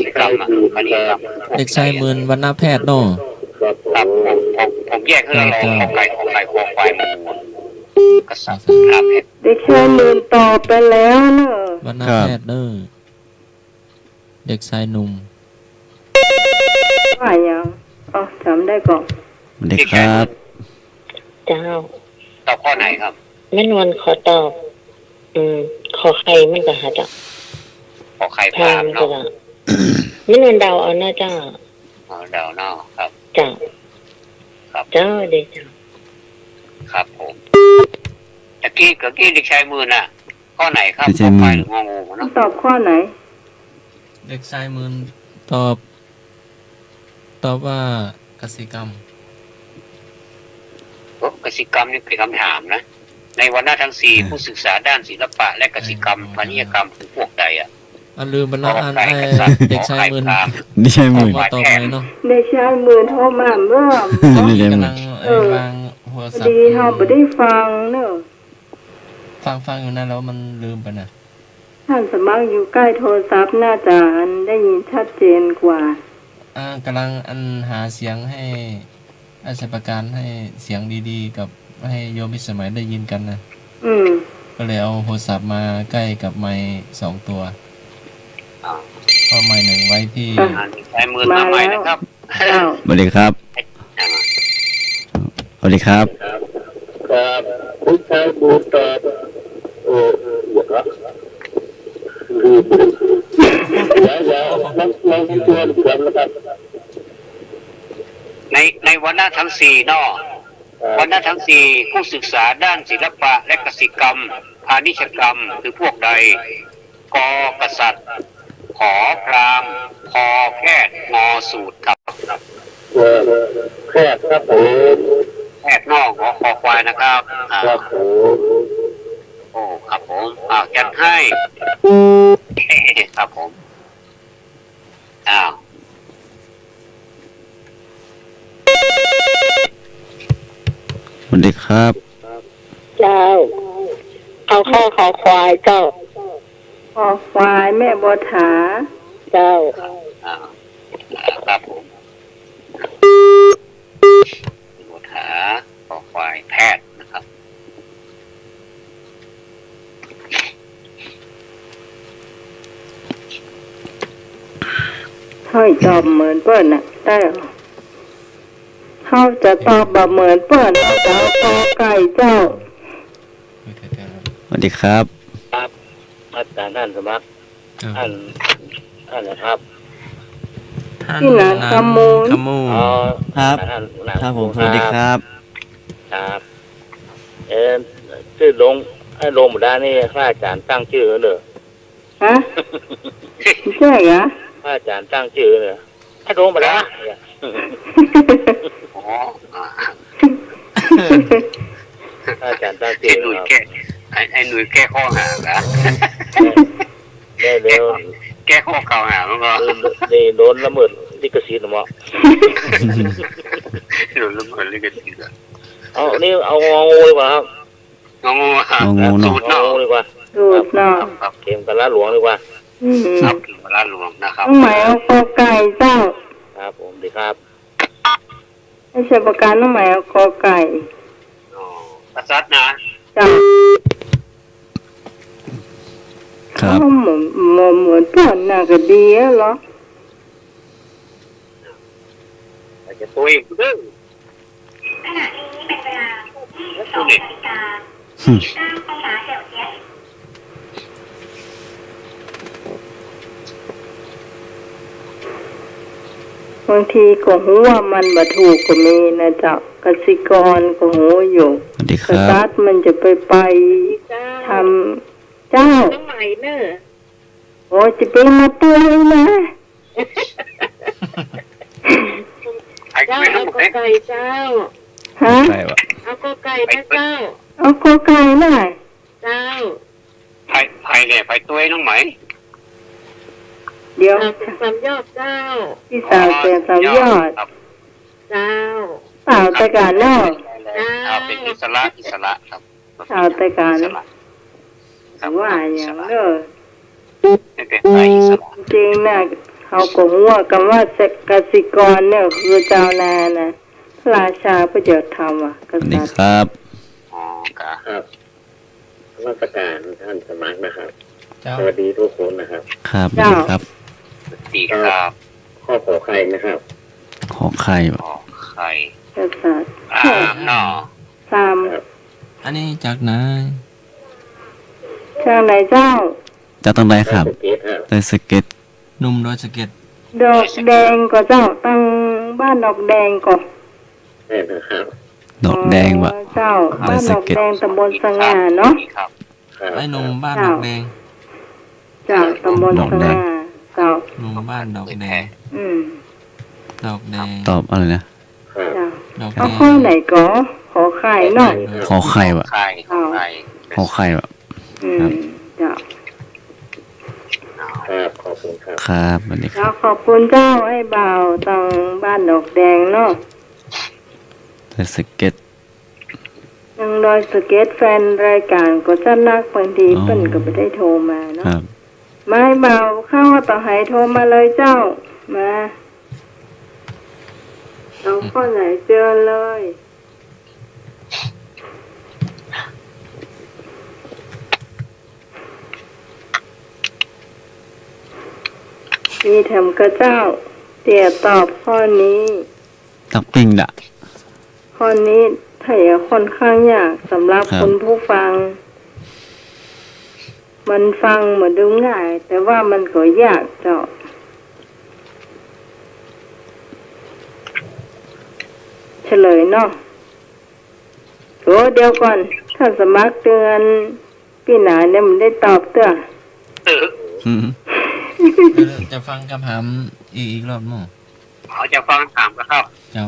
สิกรรมอันนี้ครับเด็กชายหมื่นวรรณแพทย์เนาะครับผมแยกให้เราลองขอไก่คอควายมูกษัตริย์ครับเด็กชายหมื่นตอบไปแล้วเนอะวรรณแพทย์เด้อเด็กชายหนุ่มว่าอย่างอ๋อจำได้ก่อนเด็กครับเจ้าตอบข้อไหนครับแม่นวลขอตอบขอใครมันก็หาจ้ะขอใครพามเนาะแม่นวลเดาเอาเนาะเจ้าเดาเนาะครับจ้าครับเจ้าเด็กจ้าครับผมตะกี้เด็กชายหมื่นน่ะข้อไหนครับข้อควายหรืององูเนาะตอบข้อไหนเด็กชายหมื่นตอบว่ากสิกรรมกสิกรรมนี่คือคำถามนะในวรรณะทั้งสี่ผู้ศึกษาด้านศิลปะและกสิกรรมพาณิชยกรรมคือพวกใดอ่ะลืมไปแล้วเด็กชายหมื่นเด็กชายหมื่นต่อไปเนาะเด็กชายหมื่นโทรมาเมื่อกำลังวางหัวสับดีเขาไม่ได้ฟังเนอะฟังอยู่นั่นแล้วมันลืมไปนะท่านสมัครอยู่ใกล้โทรศัพท์น่าจะได้ยินชัดเจนกว่ากำลังหาเสียงให้อาชญาการให้เสียงดีๆกับให้โยมพิสมัยได้ยินกันนะก็เลยเอาโทรศัพท์มาใกล้กับไมค์2 ตัวก็ไมค์หนึ่งไว้ที่ใช้มือมาใหม่นะครับสวัสดีครับสวัสดีครับครับผู้ชายบูตอบหัวครับแล้วตัวเกือบแล้วครับในวรรณะทั้งสี่เนาะวรรณะทั้งสี่ผู้ศึกษาด้านศิลปะและกสิกรรมพาณิชยกรรมคือพวกใดกกษัตริย์ขอพราหมณ์พอแพทย์งอสูตรครับแพทย์ครับผมแพทย์นอกคอควายนะครับครับผมโอ้ครับผมจัดให้ครับผมสวัสดีครับเจ้าเอาข้อขอควายเจ้าขอควายแม่บัวถาเจ้าครับผมบัวถาขอควายแพทย์นะครับให้ตอบเหมือนเปิ้ลน่ะได้เขาจะตอบแบบเหมือนเปิ้ลเขาจะเอากอไก่เจ้าสวัสดีครับครับอาจารย์ท่านสมัครท่านนะครับที่ไหนขมูลครับครับผมสวัสดีครับครับชื่อลงหมดได้นี่ข้าอาจารย์ตั้งชื่อเลยฮะใช่เหรอข้าอาจารย์ตั้งชื่อเลยให้ลงหมดได้อาจารย์ตั้งชื่อหนุ่ยแก้ไอ้หนุ่ยแก้ข้อหาละได้เร็วแก้ข้อเก่าหามันก็โดนละเมิดลิขสิทธิ์หรือเปล่าโดนละเมิดลิขสิทธิ์เอานี่เอางองูดีกว่าครับงองูสูตรเนาะดีกว่าสูตรเนาะเข็มกะลาหลวงดีกว่าครับเข็มกะลาหลวงนะครับหมายเอากอไก่เจ้าครับผมดีครับไม่ใช่ประการต้องหมายเอากอไก่กษัตริย์นะจ้าครับเหมือนเปิ้ลน่ะก็ดีเหรอจะตัวเองดื้อขณะนี้เป็นเวลา12:09 น.บางทีก็หูว่ามันบ่ถูกก็มีนะเจ้ากสิกรก็หูอยู่กษัตริย์มันจะไปทำเจ้าต้องใหม่เนอะโอ้จะเป็นมาตัวเลยนะเจ้าเอากอไก่เจ้าฮะเอากอไก่นะเจ้าเอากอไก่หน่อยเจ้าไผ่เนี่ยไผ่ตัวน้องไหมเดี๋ยวสามยอดเจ้าพี่สาวเป็นสามยอดเจ้าสาวแต่การเล่าเป็นอิสระครับสาวแต่การว่าอย่างเนอะจริงนะ เขาก็หัวกันว่ากสิกรเนี่ยคือเจ้านานะพระราชาประโยชน์ธรรมอ่ะก สวัสดี ษัตริย์ ครับ อ๋อครับ ครับราชการท่านสมัครนะครับ เจ้า สวัสดีทุกคนนะครับ ครับสวัสดีครับ ดีครับ ข้อขอใครนะครับ ขอไข่ ขอไข่ กษัตริย์ เนาะ สาม อันนี้จากไหน ช่างไหนเจ้า จะต้องได้ครับ สุเกตครับ ได้สเก็ต หนุ่มดอยสะเก็ด ดอกแดงก็เจ้าตั้งบ้านดอกแดงก็ แม่นะครับ ดอกแดงวะ เจ้า ได้ บ้าน ส ดอก เก็ต แดงตำบลสง่าเนาะ ครับ ครับ ไอ้หนุ่มบ้านดอกแดง เจ้าตำบลสง่าเจ้า หนุ่มบ้านดอกแดง ดอกแดง ตอบอะไรนะ ครับ เจ้า ดอกแด เอา ง ข้อไหนก็ขอไข่เนาะ ขอไข่วะ ไข่ไข่ ขอไข่วะ เจ้า ครับขอบคุณครับ ครับสวัสดีค แล้ รับ วขอบคุณเจ้าไอ้บ่าวตังบ้านดอกแดงเนาะ ได้สเก็ต ยังโดยสเก็ตแฟนรายการก็จะนักบางที อ๋อ เปิ้นก็ไม่ได้โทรมาเนาะ ครับ ไม่บ่าวเข้าว่าต่อให้โทรมาเลยเจ้ามาเอาข้อไหนเจอเลยมีแถมกระเจ้าเตี่ยตอบข้อนี้ ตักปิ้งดะ ข้อนี้ถ้าค่อนข้างยากสำหรับ ครับ คนผู้ฟัง มันฟังเหมือนดูง่าย แต่ว่ามันก็ยากเจ้าเฉลยเนาะโอ้เดี๋ยวก่อน ถ้าสมัครเตือนพี่หนาเนี่ยมันได้ตอบเตื้อ อืม จะฟังคำถามอีกรอบมั้ง เขาจะฟังถามกันครับ เจ้า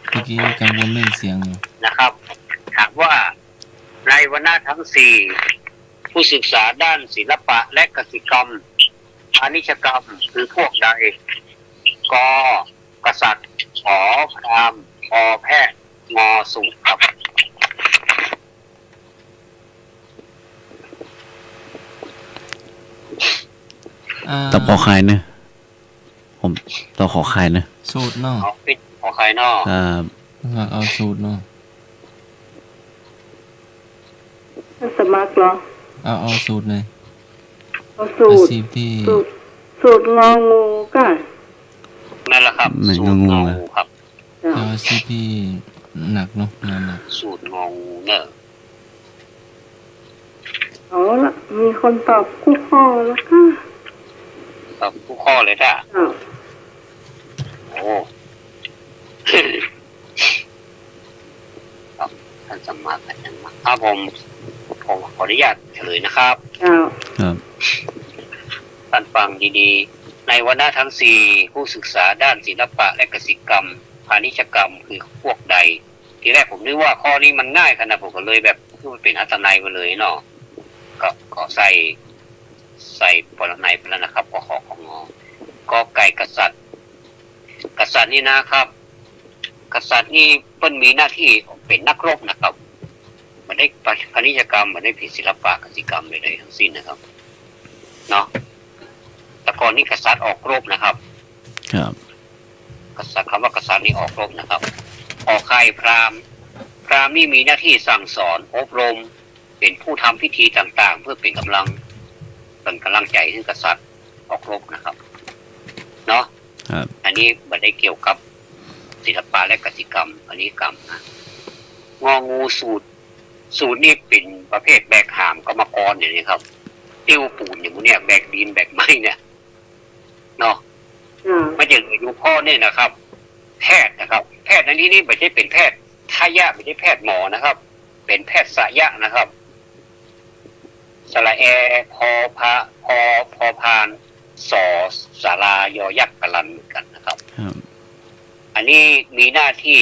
เมื่อกี้กังวลเรื่องเสียงอยู่ นะครับ ถามว่าในวรรณะทั้งสี่ผู้ศึกษาด้านศิลปะและกสิกรรมพาณิชยกรรมคือพวกใดกกษัตริย์ขอพราหมณ์พอแพทย์งอสูตรครับ ตอบขอไข่เนอะผมตอบขอไข่เนอะ สูตรเนาะ เอาปิดขอใครนอก ครับ เอาสูตรเนาะ ถ้าสมัครเหรอ เอาสูตรเลย เอาสู อา ตร ชีพที่ สูตรงองูก็ นั่นแหละครับ ไม่ สูตรง ง อ ๆเลย งูครับ เอาอาชีพที่หนักเนาะงานหนัก สูตรงองูเนอะ เอาละมีคนตอบคู่ข้อแล้วค่ะ ครับผู้ข้อเลยท่า อ้าว โอ้ ครับท่านสมมาท่านมาครับผมขออนุญาตเฉลยนะครับ อ้าว ครับ ท่านฟังดีๆ ในวรรณะทั้งสี่ผู้ศึกษาด้านศิลปะและกสิกรรมพาณิชยกรรมคือพวกใด ทีแรกผมนึกว่าข้อนี้มันง่ายขนาดผมก็เลยแบบพูดเป็นอัตนัยไปเลยเนาะก็ใส่ปรนัยไปแล้วนะครับก็ขอของงอกอไก่กษัตริย์ กษัตริย์นี่นะครับ กษัตริย์นี่เพิ่นมีหน้าที่เป็นนักรบนะครับมันได้พาณิชยกรรมมันได้ผิดศิลปะกสิกรรมใดๆทั้งสิ้นนะครับเนาะแต่ก่อนนี้กษัตริย์ออกรบนะครับ ครับ กษัตริย์คำว่ากษัตริย์นี่ออกรบนะครับ ออกค่ายพราหมณ์นี่มีหน้าที่สั่งสอนอบรม เป็นผู้ทำพิธีต่างๆ เพื่อเป็นกำลังใจให้กษัตริย์ออกรบนะครับเนาะ ครับ อันนี้ไม่ได้เกี่ยวกับศิลปะและกสิกรรม อันนี้กรรมนะงองูสูตรนี่เป็นประเภทแบกหามกรรมกรอย่างนี้ครับติ้วปูนอย่างพวกเนี้ยแบกดินแบกไม้เนี่ยเนาะ อ้าว ไม่ใช่ดูพ่อเนี่ยนะครับ แพทย์นะครับ แพทย์ในที่นี้ไม่ใช่เป็นแพทย์ทายะไม่ใช่แพทย์หมอนะครับ เป็นแพทย์สายะนะครับสระแอพอพานสอสารายอยักษ์กะลันเหมือนกันนะครับ ครับ อันนี้มีหน้าที่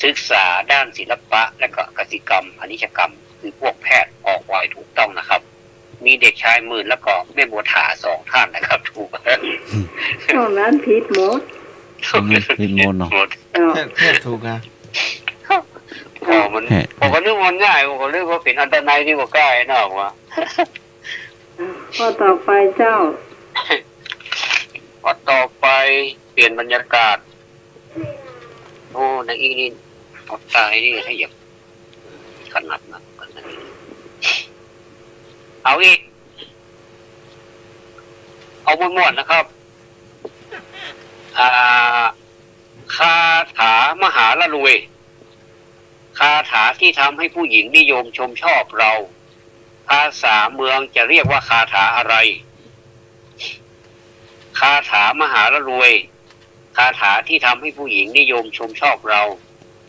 ศึกษาด้านศิลปะและก็กสิกรรมพาณิชยกรรม คือพวกแพทย์ออกไว้ถูกต้องนะครับ มีเด็กชายหมื่นแล้วก็แม่บัวถา2 ท่านนะครับ ถูก ตอนนั้นผิดหมด ผิดหมดเนาะ หมด อ้าว แพทย์ถูกอ่ะ พอมัน แพทย์ ผมก็นึกมันง่ายผมก็นึกว่าเป็นอันตรายที่ว่าใกล้นอกว่า ข้อต่อไปเจ้า ต่อไปเปลี่ยนบรรยากาศโอ้ในอีนี่เอาตายนี่ให้เหยียบขนาดนั้นเอาอีกเอาม้วนๆนะครับคาถามหาละรวยคาถาที่ทำให้ผู้หญิงนิยมชมชอบเราภาษาเมืองจะเรียกว่าคาถาอะไรคาถามหาละรวยคาถาที่ทำให้ผู้หญิงนิยมชมชอบเรา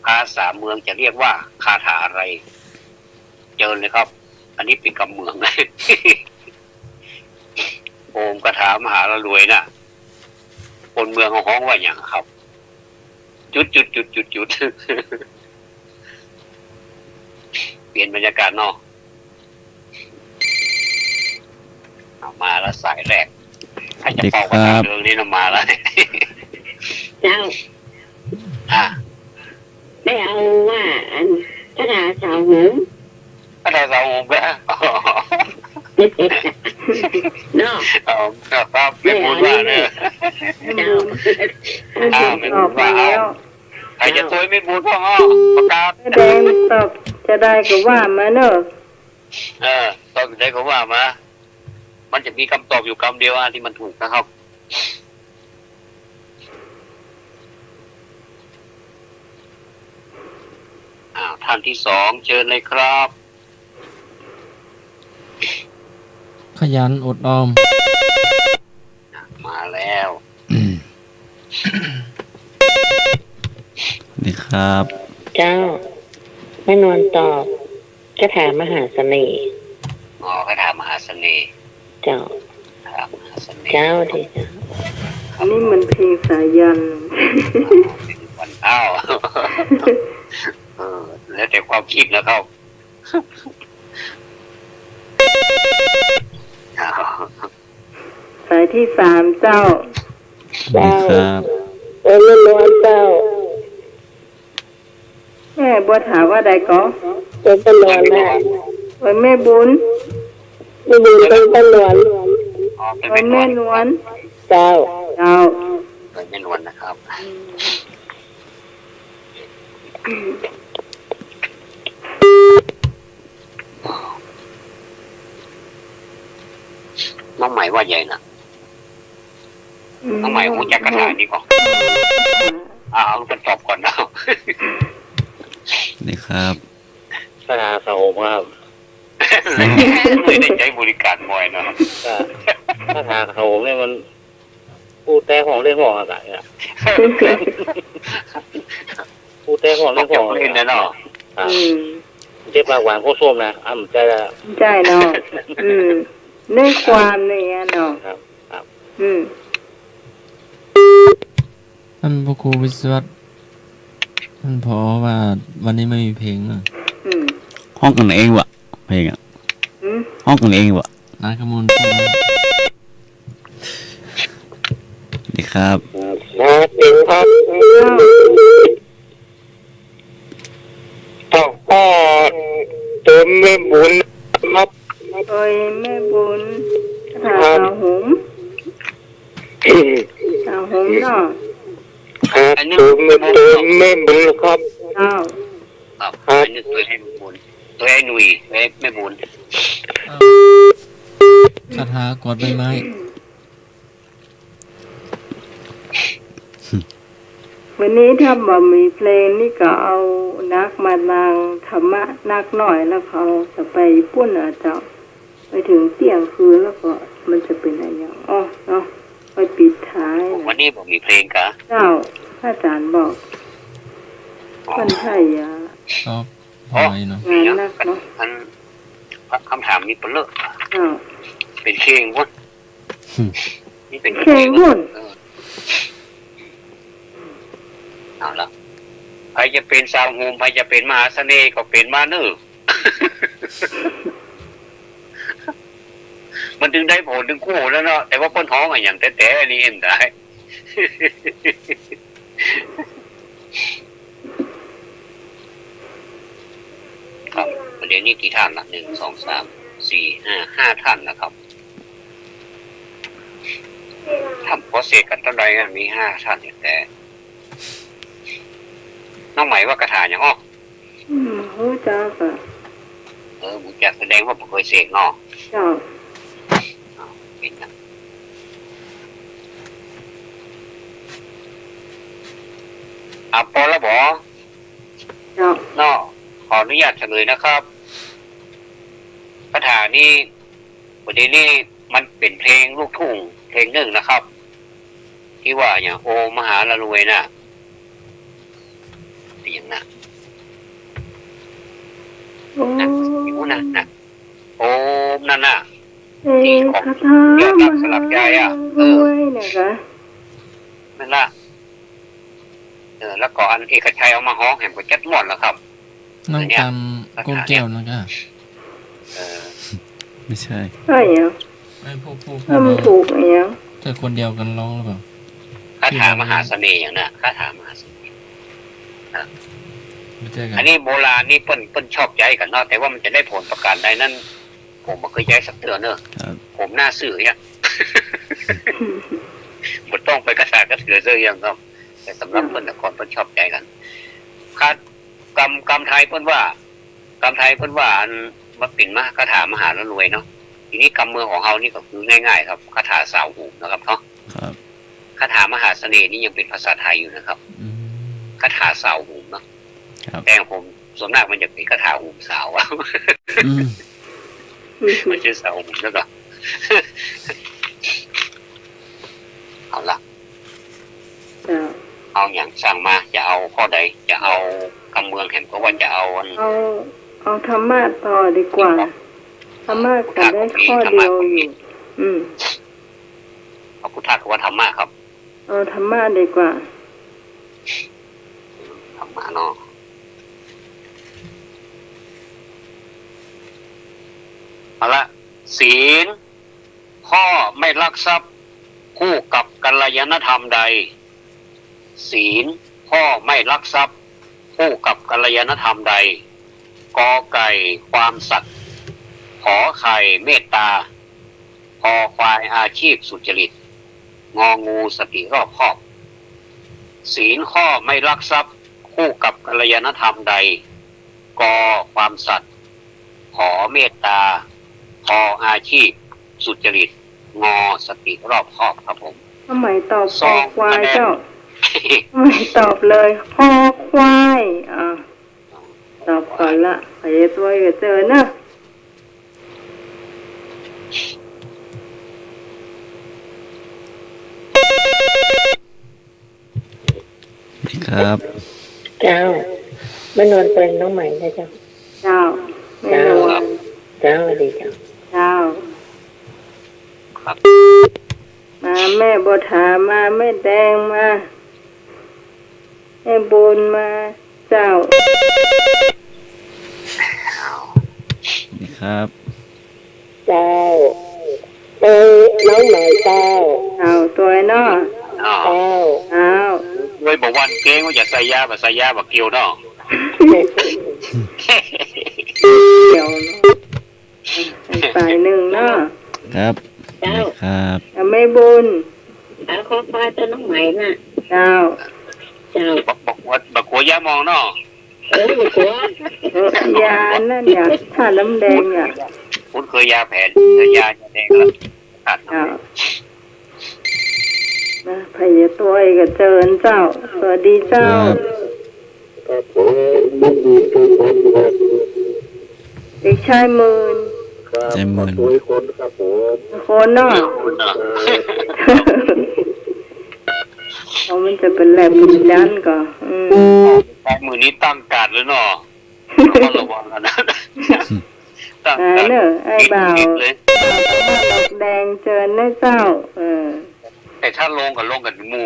ภาษาเมืองจะเรียกว่าคาถาอะไรเจอเลยครับอันนี้เป็นคำเมืองนะโอมคาถามหาละรวยน่ะคนเมืองเขาฮ้องว่าอย่างครับจุดเปลี่ยนบรรยากาศเนาะเอามาแล้วสายแรกถ้าจะเป่ากระถางเรื่องนี้มาแล้วเจ้าได้เอาว่าอันกระดาษสาวหงกระดาษสาวหงแม่เนาะครับไม่พูดว่าเนี่ยไม่พูดว่าใครจะซวยไม่พูดพ่อประกาศแดงตอบจะได้ก็ว่ามาเนอะตอบได้ก็ว่ามามันจะมีคำตอบอยู่คำเดียวที่มันถูกนะครับท่านที่สองเชิญเลยครับขยันอดออมมาแล้วนี่ครับเจ้าไม่นวนตอบคาถามหาเสน่ห์คาถามหาเสน่ห์เจ้าเจ้าดีจ้าอันนี้มันเพลงสายันวันแล้วแต่ความคิดนะครับสายที่สามเจ้าครับไม่นวนเจ้าแม่บัวถามว่าใดก็เป็นตะลวนแม่แม่บุญเป็นตะลวนแม่นวลเจ้าเป็นแม่นวลนะครับน้องใหม่ว่าใหญ่นะน้องใหม่หูจักกระถางนี้ก่อนเอาเป็นตอบก่อนนะนี่ครับกระถางเขาครับไม่ได้ใช้บริการบ่อยนะกระถางเขาเนี่ยมันพูดแต่ของเรื่องของอะไรอ่ะพูดแต่ของเรื่องของเล่นนะเนาะเจ็บปากหวานโคตรส้มนะใจละใจเนาะเรื่องความเนี่ยเนาะท่านพระครูวิศวัตท่านพอว่าวันนี้ไม่มีเพลงนะห้องกันเองวะเพลงอ่ะห้องกันเองวะนายขมูลนี่ครับพ่อเติมแม่บุญครับแม่บุญสาวหงเนาะอันนี้ตัวแม่บุญครับอันนี้ตัวให้บุญตัวให้หนุ่ยแม่บุญคาถากอดใบไม้วันนี้ถ้าบ่มีเพลงนี่ก็เอานักมานางธรรมะนักหน่อยแล้วเขาจะไปปุ้นเจ้าไปถึงเที่ยงคืนแล้วก็มันจะเป็นอะไรอย่างเนาะไปปิดท้ายวันนี้ผมมีเพลงกะเจ้าอาจารย์บอกคนไทยพอยเนาะงานนักเนาะคำถามนี้เปลือกเป็นเพลงวุ้นนี่เป็นเพลงวุ้นเอาละใครจะเป็นสาวโฮมใครจะเป็นมหาเสน่ห์ก็เป็นมาเนอมันถึงได้ผลถึงคู่แล้วเนาะแต่ว่าพ้นท้องอย่างแต่อันนี้เห็นได้ครับประเด็นนี้กี่ท่านละ1 2 3 4 5 5ท่านนะครับ ทำโปรเซสกันเท่าไรกันมี5ท่านแต่น้องใหม่ว่ากระถาอย่างอ้อหูจ้าค่ะบุญจักแสดงว่าผมเคยเสกเนาะจ้าเป็นนะปอแล้วบอเนาะขออนุญาตเฉลยนะครับคาถานี้วันนี้มันเป็นเพลงลูกทุ่งเพลงหนึ่งนะครับที่ว่าอย่างโอมหาละรวยน่ะเป็นอย่างนั้นอยู่นะโอมนั่นน่ะที่ของเรื่องรักสลับใจนะคะนั่นละแล้วก็อันเอกชัยเอามาฮ้องแหมก็จัดหมดแล้วครับนั่งจำก้นแก้วนะครับไม่ใช่ใช่เหรอไม่พูดทำถูกไหมยังเธอคนเดียวกันร้องหรือเปล่าคาถามหาเสน่ห์อย่างน่ะคาถามหาเสน่ห์อันนี้โบราณนี่เปิ้นชอบใจกันเนาะแต่ว่ามันจะได้ผลประการใดนั่นผมไม่เคยใจสักเตือนเนอะผมหน้าสื่อเนี่ยหมดต้องไปกระชากกระเถือเสื้อยังครับแต่สำหรับเปิ้นแต่ก่อนเปิ้นชอบใจกันคาดกรรมไทยเปิ้นว่ากรรมไทยเปิ้นว่าอันมาปิ่นมาคาถามหาแล้วรวยเนาะทีนี้กรรมเมืองของเรานี่ก็คือง่ายๆครับคาถาสาวหูนะครับเนาะคาถามหาเสน่ห์นี่ยังเป็นภาษาไทยอยู่นะครับคาถาสาวหูเนาะแต่ผมส่วนมากมันจะเป็นคาถาหูสาวว่ามันชื่อสาวหูแล้วก็เอาละเอาอย่างสั่งมาจะเอาข้อใดจะเอากำเมืองเห็นก็ว่าจะเอาธรรมะต่อดีกว่าธรรมะก็ได้ข้อเดียวอยู่เอาพุทธะกับว่าธรรมะครับธรรมะดีกว่าธรรมะเนาะเอาละศีลข้อไม่ลักทรัพย์คู่กับกัลยาณธรรมใดศีลข้อไม่ลักทรัพย์คู่กับกัลยาณธรรมใดกอไก่ความสัตย์ขอไข่เมตตาคอควายอาชีพสุจริตงองูสติรอบคอบศีลข้อไม่ลักทรัพย์คู่กับกัลยาณธรรมใดกอความสัตย์ขอเมตตาคออาชีพสุจริตงอสติรอบคอบครับผมทำไมตอบคอควายเจ้าไม่ตอบเลยคอควายตอบก่อนละไปตัวก็เจอนะครับเจ้าไม่นอนเป็นน้องใหม่นะเจ้าไม่นอนเจ้าดีเจ้ามาแม่บถามาแม่แดงมาแม่บุญมาเจ้านี่ครับเจ้าน้องใหม่เจ้าตัวเนาะเจ้าด้วยบอกวันเก้งว่าจะใส่ยาแบบใส่ยาแบบเกี่ยวเนาะเกี่ยวไปหนึ่งเนาะครับครับไม่บุญขอฟ้าตัวน้องใหม่น่ะเจ้าบักหัวยามองเนาะยานั่นอยากทาน้ำแดงอ่ะคุณเคยยาแผนยาแดงแล้วขาดนะพยาตัวก็เจริญเจ้าสวัสดีเจ้าเด็กชายมืนใจมืนคนเนาะมันจะเป็นแหลมเป็นยันก่อนมือนี้ตั้งการเลยเนาะต้องระวังนะตั้งการเนอะไอ้บ่าวดอกแดงเจริญนะเจ้าแต่ถ้าลงกับหมู่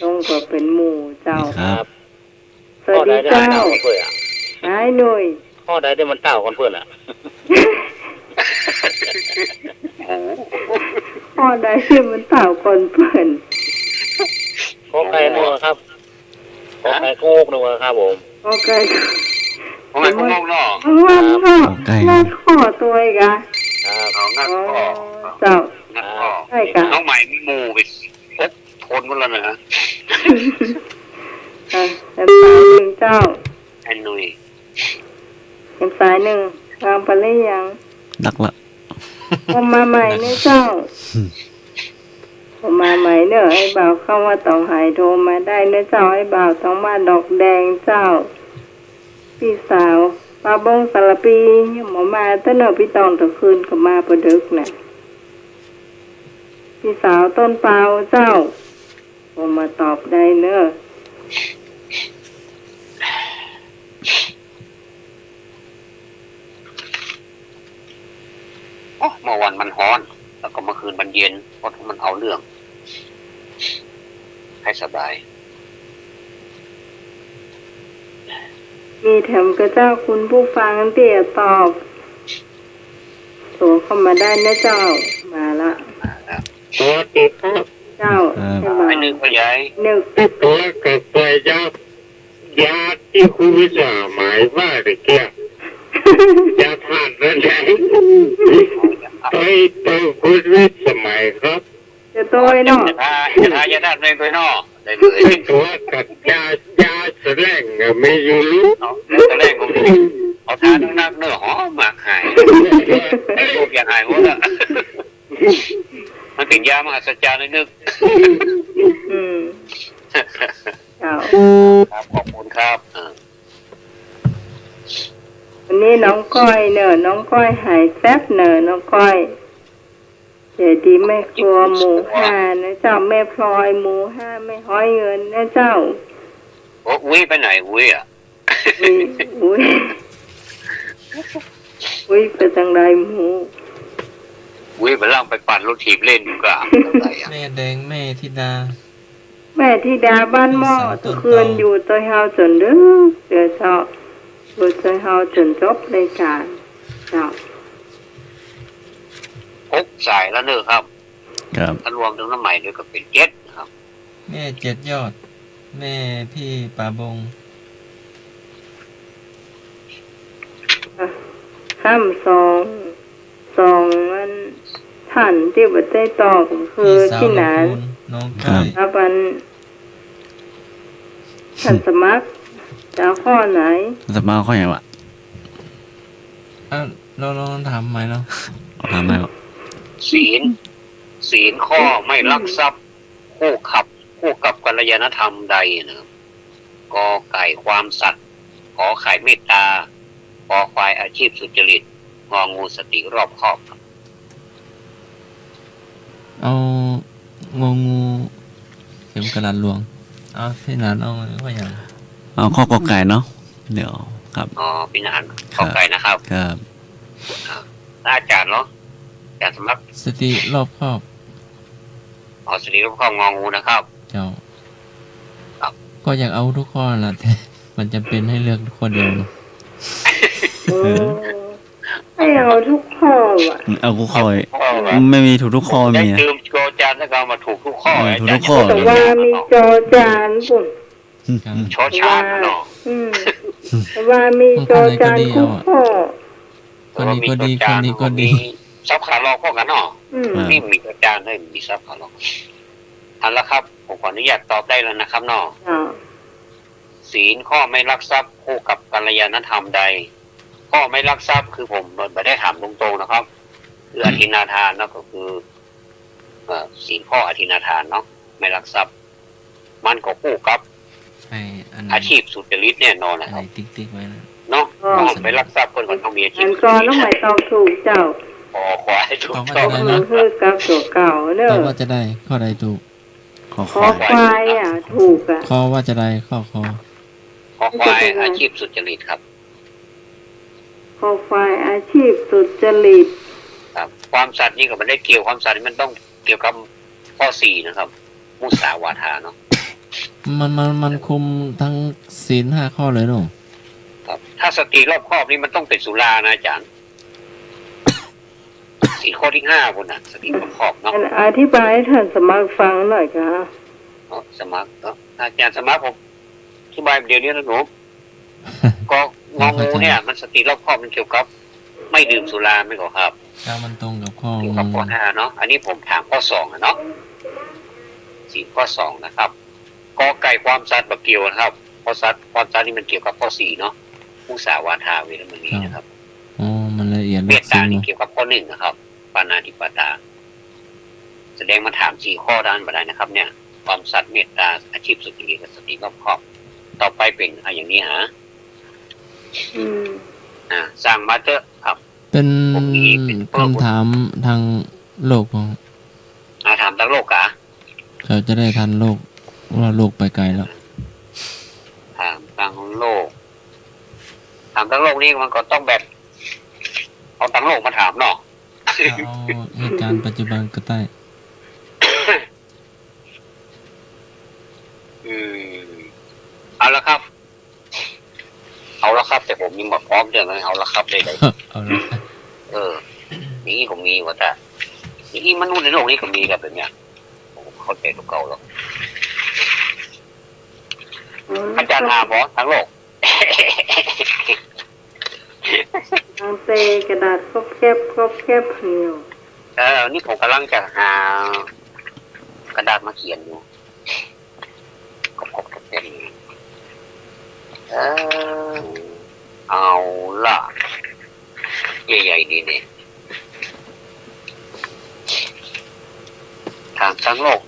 ลงก็เป็นหมู่เจ้าครับสวัสดีเจ้าไอ้หนุ่ยพ่อได้มันเต่าคนเพื่อนอ่ะพ่อได้ที่มันเต่าคนเพื่อนพ่อไก่นัวครับพ่อไก่โคกนัวครับผมพ่อไก่โกเนาะงัดข้อตัวอีกอ่ะงัดข้อเจ้างั นะก็ ใช่ค่ะ น้องใหม่มีหมู่ไปทนกันแล้วนะ แล้วสายหนึ่งเจ้า ไอ้หนุ่ย เป็นสายหนึ่งวางไปหรือยัง ดักละ ผมมาใหม่เนี่ยเจ้าผมมาใหม่เนอะไอ้บ่าวเข้าว่าต้องหายโทรมาได้เนอะเจ้าไอ้บ่าวต้องมาดอกแดงเจ้าพี่สาวปาบงสารปียังหมอมาตั้งเนอะพี่ตองตะคืนก็มาประดึกน่ะพี่สาวต้นเปล่าเจ้าผมมาตอบได้เนอะ โอ้เมื่อวันมันฮ้อน แล้วก็เมื่อคืนมันเย็นเพราะมันเอาเรื่อง ให้สบาย มีแถมกระเจ้าคุณผู้ฟังเตี่ยตอบโทรเข้ามาได้นะเจ้ามาละ สวัสดีครับ เจ้าใช่ไหม ไอ้นึกพ่อใหญ่ นึก ตัวกับไปยาที่คุณวิชาหมายว่าหรือแก่ยาทานนั่นแหละไปตัวคุณวิสมัยครับ จะโต้ยเนาะ จะทายาด้านเองด้วยเนาะได้เลย ตัวกับยาแสดงไม่อยู่รู้ เนาะแล้วตอนแรกผมเอาทานนักเนื้อหอมมากหายรูปอย่างหายหมดละมันเป็นยามหัศจรรย์เลยนึก เจ้า ครับขอบคุณครับ วันนี้น้องก้อยเนอะน้องก้อยหายแซ่บเนอะน้องก้อยเดี๋ยวดีแม่ครัวหมูห้านะเจ้าแม่พลอยหมูห้าไม่ห้อยเงินนะเจ้า โอ้อุ้ยไปไหนอุ้ยอ่ะ อุ้ยไปจังไรหมู อุ้ยไปล่างไปปั่นรถถีบเล่นอยู่กลางอะไรอ่ะ แม่แดงแม่ธิดา แม่ที่ดาบ้านหม้อตะคืนอยู่ตัวเฮาจนดึกเดี๋ยวเจ้าอยู่ตัวเฮาจนจบรายการเจ้า พกสายแล้วเนอะครับ ครับ ถ้ารวมถึงน้ำใหม่ด้วยก็เป็นเจ็ดนะครับ แม่เจ็ดยอด แม่พี่ป่าบง ข้ามสองมันท่านที่บัดได้ตอกคือ พี่สาว ที่ไหน ลำพูนน้องก้อย ครับวันท่านสมัครจะเอาข้อไหน สมาข้ออย่างวะ เราลองถามใหม่เนาะ ถามได้วะ ศีลข้อไม่ลักทรัพย์คู่กับกัลยาณธรรมใดนะครับกอไก่ความสัตย์ขอไข่เมตตาขอควายอาชีพสุจริตงองูสติรอบคอบครับ เอางองูเข็มกระดาษหลวงเอาที่นั้นเอาว่าอย่าง เอาข้อกอไก่เนาะเดี๋ยวครับ อ๋อพี่นานขอไก่นะครับ ครับ อาจารย์เนาะอาจารย์สมัคร สติรอบครอบ อ๋อสติรอบคอบงองูนะครับ เจ้า ครับ ก็อยากเอาทุกข้อแหละแต่มันจะเป็นให้เลือกข้อเดียวเนอะ ให้เอาทุกข้อว่ะ เอากูคอย ข้อครับ ไม่มีถูกทุกข้อ ได้ มี ลืมโกอาจารย์แล้วก็เอามาถูกทุกข้อ ถูกทุกข้อ แต่ว่ามีจอจานปุ่น ครับ ชอช้างเนาะ แต่ว่ามีจอจานทุกข้อ คนนี้ก็ดีคนนี้ก็ดี ซับขาลอกข้อกันเนาะ นี่มีอาจารย์ได้มีซับขาลอกทันแล้วครับผมขออนุญาตตอบได้แล้วนะครับเนาะ ศีลข้อไม่ลักทรัพย์คู่กับกัลยาณธรรมใด ข้อไม่ลักทรัพย์คือผมไม่ได้ถามตรงๆนะครับคืออธินาทานเนาะก็คือศีลข้ออธินาทานเนาะไม่ลักทรัพย์มันก็คู่กับ ไอ้อันไหน อาชีพสุจริตแน่นอน อั นะ น ค ไหน รับ ติ๊กๆไว้นะ เนาะต้องไม่ลักทรัพย์คนก็ต้องมีอาชี อั พ นก่อนต้องหมายตอบถูกเจ้า ขอควายถูกต้อง มันคือกับตัวเก่าเน เรา อะ ว่าจะได้ข้อใดถูก ขอ คอควายอ่ะถูกอ่ะ ข้อว่าจะได้ข้อ ขอควายอาชีพสุจริตครับ คอควายอาชีพสุจริต ครับ ความสัตย์นี่ก็มันได้เกี่ยวความสัตย์นี่มันต้องเกี่ยวกับข้อ4นะครับ มุสาวาทาเนาะ มันคุมทั้งศีล5ข้อเลยเนาะ ครับ ถ้าสติรอบครอบนี่มันต้องเป็นสุรานะอาจารย์ศีลข้อที่5คนน่ะสติรอบครอบเนาะ อธิบายให้ท่านสมัครฟังหน่อยค่ะ สมัครเนาะอาจารย์สมัครผมอธิบายเดี๋ยวนี้นะหนู ก็งองูเนี่ย มันสติรอบครอบมันเกี่ยวกับ ไม่ดื่มสุราไม่ก็ครับ ถ้ามันตรงกับข้อ อยู่กับข้อ5เนาะอันนี้ผมถามข้อ2เนาะ4ข้อ2นะครับกอไก่ความสัตย์บ่เกี่ยวนะครับข้อสัตย์ความสัตย์นี่มันเกี่ยวกับข้อ4เนาะมุสาวาทาเวรมณีนะครับอ๋อมันละเอียด เมตตานี่เกี่ยวกับข้อ1นะครับปาณาติปาตาแสดงมาถาม4ข้อด้านบ่ได้นะครับเนี่ยความสัตย์เมตตาอาชีพสุจริตสติรอบคอบต่อไปเป็นอย่างนี้ฮะสร้างมาเตอร์ครับเป็นคำถามทางโลกของถามทางโลกกะเขาจะได้ทันโลกว่าโลกไปไกลแล้วถามทางโลกถามทางโลกนี่มันก็ต้องแบบเอาทางโลกมาถามเนาะเอาเหตุการณ์ปัจจุบันก็ได้เอาละครับแต่ผมยังแบบพร้อมเรื่องนั้นเอาละครับเลยเอาละนี่ผมมีว่าแต่นี่มนุษย์ในโลกนี้ก็มีแบบเนี้ยผมเข้าใจตัวเก่าแล้วอาจารย์หาบอทั้งโลกทางเตกระดาษครบแคบเหี่ยวนี่ผมกำลังจะหากระดาษมาเขียนอยู่ครบเต็มเอาล่ะใหญ่ๆดีเนี่ยทางทั้งโลก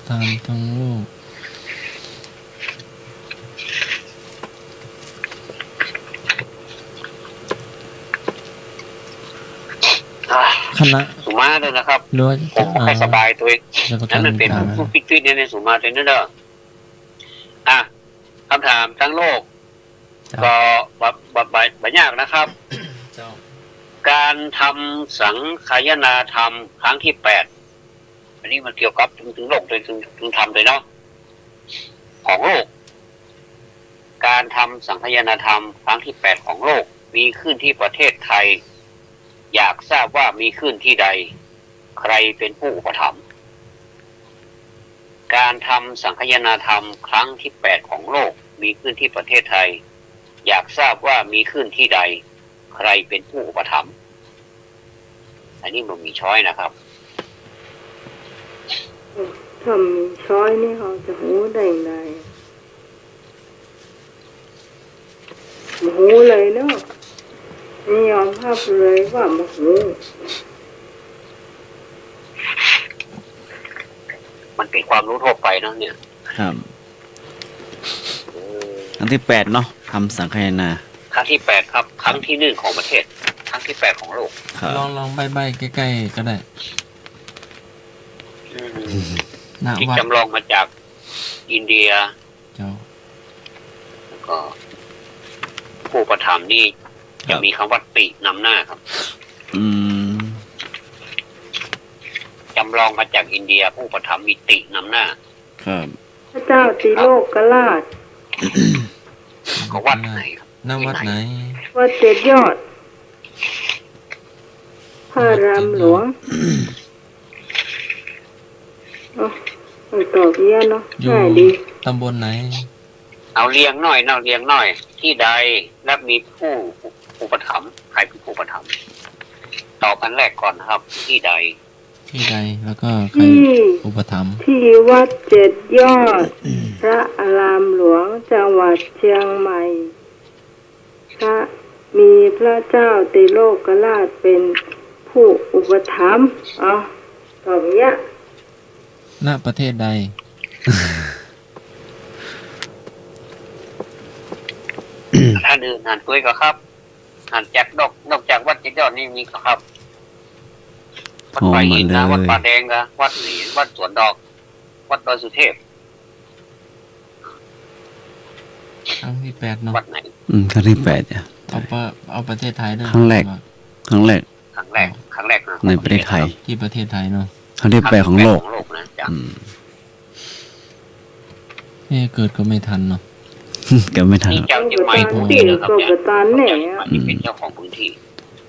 ทางทั้งโลกคณะสุมาเลยนะครับผมใครสบายตัวเองนั่นมันเป็นผู้พิจิตรเนี่ยในสุมาเลยนั่นเด้อคำถามทั้งโลกก็บัดยากนะครับการทำสังขายนาธรรมครั้งที่8อันนี้มันเกี่ยวกับถึงโลกเลยถึงทำเลยเนาะของโลกการทำสังขายนาธรรมครั้งที่8ของโลกมีขึ้นที่ประเทศไทยอยากทราบว่ามีขึ้นที่ใดใครเป็นผู้อุปถัมภ์การทำสังคายนาธรรมครั้งที่8ของโลกมีขึ้นที่ประเทศไทยอยากทราบว่ามีขึ้นที่ใดใครเป็นผู้อุปถัมภ์อันนี้มันมีช้อยนะครับถ้ามีช้อยนี่เขาจะหูได้ไงหูเลยเนาะนี่ยอมภาพเลยว่าโมโหมันเป็นความรู้ทั่วไปเนาะเนี่ยครับครั้งที่8เนาะทำสังคายนาครั้งที่8ครับครั้งที่1ของประเทศครั้งที่8ของโลกลองใบใกล้ๆก็ได้ที่จำลองมาจากอินเดียแล้วก็ผู้อุปถัมภ์นี่จะมีคำว่าตินำหน้าครับจำลองมาจากอินเดียผู้อุปถัมภ์มีตินำหน้าครับพระเจ้าติโลกราชก็วัดไหนครับวัดไหนวัดเจ็ดยอดพระรามหลวงตอบเยอะเนาะง่ายดีตำบลไหนเอาเรียงหน่อยที่ใดและมีผู้อุปถัมภ์ใครเป็นผู้อุปถัมภ์ตอบอันแรกก่อนนะครับที่ใดแล้วก็ใครอุปถัมภ์ที่วัดเจ็ดยอดพระอารามหลวงจังหวัดเชียงใหม่พระมีพระเจ้าติโลกราชเป็นผู้อุปถัมภ์ตอบเนี้ยณประเทศใดท่านอื่นหันคุยก็ครับหันจากนอกจากวัดเจ็ดยอดนี่มีก็ครับวัดป่าหินนะวัดป่าแดงนะวัดหลีวัดสวนดอกวัดดอยสุเทพครั้งที่8เนาะวัดไหนครั้งที่8เนี่ยเอาประเทศไทยด้วยครั้งแรกนะในประเทศไทยที่ประเทศไทยเนาะครั้งที่8ของโลกนะจ๊ะนี่เกิดก็ไม่ทันเนาะเกิดไม่ทันเจ้าจึงไม่พูดนะครับเป็นเจ้าของพื้นที่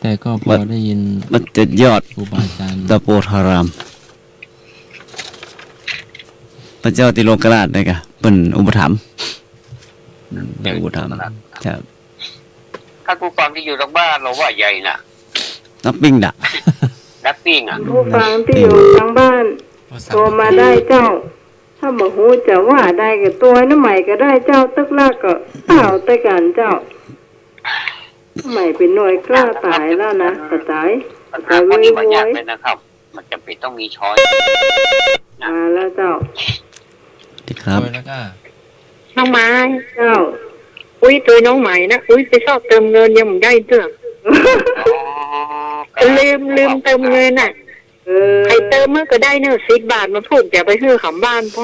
แต่ก็พอได้ยินวัดเจ็ดยอดครูบาอาจารย์ตะโพธารามพระเจ้าติโลกราชได้กะเป็นอุปถัมภ์ แบบอุปถัมภ์ครับ ถ้าผู้ฟังที่อยู่ทางบ้านเราว่าใหญ่น่ะ นักปิ้งด่ะ นักปิ้งอ่ะ ผู้ฟังที่อยู่ทางบ้านโทรมาได้เจ้า ถ้าบอกฮู้จะว่าได้กับตัวน้ำใหม่ก็ได้เจ้าตึกลากก็เต่าตะกันเจ้าใหม่เป็นหน่วยกล้าตายแล้วนะกระตาย ปัญหาพวกนี้มันยากเลยนะครับ มันจำเป็นต้องมีช้อย มาแล้วเจ้า ดีครับ แล้วก็ น้องไม้ เจ้า อุ้ยตัวน้องใหม่นะอุ้ยไปชอบเติมเงินยังไม่ได้เตื้อลืมเติมเงินน่ะใครเติมเมื่อก็ได้เนอะ10 บาทมาพูดอย่าไปฮื้อขำบ้านพ่อ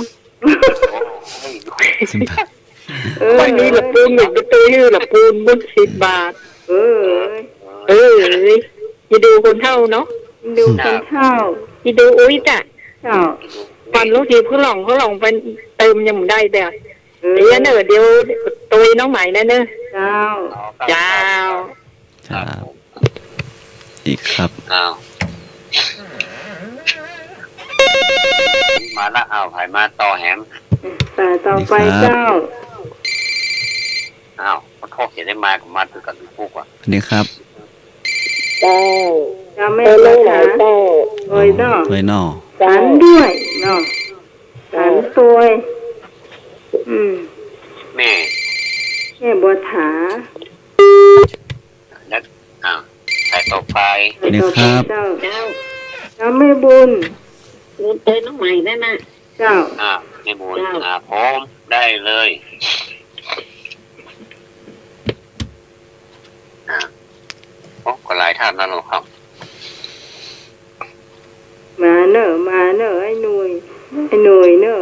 วันนี้ละปูนหนึ่งประตูฮื้อละปูนบน10 บาทอย่าดูคนเท่าเนาะ ดูคนเท่า อย่าดูอุ้ยจ้ะ เจ้า ฟันลูกทีเขาหลงไปเติมยังไม่ได้แต่เดี๋ยวเนอะเดี๋ยวตัวน้องใหม่นะเนอะ เจ้า ครับอีกครับ มาละเอาไผ่มาต่อแหม แต่ต่อไปเจ้า ขอโทษเสียได้มากับมาถือกันพูกว่า นี่ครับ จะไม่ปัญหาเลยเนาะ เลยนอ สันด้วยเนาะสันตัวแม่บัวถา แล้วไผ่ต่อไป นี่ครับ เจ้าไม่บุญ เติมน้องใหม่ได้นะ เจ้า ไม่บุญพร้อมได้เลยก็หลายท่านนั่นหรอครับ มาเนอะไอ้หนุ่ยเนอะ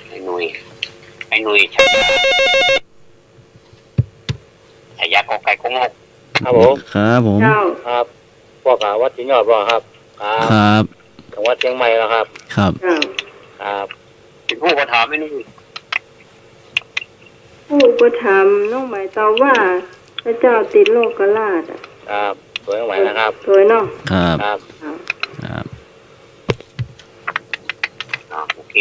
ไอ้หนุ่ยฉายาโกไก่กงก ครับผม ครับผม เจ้า ครับพวกวัดสิงห์ยอดบ่ครับครับ จังหวัดเชียงใหม่แล้วครับ ครับ เจ้า ครับ เป็นผู้ประถามไม่นุ่ย ผู้ประทำน้องหมายตอบว่าพระเจ้าติดโลกราชครับสวยใหม่นะครับ สวยเนาะ ครับ ครับ ครับ โอเค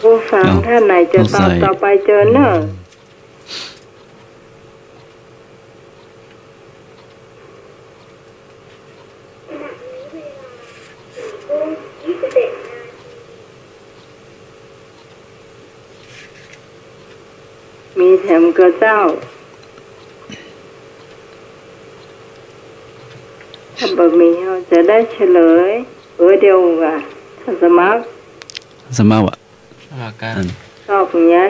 ผู้ฟังท่านไหนจะตอบต่อไปเจอเนอะมีแถมกระเจ้าถ้าบ่มีเราจะได้เฉลยเดียวอ่ะถ้าสมัคร สมาว่ะ ว่าการ ชอบอย่างนี้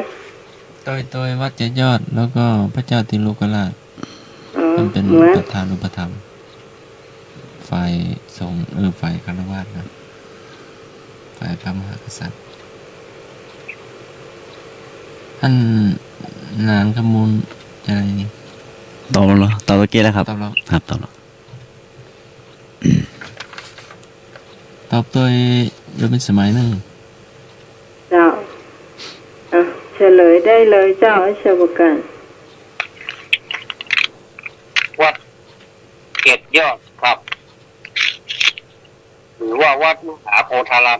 โดยวัดเจ็ดยอดแล้วก็พระเจ้าติโลกราชมันเป็นประธานอุปถัมภ์ฝ่ายสงฆ์ฝ่ายคฤหัสถ์นะฝ่ายพระมหากษัตริย์ท่านนางขมูลอะไรนี่ ตอบแล้วเหรอตอบเมื่อกี้แล้วครับ ตอบแล้ว ครับตอบแล้ว ตอบโดยโยมเป็นสมัยหนึ่ง เจ้าเฉลยได้เลยเจ้าให้เชาวกัน วัดเกตยอดครับ หรือว่าวัดมหาโพธาราม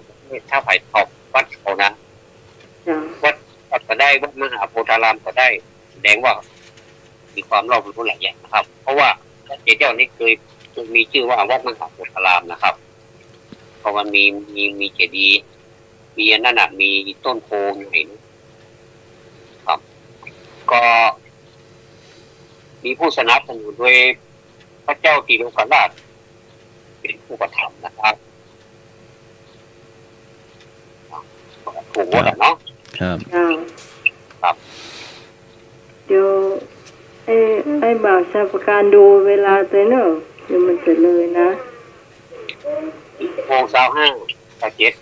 ถ้าไผ่ตอบวัดเขานะ เจ้า วัดก็ได้วัดมหาโพธารามก็ได้แสดงว่ามีความรอบรู้หลายอย่างนะครับ เพราะว่าวัดเกตยอดนี่เคยมีชื่อว่าวัดมหาโพธารามนะครับ เพราะมันมีเจดีย์มีนั่นน่ะมีต้นโพอยู่เห็นครับ ก็มีผู้สนับสนุนโดยพระเจ้าติโลกราชเป็นผู้ประทับนะครับถูกหมดแล้วเนาะ ครับ เจ้า ครับ เดี๋ยวไอ้บ่าวชาวประการดูเวลาเต้เนอะเดี๋ยวมันจะเลยนะโมง25ตะเจ็ด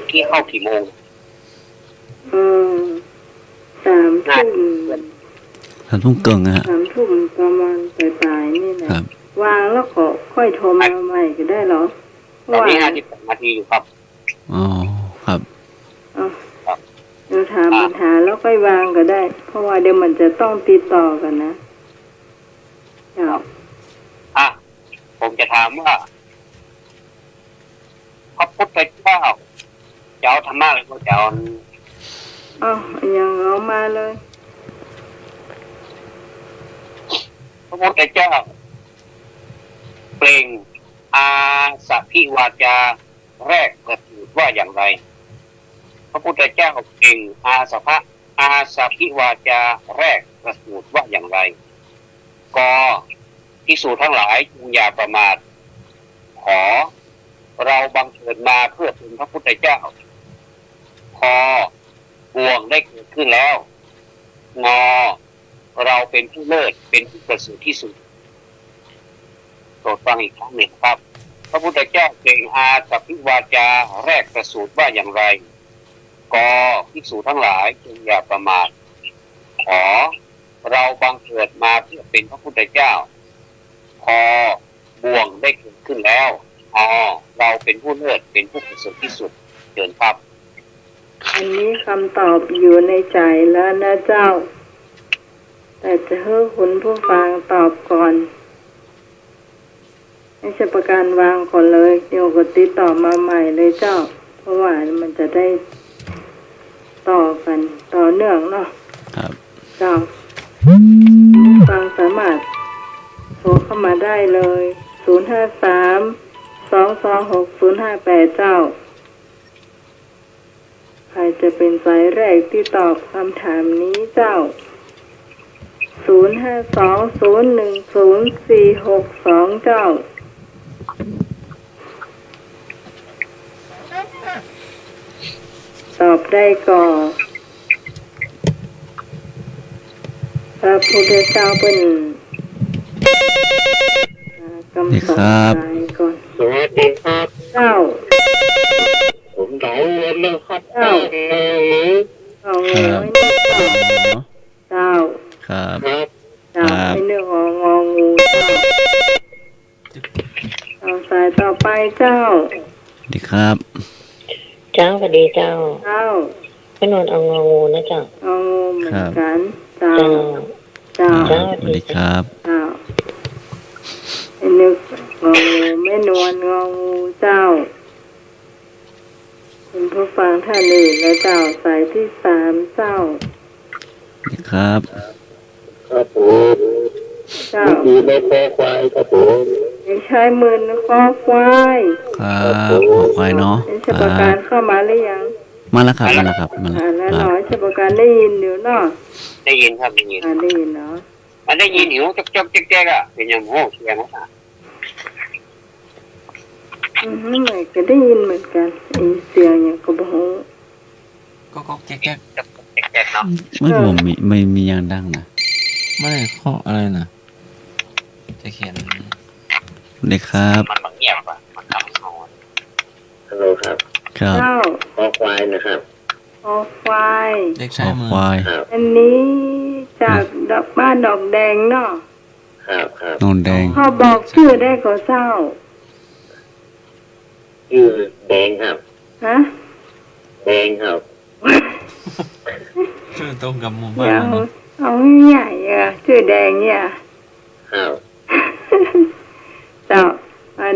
ที่เข้ากี่โมง 3 ทุ่ม ทุ่มเกิงนะฮะ 3 ทุ่มประมาณปลายๆนี่แหละ ครับ วางแล้วค่อยโทรมาใหม่ก็ได้เหรอ ตอนนี้58 นาทีอยู่ครับ อ๋อ ครับ เดี๋ยวถามปัญหาแล้วค่อยวางก็ได้ เพราะว่าเดี๋ยวมันจะต้องติดต่อกันนะผมจะถามว่าพระพุทธเจ้าจะเอาธรรมะหรือว่าจะเอาอย่างเอามาเลยพระพุทธเจ้าเปล่งอาสัพพิวาจาแรกประสูติว่าอย่างไรพระพุทธเจ้าเปล่งอาสัพพิวาจาแรกประสูติว่าอย่างไรก็ภิกษุทั้งหลายจงอย่าประมาทขอเราบังเกิดมาเพื่อเป็นพระพุทธเจ้าพอบวงได้เกิดขึ้นแล้วงอเราเป็นผู้เลิศเป็นผู้ประเสริฐที่สุดโปรดฟังอีกครั้งหนึ่งครับพระพุทธเจ้าเปล่งอาสัพพิวาจาแรกประสูติว่าอย่างไรก็ภิกษุทั้งหลายจงอย่าประมาทขอเราบังเกิดมาเพื่อเป็นพระพุทธเจ้าพอบวงได้เกิดขึ้นแล้วเราเป็นผู้เลิศเป็นผู้ประเสริฐที่สุดเชิญครับอันนี้คำตอบอยู่ในใจแล้วนะเจ้าแต่จะให้คุณผู้ฟังตอบก่อนไม่ใช่ประการวางก่อนเลยเดี๋ยวก็ติดต่อมาใหม่เลยเจ้าเพราะว่ามันจะได้ต่อกันต่อเนื่องเนาะครับเจ้าฟังสามารถโทรเข้ามาได้เลย053-226-058เจ้าใครจะเป็นสายแรกที่ตอบคำถามนี้เจ้า052-010-462เจ้าตอบได้ก่อนพระพุทธเจ้าเป็นกำสอนก่อนสวัสดีครับเจ้าผมเดาวันนะครับเจ้าเอาเงี้ยเจ้าครับเจ้าไม่เนื้ององูเจ้าเอาสายต่อไปเจ้าสวัสดีครับเจ้าสวัสดีเจ้าพี่นวลเอางองูนะเจ้าเอางูเหมือนกันเจ้าสวัสดีครับเจ้าไอ้นึกงองูไม่นวลงองูเจ้าคุณผู้ฟังท่านอื่นและเจ้าสายที่3เจ้าครับครับผมเจ้ามีในคอควายครับผมไม่ใช่มือนะคอควายครับคอควายเนาะเป็นฉบับการเข้ามาหรือยังมาแล้วครับมาแล้วครับมาแล้วน้อยฉบับการได้ยินอยู่เนาะได้ยินครับได้ยินเนาะมันได้ยินอยู่จ๊อกๆแจ๊กๆอ่ะเป็นยังโหเสียงนะไม่เหมือนก็ได้ยินเหมือนกันไอ้เสียงอย่างก็บอกก็แจ๊กเนาะไม่มีอย่างดังนะไม่ข้ออะไรนะจะเขียนเด็กครับมันบางเงียบอ่ะมันทำโซนฮัลโหลครับครับคอควายนะครับคอควายเด็กชายมืออันนี้จากบ้านดอกแดงเนาะครับนนแดงเขาบอกชื่อได้ก็เศร้าชื่อแดงครับฮะแดงครับชื่อตรงกับหมู่บ้านเอาใหญ่อะชื่อแดงเนี่ยครับเจ้า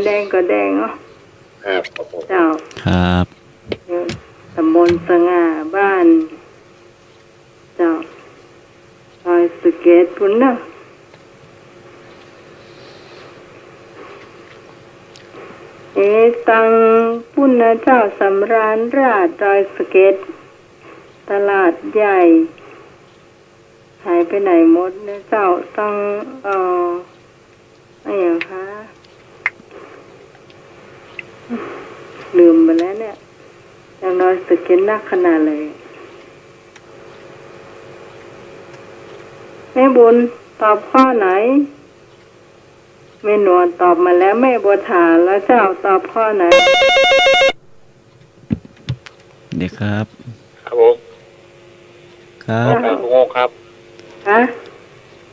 แดงก็แดงเนาะครับเจ้าครับตำบลสง่าบ้านเจ้าซอยสเกตพุ่นเนาะตังพุ่นนะเจ้าสำราญราชดอยสเก็ตตลาดใหญ่หายไปไหนหมดนะเจ้าต้องอะไรอย่างคะลืมไปแล้วเนี่ยอย่างดอยสเก็ตนักขนาดเลยแม่บุญตอบข้อไหนแม่นวลตอบมาแล้วแม่บัวถาแล้วเจ้าตอบข้อไหนเด็กครับครับผมครับกอไก่กุ้งโง่ครับฮะ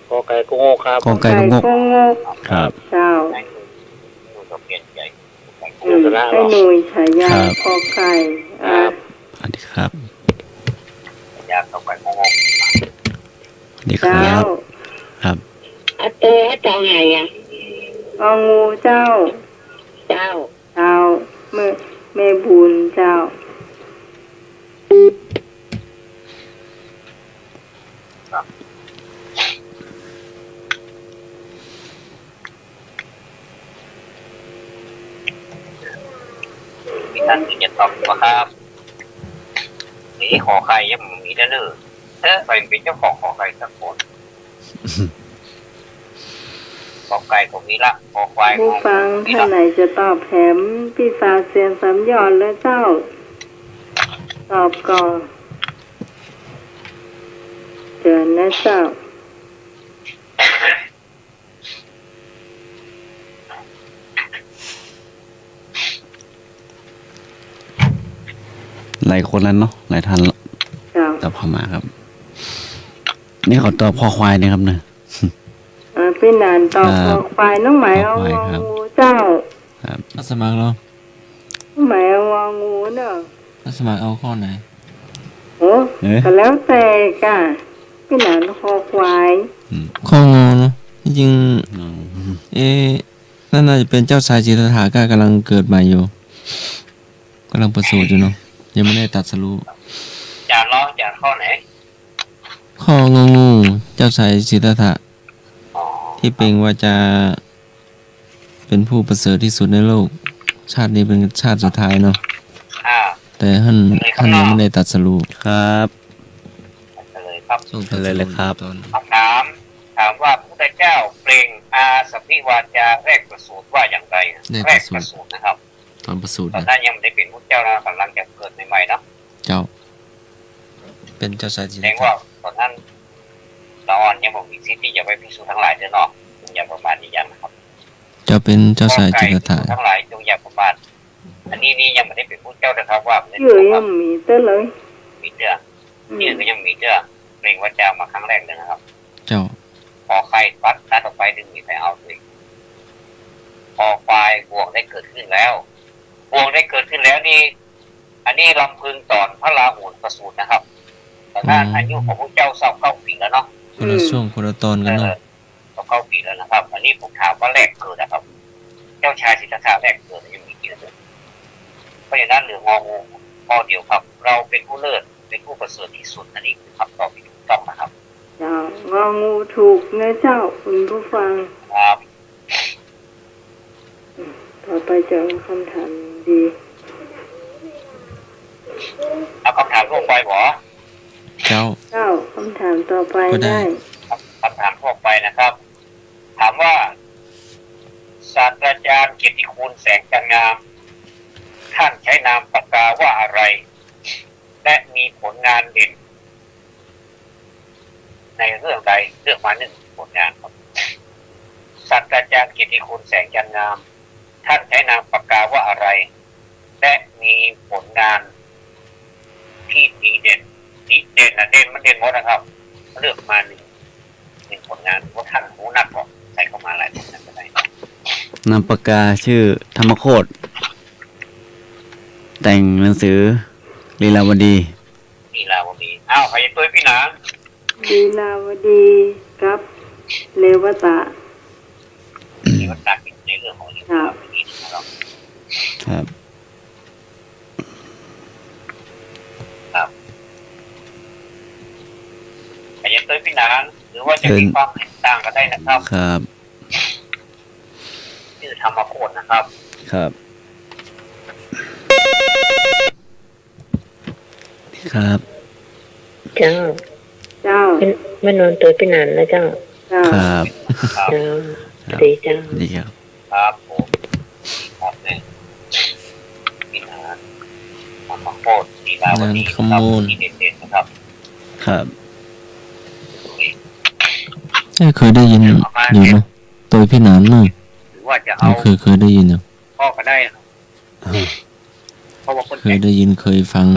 กอไก่กุ้งโง่ครับกอไก่กุ้งโง่ครับเจ้าให้หนุ่ยฉายากอไก่ ครับ อยากเข้าไปงง ดีครับครับ อาเตออาจารย์ไงอ่ะ องูเจ้า เจ้า เจ้าแม่บุญเจ้ามีท่านที่จะตอบครับนี่ขอใครยังมีเด้อไปเป็นเจ้าของขอใครสักคนขอไก่ผมนี้ละขอควาย ผู้ฟังท่านไหนจะตอบแถมพี่สาวเสียงสามยอดแล้วเจ้า ตอบก่อนเชิญนะเจ้า หลายคนแล้วเนาะหลายท่านแล้ว เจ้า ตอบเข้ามาครับ นี่เขาตอบพ่อควายนะครับเนี่ย พี่นานตอบคอควายน้องหมายเอางูเจ้า ครับ สมัครเหรอ น้องหมายเอางูเนอะ สมัครเอาข้อไหน โอ้ก็แล้วแต่กะพี่นานคอควาย ข้องอเนาะจริงนั่นน่าจะเป็นเจ้าชายจิตรถาก็กำลังเกิดใหม่อยู่กำลังประสูติอยู่เนาะยังไม่ได้ตัดสรู้ จานล้อจานข้อไหน ข้ององูเจ้าชายจิตรถาที่เป็นว่าจะเป็นผู้ประเสริฐที่สุดในโลกชาตินี้เป็นชาติสุดท้ายเนาะแต่ท่านยังไม่ได้ตัดสรู้ ครับ เลยครับ ส่งตัดสรู้ตอน ถามว่าพระพุทธเจ้าเปล่งอาสัพพิวาจาแรกประสูติว่าอย่างไรแรกประสูตินะครับ ตอนประสูติ ตอนนั้นยังไม่ได้เป็นพระเจ้านะกำลังจะเกิดใหม่ๆนะ เจ้า เป็นเจ้าชายจิต แส ร ดง ถา ว่าตอนนั้นเราอ่อนยังบอกมีสิทธิ์ที่จะไปพิสูจน์ทั้งหลายเด้อเนาะอย่าประมาทอย่างนะครับ จะเป็นเจ้าชายจิตรถา ทั้งหลายจงอย่าประมาทอันนี้ยังไม่ได้เป็นพระเจ้านะครับว่า เชื่อยังมีเต้เลย มีเจ้าเนี่ยก็ยังมีเจ้าเปล่งวาจามาครั้งแรกเลยนะครับ เจ้า พอไข่ปัดตัดออกไปดึงมีใครเอาเลยพอควายบวงได้เกิดขึ้นแล้วบวงได้เกิดขึ้นแล้วนี่อันนี้ลำพึงตอนพระราหุลประสูตินะครับตอนนั้นอายุของพระเจ้า29 ปีแล้วเนาะ คนละช่วงคนละตอนกันเนาะ 29 ปีแล้วนะครับ อันนี้ผมถามว่าแรกเกิดนะครับ เจ้าชายสิทธัตถะแรกเกิดยังมีกี่เดือนเพราะฉะนั้นเหลืององูข้อเดียวครับ เราเป็นผู้เลิศเป็นผู้ประเสริฐที่สุดอันนี้คือคำตอบที่ถูกต้องนะครับ เจ้างองูถูกนะเจ้าคุณผู้ฟัง ครับ ต่อไปจะเอาคำถามดี เอาคำถามทั่วไปหรอ เจ้า เจ้าคำถามต่อไปได้ คำถามทั่วไปนะครับ ถามว่าศาสตราจารย์เกียรติคุณแสงจันทร์งามท่านใช้นามปากกาว่าอะไร และมีผลงานเด่นในเรื่องใดเลือกมาหนึ่งผลงานครับศาสตราจารย์เกียรติคุณแสงจันทร์งามท่านใช้นามปากกาว่าอะไร และมีผลงานที่ดีเด่นเด่นมันเด่นหมดนะครับเลือกมาหนึ่งผลงานว่าท่านหูนักกว่าใส่เข้ามาหลายผลงานก็ได้นามปากกาชื่อธรรมโคตรแต่งหนังสือลีลาวดีอ้าวใครจะตัวพี่หนางลีลาวดีครับเลวตะนี่มันตัดในเรื่องของลีลาวดีนะครับครับใครจะตัวพี่หนางหรือว่าจะมีความเห็นต่างก็ได้นะครับครับชื่อธรรมโคตรนะครับครับครับเจ้าไม่นอนตัวไปนานแล้วเจ้าครับเจ้าดีเจ้าดีครับครับผมครับเนี่ยพี่หนางธรรมโคตรลีลาวดีครับที่เด่นๆนะครับครับเคยได้ยินอยู่เนาะตัวพี่หนานมั้งหรือว่าจะเอาเคยได้ยินอยู่พ่อก็ได้เพราะว่าคนเคยได้ยินเคยฟัง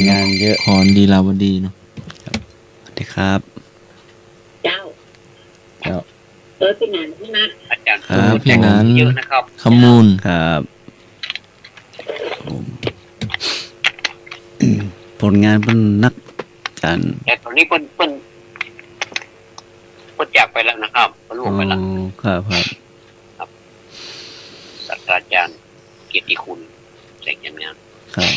งานเยอะคอนดีลาวดีเนาะสวัสดีครับเจ้าตัวพี่หนานใช่ไหมอาจารย์พี่หนานเยอะนะครับขมูลครับ ผลงานเป็นนักการ แต่ตอนนี้เพิ่นจากไปแล้วนะครับเพิ่นล่วงไปแล้ว ครับ ศาสตราจารย์เกียรติคุณแสงจันทร์งาม ครับ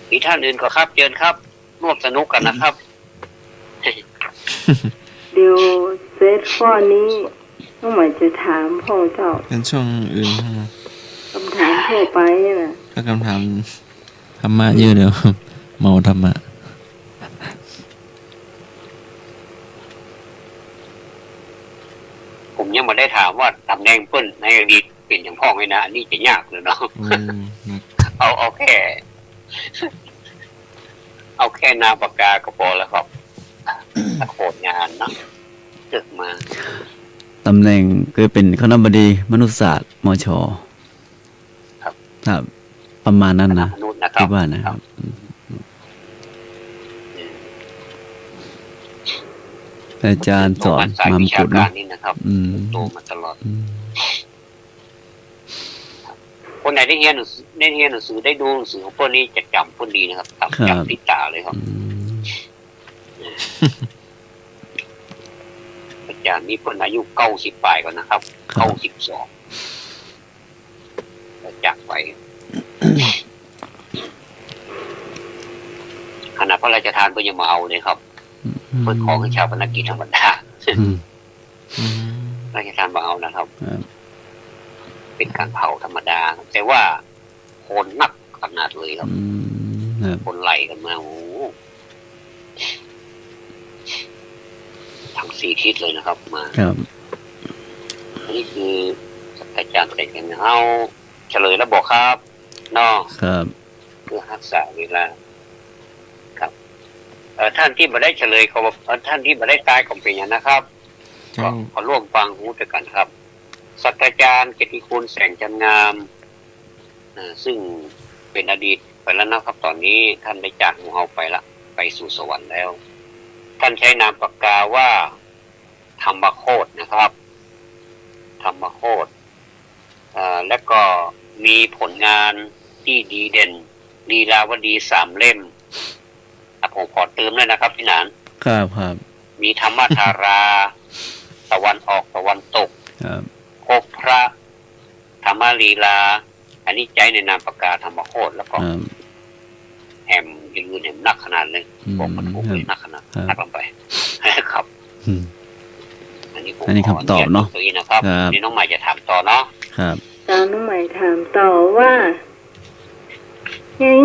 มีท่านอื่นก็ครับเชิญครับร่วมสนุกกันนะครับ เดี๋ยวเซตข้อนี้น้องหมายจะถามพ่อเจ้า เป็นช่วงอื่นเข้ามา คำถามทั่วไปนะ ก็คำถามธรรมะเยอะเดี๋ยว เมาธรรมะ ผมยังไม่ได้ถามว่าตำแหน่งเปิ้นในอดีตเป็นอย่างพ่อไหมนะอันนี้จะยากเลยเนาะ เอาแค่ เอาแค่นามปากกาก็พอแล้วครับโคตรงานเนาะเกิดมา ตำแหน่งเคยเป็นคณบดีมนุษยศาสตร์มช ครับประมาณนั้นนะ มนุษย์นะครั คิ บ ดว่านะครับอาจารย์สอน สาย มาม วิชา กุฎ กา เนาะ รนี่นะครับโตมาตลอด คนไหนได้เรียนหนังสือได้ดูหนังสือของพวกนี้จะจำพวกดีนะครับจำติดตาเลยครับอาจารย์นี่คนอายุ90 ปลายก่อนนะครับ92จากไปขณะพระราชทานเพื่อจะมาเอาเลยครับเพื่อของให้ชาวพนักกิจธรรมดาราชทานมาเอานะครับ เป็นการเผาธรรมดาแต่ว่าคนนักขนาดเลยครับคนไหลกันมาโอ้ทั้ง4 ทิศเลยนะครับมาอันนี้คืออาจารย์แต่งกันเอาเฉลยแล้วบอกครับนอกเพื่อรักษาเวลาครับท่านที่มาได้เฉลยเขาบอกท่านที่มาได้ตายก็เป็นอย่างนะครับก็ขอร่วมฟังหูด้วยกันครับศาสตราจารย์เกียรติคุณแสงจันทร์งามซึ่งเป็นอดีตไปแล้วนะครับตอนนี้ท่านได้จากของเราไปละไปสู่สวรรค์แล้วท่านใช้นามปากกาว่าธรรมโคตรนะครับธรรมโคตรและก็มีผลงานที่ดีเด่นลีลาวดี3 เล่มผมขอเติมด้วยนะครับพี่หนานครับมีธรรมธาราตะวันออกตะวันตกพบพระธรรมลีลาอันนี้ใจในนามปากกาธรรมโคตรแล้วก็แหมยืนเห็นนักขนาดเลยบอกมันถูกเลยนักขนาดนักลงไปครับอันนี้คำตอบเนาะตัวนี้นะครับนี่น้องใหม่จะถามต่อเนาะครับน้องใหม่ถามต่อว่า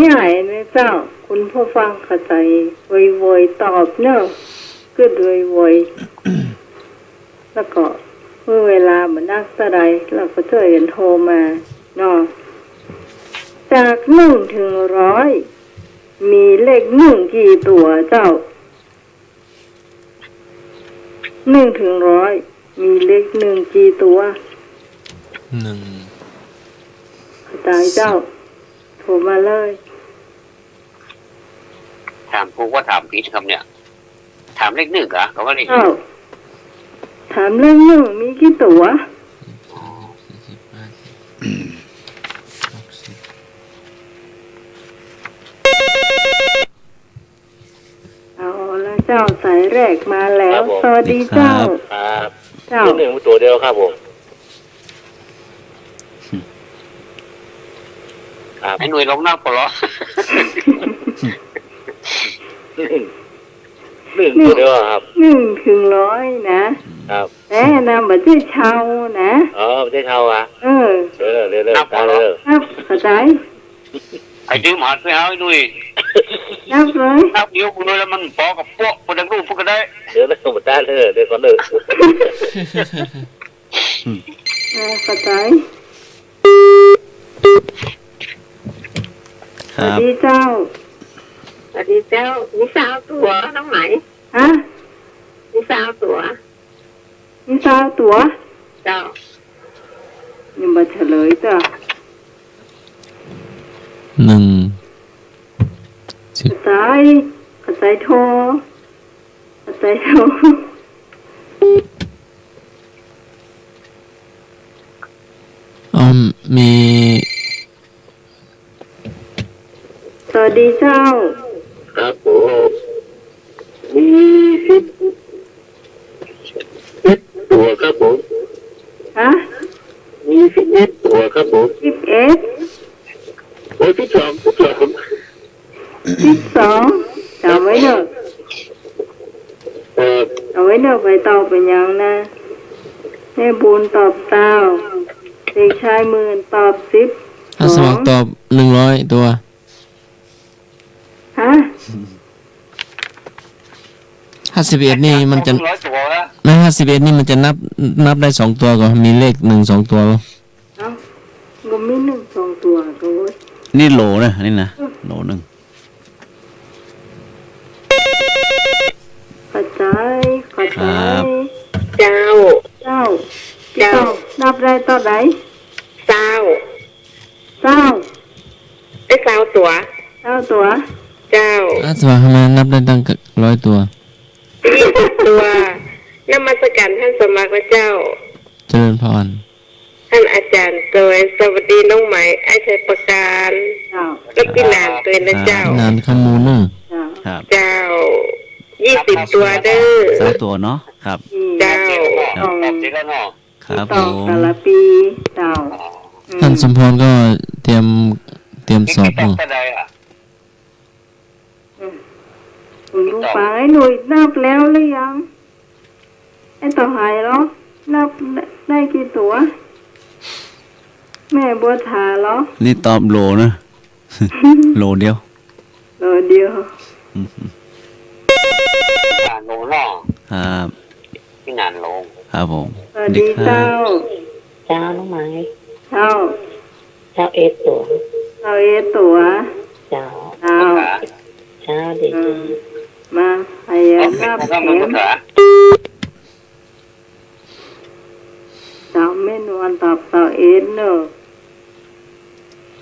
ง่ายๆนะเจ้าคุณผู้ฟังเข้าใจไวๆตอบเนอะก็ด้วยไวแล้วก็เมื่อเวลามันนักสไลด์เราก็ช่วยกันโทรมาเนาะจาก1 ถึง 100มีเลข1กี่ตัวเจ้า1 ถึง 100มีเลข1กี่ตัว1ตายเจ้าโทรมาเลยถามพวกว่าถามผิดครับเนี่ยถามเลข1เหรอเขาว่าเลขถามเลข1มีกี่ตัวเอาแล้วเจ้าสายแรกมาแล้วสวัสดีเจ้าเจ้า1ตัวเดียวครับผมไอ้หน่วยลงหน้าปลอ1ตัวเดียวครับ1 ถึง 100นะครับนะไม่ใช่ชาวนะไม่ใช่ชาวเร็วนับเข้าใจไอ้ดื่มหาดไปหาไอ้หน่วยนับเลยนับเดียวกูเลยแล้วมันปอกับพวกคนดังรูปพวกก็ได้เดี๋ยวหมดได้เลยเดี๋ยวก่อนเลยเข้าใจสวัสดีเจ้าสวัสดีเจ้ามี20 ตัวน้องไหมมี20 ตัวมี20 ตัวเจ้ายังมาเฉลยจ้ะ1เข้าใจโทรมี ดีเจ้าครับผมมี11ตัวครับผมฮะมี11ตัวครับผม11โอ้12จำไว้เนอะเอาไว้เนอะไปตอบเป็นยังนะแม่บุญตอบเต้าเด็กชายหมื่นตอบ10ถ้าสมัครตอบ100ตัวฮะ51นี่มันจะไม่51นี่มันจะนับได้2ตัวก่อนมีเลข1 2ตัวเอ้าก็มี1 2ตัวก็เว้ยนี่โหลนะนี่นะโหล1เข้าใจเจ้านับได้ต่อไหนเจ้าไอ้20ตัวเจ้าสมัครมานับได้ตั้ง100ตัว20ตัวนมัสการท่านสมัครนะเจ้าเจริญพรท่านอาจารย์โดยสวัสดีน้องใหม่ไอ้ชัยประการและพี่นานตัวนะเจ้านานขมูลเนอะเจ้า20ตัวเด้อ3ตัวเนาะครับเจ้าครับผมแต่ละปีเจ้าท่านสมพรก็เตรียมสอบอยู่ลูกไปหน่วยนับแล้วหรือยังไอ้ต่อหายหรอนับได้กี่ตัวแม่บัวถาหรอนี่ตอบโหลนะโหลเดียวโลล่อครับพี่นานลงครับผมสวัสดีเจ้าน้องไม้เจ้าตัวตัวเจ้าดีมาไอ้นับแขมเจ้าแม่นวลตอบเนอะ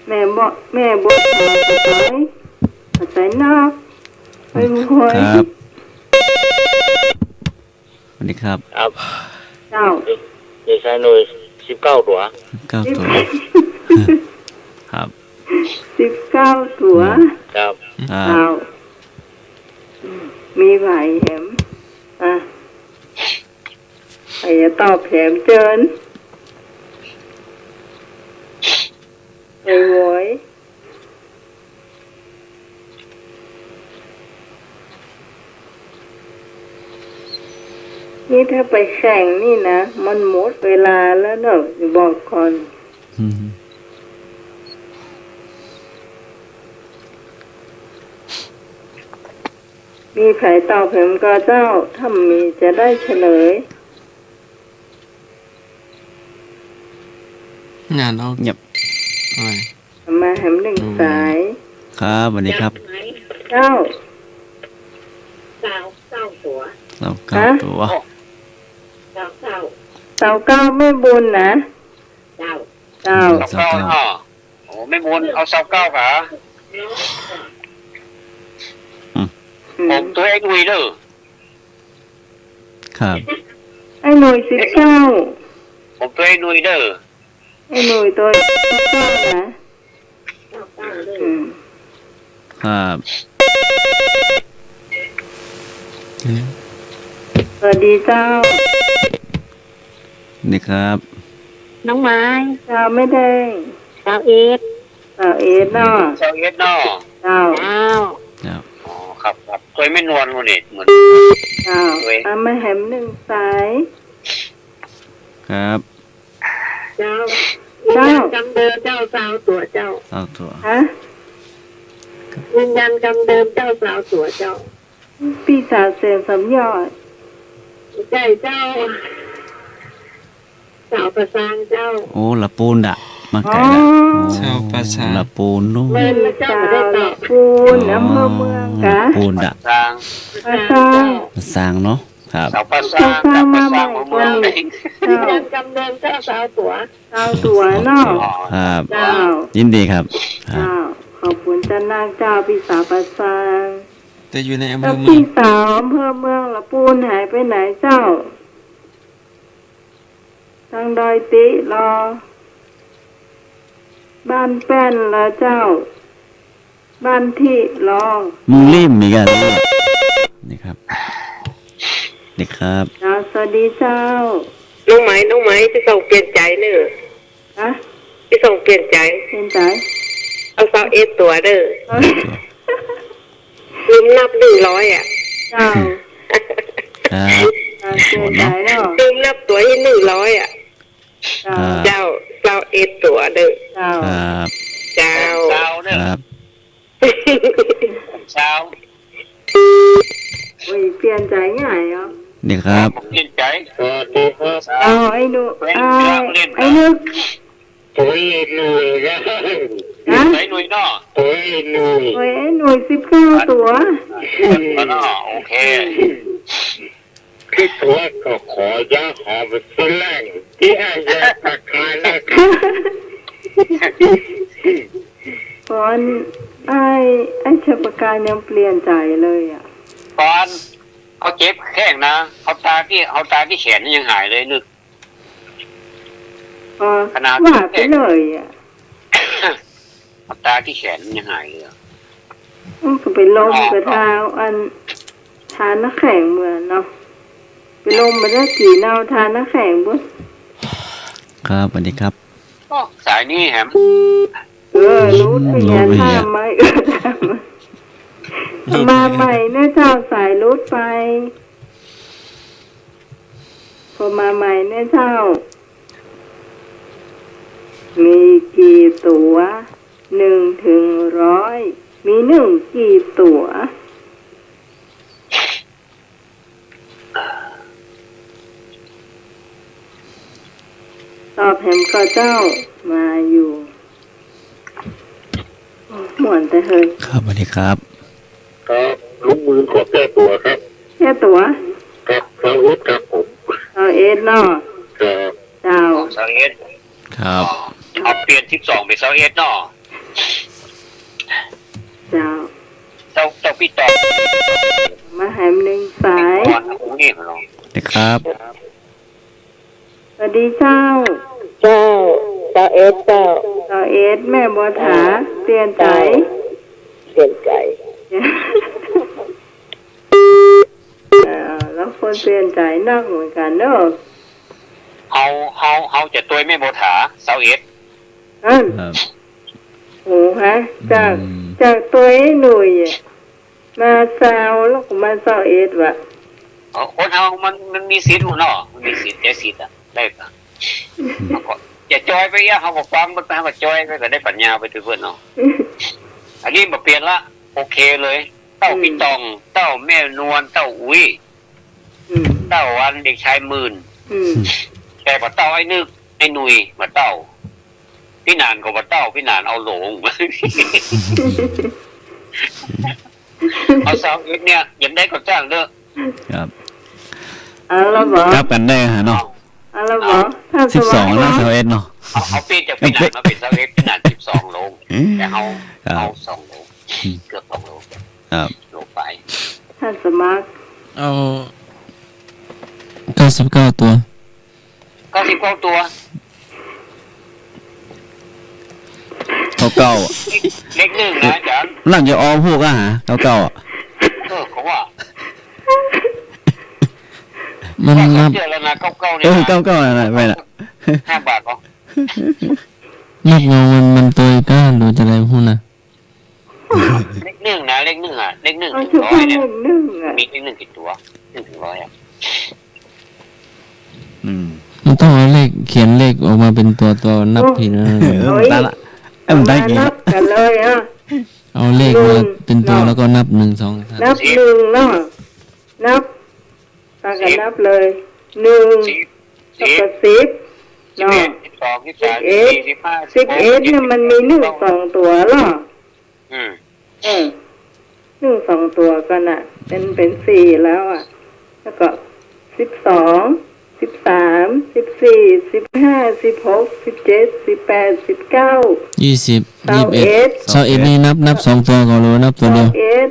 แม่บอกใจนับไปหวยครับสวัสดีครับเจ้าเด็กชายหนุ่ย19ตัวครับ19ตัวครับมีไหวแหมไอ้ตอบแหมเจินไอ้หวยนี่ถ้าไปแข่งนี่นะมันหมดเวลาแล้วเนอะบอกก่อนมีไผ่ตอบแหมก็เจ้าถ้ามีจะได้เฉลยงานเอาเงียบมาแหม1สายครับสวัสดีครับเจ้าตัว9ไม่บุญนะเจ้าโอ้ไม่บุญเอา29ค่ะผมตัวไอ้หนุ่ยเด้อครับไอ้หนุ่ย19ผมตัวไอ้หนุ่ยเด้อไอ้หนุ่ยตัว19นะครับสวัสดีเจ้านี่ครับน้องไม้เจ้าไม่ได้เจ้าเอ็ดเนาะเจ้าเจ้าอ๋อครับตัวไม่นวลวันนี้เหมือนเจ้ามาแหม1สายครับเจ้าจำเดิมเจ้า20ตัวเจ้าฮะยืนยันจำเดิมเจ้า20ตัวเจ้าปีศาจเสียงสำยอดใจเจ้าสาวประสานเจ้าโอ้ละปูนดะมาไกลละชาวประสานละปูนนู้นเจ้าละปูนอำเภอเมืองกะปูนดะประสางเนาะครับประสางมาใหม่เจ้าจำเดิมเจ้า20ตัวเนาะครับยินดีครับขอบคุณเจ้านางเจ้าพี่สาวประสานแต่อยู่ในอำเภอเมืองพี่สาวอำเภอเมืองละปูนหายไปไหนเจ้าทางดอยติรอบ้านแป้นละเจ้า บ้านที่รอง มึงรีบมีกันนี่ครับนี่ครับ สวัสดีเจ้าน้องไหมที่ส่งเปลี่ยนใจเนอะฮะที่ส่งเปลี่ยนใจเอาเสาเอสตัวเด้อลืมนับ100อ่ะเจ้าเปลี่ยนใจเนาะลืมนับตัวที่100อ่ะเจ้าเสาเอสตัวเด้อเจ้าเจ้าเด้อเช้าโอ้ยเปลี่ยนใจง่ายอ่ะนี่ครับเปลี่ยนใจไอ้หนูไอ้นึกตัวหนุ่ยนะไอ้หนุ่ยเนาะตัวหนุ่ย19ตัวโอเคคือตัวก็ขอยาหอมสุดแรงที่อาญาตะคายแล้วก่อนไอ้เชปการยังเปลี่ยนใจเลยอ่ะก่อนเขาเจ็บแข้งนะเขาตาที่แขนยังหายเลยนึกขนาดว่าไปเลยอ่ะเขาตาที่แขนยังหายเลยมันก็ไปล้มกระเท้าอันทานน้ำแข็งเหมือนเนาะไปล้มมาได้กี่เน่าทานน้ำแข็งบุ้งครับสวัสดีครับสายนี้แฮมรู้ที่ยันทำไหมมาใหม่เนี่ยเจ้าสายรุดไปพอมาใหม่เนี่ยเจ้ามีกี่ตัว1 ถึง 100มี1กี่ตัวตอบแหมก็เจ้ามาอยู่หมวนแต่เฮ้ยครับสวัสดีครับครับลูกมือขอแก้ตัวครับแก้ตัวครับเสาเอสครับผมเสาเอสเนาะครับเจ้าเสาเอสครับเอาเปลี่ยน12เป็นเสาเอสเนาะเจ้าพี่ต่อมาแหม1สายนะครับสวัสดีเจ้าเสาเอสเสาเอสแม่บัวถาเปลี่ยนใจแล้วคนเปลี่ยนใจนักเหมือนกันเนอะเฮาจะตัวแม่บัวถาเสาเอสโอ้ฮะจากตัวหนุ่ยมาซาวแล้วก็มาเสาเอสว่ะคนเฮามันมีสิทธิ์เนาะมันมีสิทธิ์แต่สิทธิ์อะได้ปะอย่าจอยไปอ่ะเขาบอกฟังมันไปเขาจอยไปก็ได้ปัญญาไปถึงเพื่อนเนาะอันนี้มาเปลี่ยนละโอเคเลยเต้าพี่ตองเต้าแม่นวลเต้าอุ้ยเต้าวันเด็กชายมื่นแต่พอเต้าไอ้นึกไอ้หนุ่ยมาเต้าพี่นานก็มาเต้าพี่นานเอาหลงเอาสาวเอ็กเนี่ยยังได้ก็จ้างเด้อครับแล้วบอกรับกันได้ฮะเนาะแล้วบอก12แล้วเสาเอสเนาะเขาปีจากพี่นานมาเป็นเสาเอสพี่นาน12โลแต่เอา2โลเกือบ2โลครับโลไปท่านสมัครเอา99ตัว99ตัวเก้าเล็ก1นะอาจารย์หลังจะออพวกอ่ะฮะ99อ่ะเขาว่ามันนับเจอแล้วนะ99เนี่ย99อะไรไปล่ะ5 บาทเหรอนับเงามันตัวก้านหรือจะอะไรพูดนะเลข1นะเลข1อ่ะเลข1 ถึง 100เนี่ยมีเลข1กี่ตัว1 ถึง 100อ่ะมันต้องเอาเลขเขียนเลขออกมาเป็นตัวนับทีนะตาละมันได้กี่นับกันเลยอ่ะเอาเลขมาเป็นตัวแล้วก็นับ1 2 3นับ1เนาะนับตากันนับเลย1แล้วก็10เนาะ11เนี่ยมันมี1 2ตัวหรอ1 2ตัวกันอ่ะเป็น4แล้วอ่ะแล้วก็12 13 14 15 16 17 18 19 20 21เสาเอ็ดนี่นับ2ตัวก่อนหรือนับตัวเดียวเอ็ด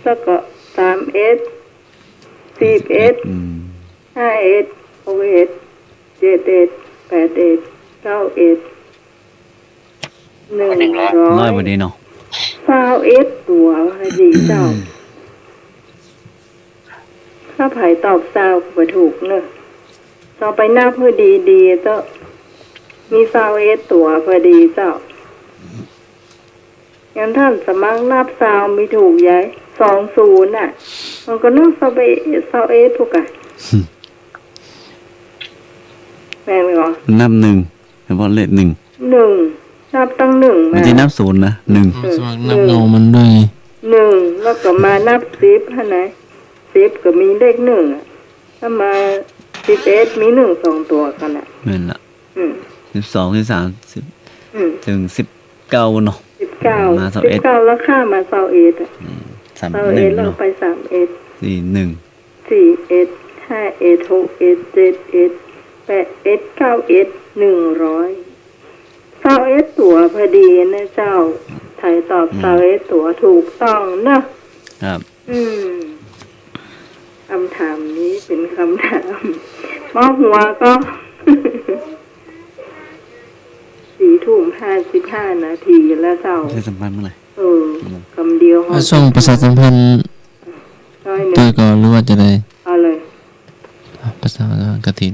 แล้วก็3เอ็ด10เอ็ด5เอ็ด6เอ็ด7เอ็ด8เอ็ด9เอ็ด100น้อยกว่านี้เนาะ 21ตัวพอดีเจ้าถ้าไผ่ตอบ20ก็ถูกเนอะต่อไปหน้าพอดีๆเจ้ามี21ตัวพอดีเจ้างั้นท่านสมัครนับ20มีถูกย้าย20น่ะมันก็นึก21พวกอ่ะแม่นเหรอนับ1เฉพาะเลข1นับตั้ง1ไม่ใช่นับ0นะ1สมัครนับเงามันด้วย1แล้วก็มานับ10หั่นน่ะ10ก็มีเลข1อ่ะถ้ามา11มี1 2ตัวกันน่ะแม่นล่ะ12 13 10ถึง19เนาะ19มา19แล้วค่ามา21อ่ะ21เราไป31 41 41 51 61 71 81 91 100ตัวพอดีนะเจ้าไทยตอบ21ตัวถูกต้องนะครับคำถามนี้เป็นคำถามหม้อหัวก็ 4:55 นาทีแล้วเจ้าจะสัมพันธ์เมื่อไหร่คำเดียวส่งประชาสัมพันธ์ตัวก่อนหรือว่าจะได้เอาเลยประชาสัมพันธ์กฐิน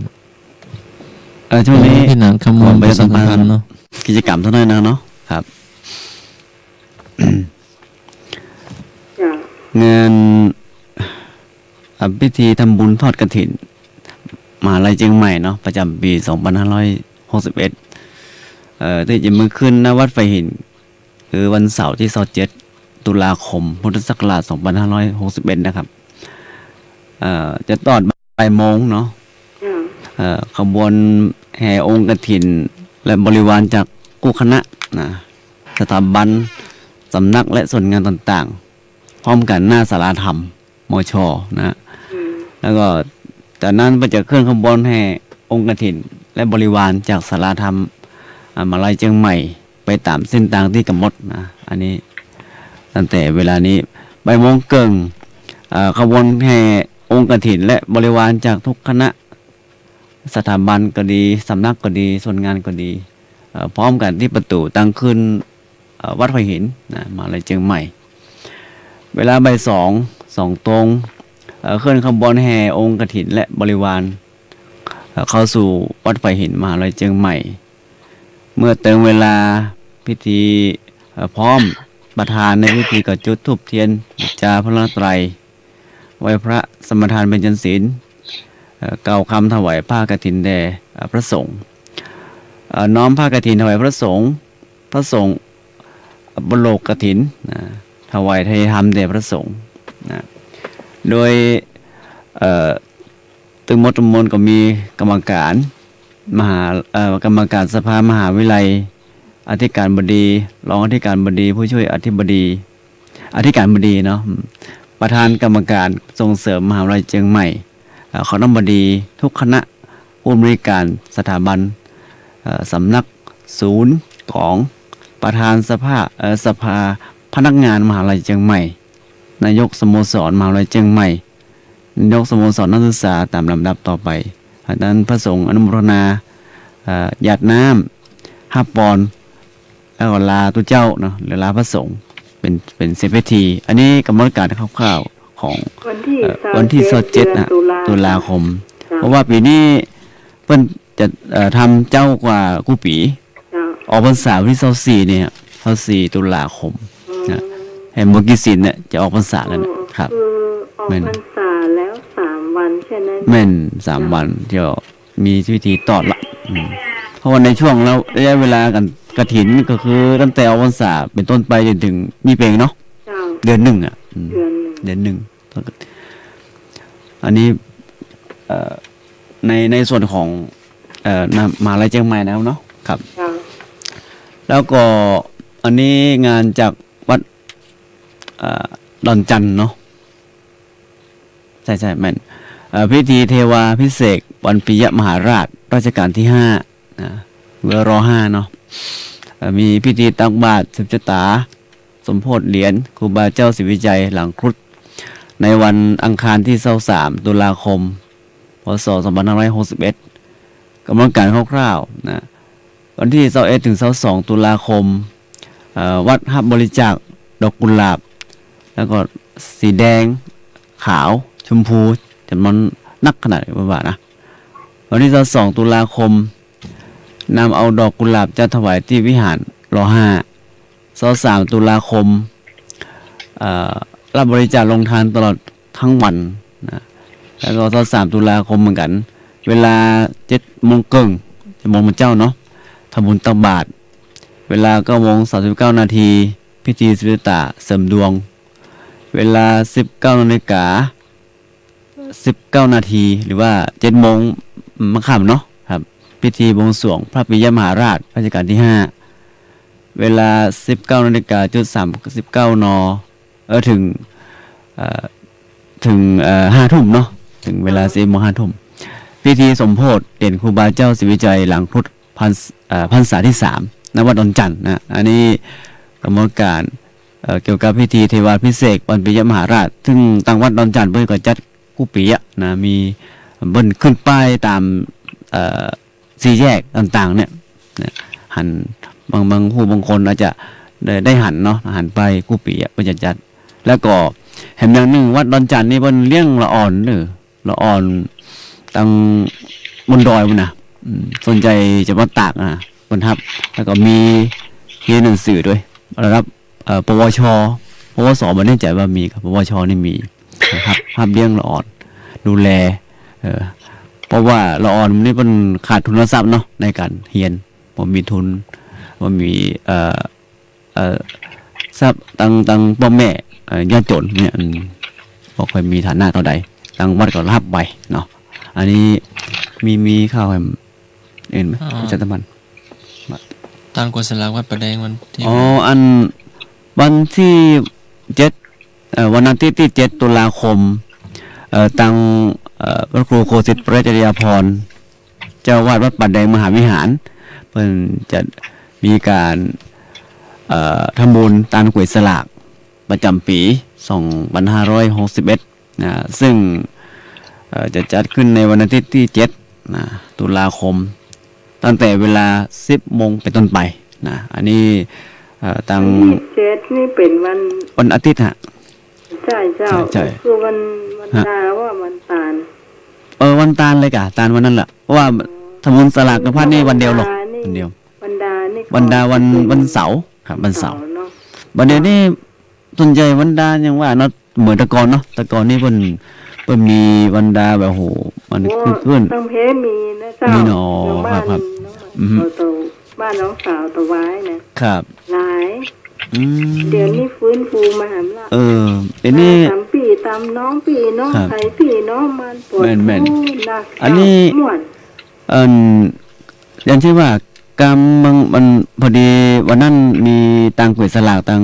ช่วงนี้ที่นานคำนวณประชาสัมพันธ์เนาะกิจกรรมเท่านั้นเนาะครับเงินพิธีทำบุญทอดกฐินมหาลัยเชียงใหม่เนาะประจำปี2561ที่จะมือขึ้นณวัดไฟหินคือวันเสาร์ที่27ตุลาคมพุทธศักราช2561นะครับจะตอนบ่ายโมงเนาะขบวนแห่องค์กฐินและบริวารจากกู้คณะนะสถาบันสำนักและส่วนงานต่างๆพร้อมกันหน้าศาลาธรรมมช.นะแล้วก็จากนั้นก็จะเคลื่อนขบวนแห่องค์กฐินและบริวารจากศาลาธรรมมหาลัยเชียงใหม่ไปตามเส้นทางที่กำหนดนะอันนี้ตั้งแต่เวลานี้บ่ายโมงครึ่งขบวนแห่องค์กฐินและบริวารจากทุกคณะสถาบันก็ดีสำนักก็ดีส่วนงานก็ดีพร้อมกันที่ประตูตั้งขึ้นวัดไผ่หินนะมหาลัยเชียงใหม่เวลาบ่าย2ตรงเคลื่อนขบวนแห่องค์กฐินและบริวารเข้าสู่วัดไผ่หินมหาลัยเชียงใหม่เมื่อเติมเวลาพิธีพร้อมประธานในพิธีก็จุดธูปเทียนบูชาพระรัตนตรัยไหว้พระสมทานเบญจศีลกล่าวคำถวายผ้ากฐินแด่พระสงฆ์น้อมผ้ากฐินถวายพระสงฆ์บโลกกฐินถวายไทยธรรมแด่พระสงฆ์โดยตึงมดมนก็มีกรรมการกรรมการสภามหาวิทยาลัยอธิการบดีรองอธิการบดีผู้ช่วยอธิการบดีเนาะประธานกรรมการส่งเสริมมหาวิทยาลัยเชียงใหม่คณบดีทุกคณะผู้อำนวยการสถาบันสำนักศูนย์ของประธานสภาพนักงานมหาวิทยาลัยเชียงใหม่นายกสโมสรมหาวิทยาลัยเชียงใหม่นายกสโมสรนักศึกษาตามลำดับต่อไปจากนั้นพระสงฆ์อนุโมทนาหยาดน้ำ5 ปอนด์แล้วก็ลาตุเจ้าเนาะหรือลาพระสงฆ์เป็นเสร็จพิธีอันนี้กำหนดการคร่าวๆของวันที่27นะตุลาคมเพราะว่าปีนี้เพิ่นจะทำเจ้ากว่ากู้ปีออกพรรษาวันที่24เนี่ย24ตุลาคมนะแห่งมกิสินเนี่ยจะออกพรรษาแล้วนะครับออกพรรษาแล้ว3 วันใช่ไหมแม่น3 วันเดี๋ยวมีพิธีตอดละเพราะว่าในช่วงแล้วระยะเวลากันกฐินก็คือตั้งแต่ออกพรรษาเป็นต้นไปจนถึงมีเพลงเนาะเดือน1อ่ะเดือน1อันนี้ในส่วนของมหาลัยเชียงใหม่นะครับเนาะครับแล้วก็อันนี้งานจากวัดดอนจันเนาะใช่แม่นพิธีเทวาพิเศษวันปิยมหาราชรัชกาลที่5นะเวลาร5เนาะมีพิธีตักบาตรสืบชะตาสมโภชเหรียญครูบาเจ้าศรีวิจัยหลังครุฑในวันอังคารที่23ตุลาคมพ.ศ. 2561กำหนดการคร่าวๆนะวันที่21ถึง22ตุลาคมวัดรับบริจาค ดอกกุหลาบแล้วก็สีแดงขาวชมพูจำนวนนักขนาดว่านะวันที่2ตุลาคมนำเอาดอกกุหลาบจะถวายที่วิหารร5 3ตุลาคมรับบริจาคลงทานตลอดทั้งวันนะแล้วก็3ตุลาคมเหมือนกันเวลา7 โมงครึ่งจะมงมันเจ้าเนาะทำบุญตักบาตรเวลา9 โมง 39 นาทีพิธีสุริตะเสริมดวงเวลา 19 นาฬิกา 19 นาทีหรือว่า7 โมงมะขามเนาะครับพิธีบวงสรวงพระปิยมหาราชรัชกาลที่5เวลา 19 นาฬิกาจุด39 น.ถึง5 ทุ่มเนาะถึงเวลา10 โมง 5 ทุ่มพิธีสมโภชเด่นครูบาเจ้าศรีวิจัยหลังพุทธพรรษาที่3ณ วัดดอนจันทร์นะอันนี้กรรมการเกี่ยวกับพิธีเทวาพิเศษวันปิยมหาราชซึ่งทางวัดดอนจันทร์เพิ่นก็จัดกู้ปิยะนะมีเบิ้นขึ้นป้ายตามสี่แยกต่างๆเนี่ยหันบางผู้บางคนอาจจะได้หันเนาะหันไปกู้ปิยะเพิ่นจะจัดแล้วก็แห่งอย่างหนึ่งวัดดอนจันทร์นี่เพิ่นเลี้ยงละอ่อนเด้อละอ่อนตั้งบนดอยพุ่นน่ะสนใจจะมาตากเพิ่นครับแล้วก็มีเรียนหนังสือด้วยนะครับปวชไม่แน่ใจว่ามีครับปวชนี่มีนะครับภาพเลี้ยงละอ่อนดูแลเพราะว่าละอ่อนนี่เป็นขาดทุนทรัพย์เนาะในการเรียนผมมีทุนผมมีทรัพย์ตั้งพ่อแม่ยากจนเนี่ยบอกเคยมีฐานะเท่าใดตั้งวัดก็รับไปเนาะอันนี้มีข้าวเห็นไหมจัตมันตานกวนสลากวัดประแดงวันที่อันวันที่7วันอาทิตย์ที่7 ตุลาคมตังพระครูโคสิทธิ์ปริยยาภรณ์เจ้าวาดวัดป่าแดงมหาวิหารเพิ่นจะมีการทำบุญตานกวยสลากประจำปี2561นะซึ่งจะจัดขึ้นในวันอาทิตย์ที่7ตุลาคมตั้งแต่เวลา 10 โมงเป็นต้นไปนะอันนี้ตั้ง7นี่เป็นวันอาทิตย์ฮะใช่เจ้าคือวันดาว่าวันตาลวันตาลเลยกะตาลวันนั้นแหละเพราะว่าทำบุญสลากกับพระนี่วันเดียวหรอกวันเดียววันดานี่วันเสาร์ครับวันเสาร์วันเดียวนี่ส่วนใหญ่วันดายังว่าเนาะเหมือนตะกอนเนาะตะกอนนี่เพิ่นมีวันดาแบบโหมันขึ้นต้องเพมีนะเจ้ามีหนอครับบ้านน้องสาวตะไว้นะครับหลายเดี๋ยวนี้ฟื้นฟูมาหามละอันนี้ตามปีตามน้องปีน้องไทยปีน้องมันปวดแม่นอันนี้อย่างเช่นว่ากรรมมันพอดีวันนั้นมีตังกวยสลากตัง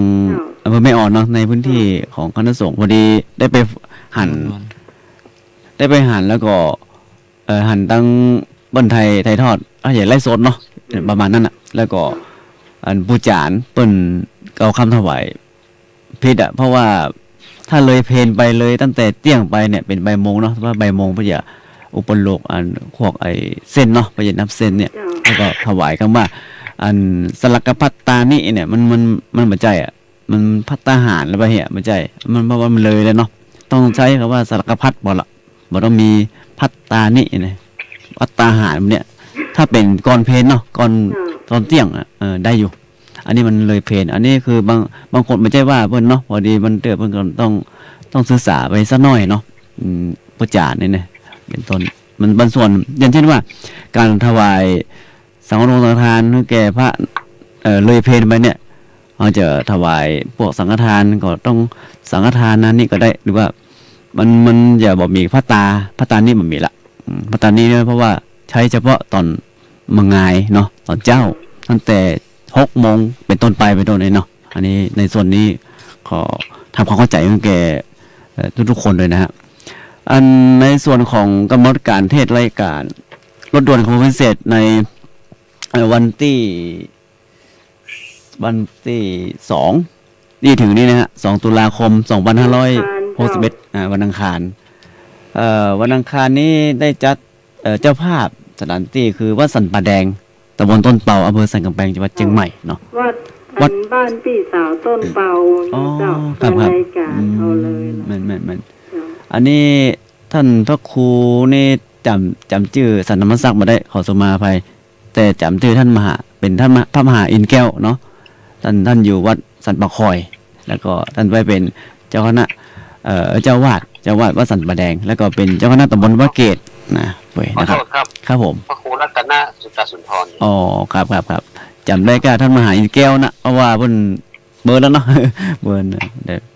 อำเภอแม่อ่อนเนาะในพื้นที่ของคณะสงฆ์พอดีได้ไปหั่นแล้วก็หั่นตั้งบนไทยทอดใหญ่ไล่สดเนาะประมาณนั้นน่ะแล้วก็อันผู้จานเปิ้นเอาคำถวายผิดเพราะว่าถ้าเลยเพนไปเลยตั้งแต่เที่ยงไปเนี่ยเป็นบ่ายโมงเนาะว่าบ่ายโมงเพื่อจะอุปโลกอันพวกไอเส้นเนาะประหยัดนับเส้นเนี่ยแล้วก็ถวายคำว่าอันสลักกพัตตานี่เนี่ยมันบ่ใจมันพัตตาหารแล้วไปเหี้ยบ่ใจมันเพราะว่ามันเลยแล้วเนาะต้องใช้คำว่าสลักกพัตบ่ล่ะบ่ต้องมีพัตตานี่เนี่ยพัตตาหารเนี่ยถ้าเป็นก่อนเพนเนาะก่อนตอนเที่ยงได้อยู่อันนี้มันเลยเพนอันนี้คือบางคนไม่ใช่ว่าเพิ่นเนาะพอดีมันเตือนเพิ่นก็ต้องศึกษาไปสักหน่อยเนาะผู้จานนี่เป็นต้นมันบางส่วนอย่างเช่นว่าการถวายสังฆทานให้แก่พระเลยเพนไปเนี่ยเราจะถวายพวกสังฆทานก็ต้องสังฆทานนั้นนี่ก็ได้หรือว่ามันอย่าบอกมีพระตานี่มันมีละพระตานี่เพราะว่าใช้เฉพาะตอนมังงายเนาะตอนเจ้าตั้งแต่6 โมงเป็นต้นไปเป็นต้นเลยเนาะอันนี้ในส่วนนี้ขอทำความเข้าใจให้แก่ทุกคนเลยนะฮะอันในส่วนของกำหนดการเทศรายการรถด่วนของพิเศษในวันที่2นี่ถึงนี้นะฮะ2 ตุลาคม 2561วันอังคารวันอังคารนี้ได้จัดเจ้าภาพสถานที่คือวัดสันป่าแดงตำบลต้นเปาอำเภอสันกำแพงจังหวัดเชียงใหม่เนาะวัด วัดบ้านพี่สาวต้นเปาเจ้าเป็นรายการเขาเลยมันอันนี้ท่านพระครูนี่จำชื่อสันธรรมศักดิ์มาได้ขอสมาภัยแต่จำชื่อท่านมหาเป็นท่านพระมหาอินแก้วเนาะท่านอยู่วัดสันปะคอยแล้วก็ท่านไปเป็นเจ้าคณะเจ้าวาดวัดสันปะแดงแล้วก็เป็นเจ้าคณะตำบลวัดเกตนะเว้ยนะครับครับผมพระครูรัตนสุตสุนทรอ๋อครับจำได้ก็ท่านมหาอินแก้วนะเพราะว่าเพิ่นเบอร์แล้วเนาะเบอร์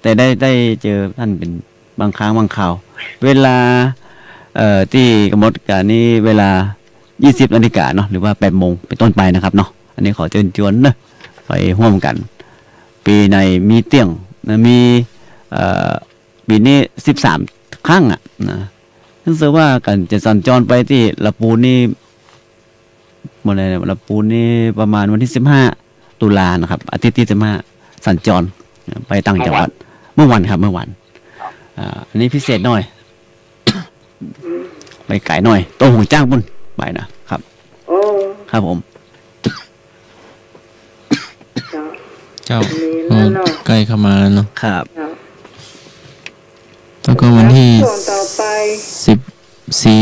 แต่ได้เจอท่านเป็นบางครั้งบางคราวเวลาที่กำหนดการนี้เวลา 20 นาฬิกาเนาะหรือว่า 8 โมงเป็นต้นไปนะครับเนาะอันนี้ขอเชิญชวนนะไปร่วมกันปีในมีเตี้ยงนะมีปีนี้13 ครั้งอ่ะนะซึ่งแสดงว่ากันจะสัญจรไปที่ละปูนี่เมื่อไรละปูนี่ประมาณวันที่15 ตุลานะครับอาทิตย์ที่15สัญจรไปต่างจังหวัดเมื่อวันครับเมื่อวันอันนี้พิเศษหน่อยไปไก่หน่อยโตหัวจ้างบุญไปนะครับครับผมเจ้าใกล้เข้ามาแล้วเนาะครับแล้วก็วันที่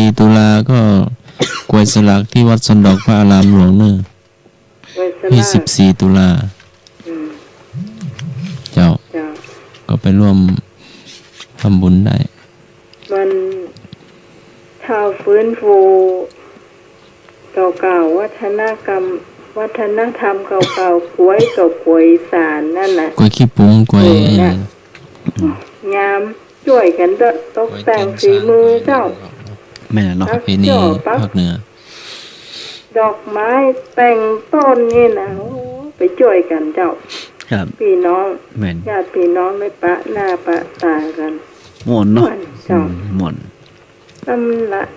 14 ตุลาก็กวยสลักที่วัดสันดอกพระอารามหลวงเนอะที่14 ตุลาเจ้าก็ไปร่วมทำบุญได้มันชาวฟื้นฟูเก่าๆวัฒนธรรมเก่าๆกล้วยกับกล้วยสารนั่นน่ะกล้วยขี้ปุ้งกล้วยงามช่วยกันตกแต่งฝีมือเจ้าแม่เนาะปีนี้ภาคเหนือดอกไม้แต่งต้นนี่นะไปช่วยกันเจ้าครับพี่น้องญาติพี่น้องไม่ปะหน้าปะตากันม่วนเนาะม่วน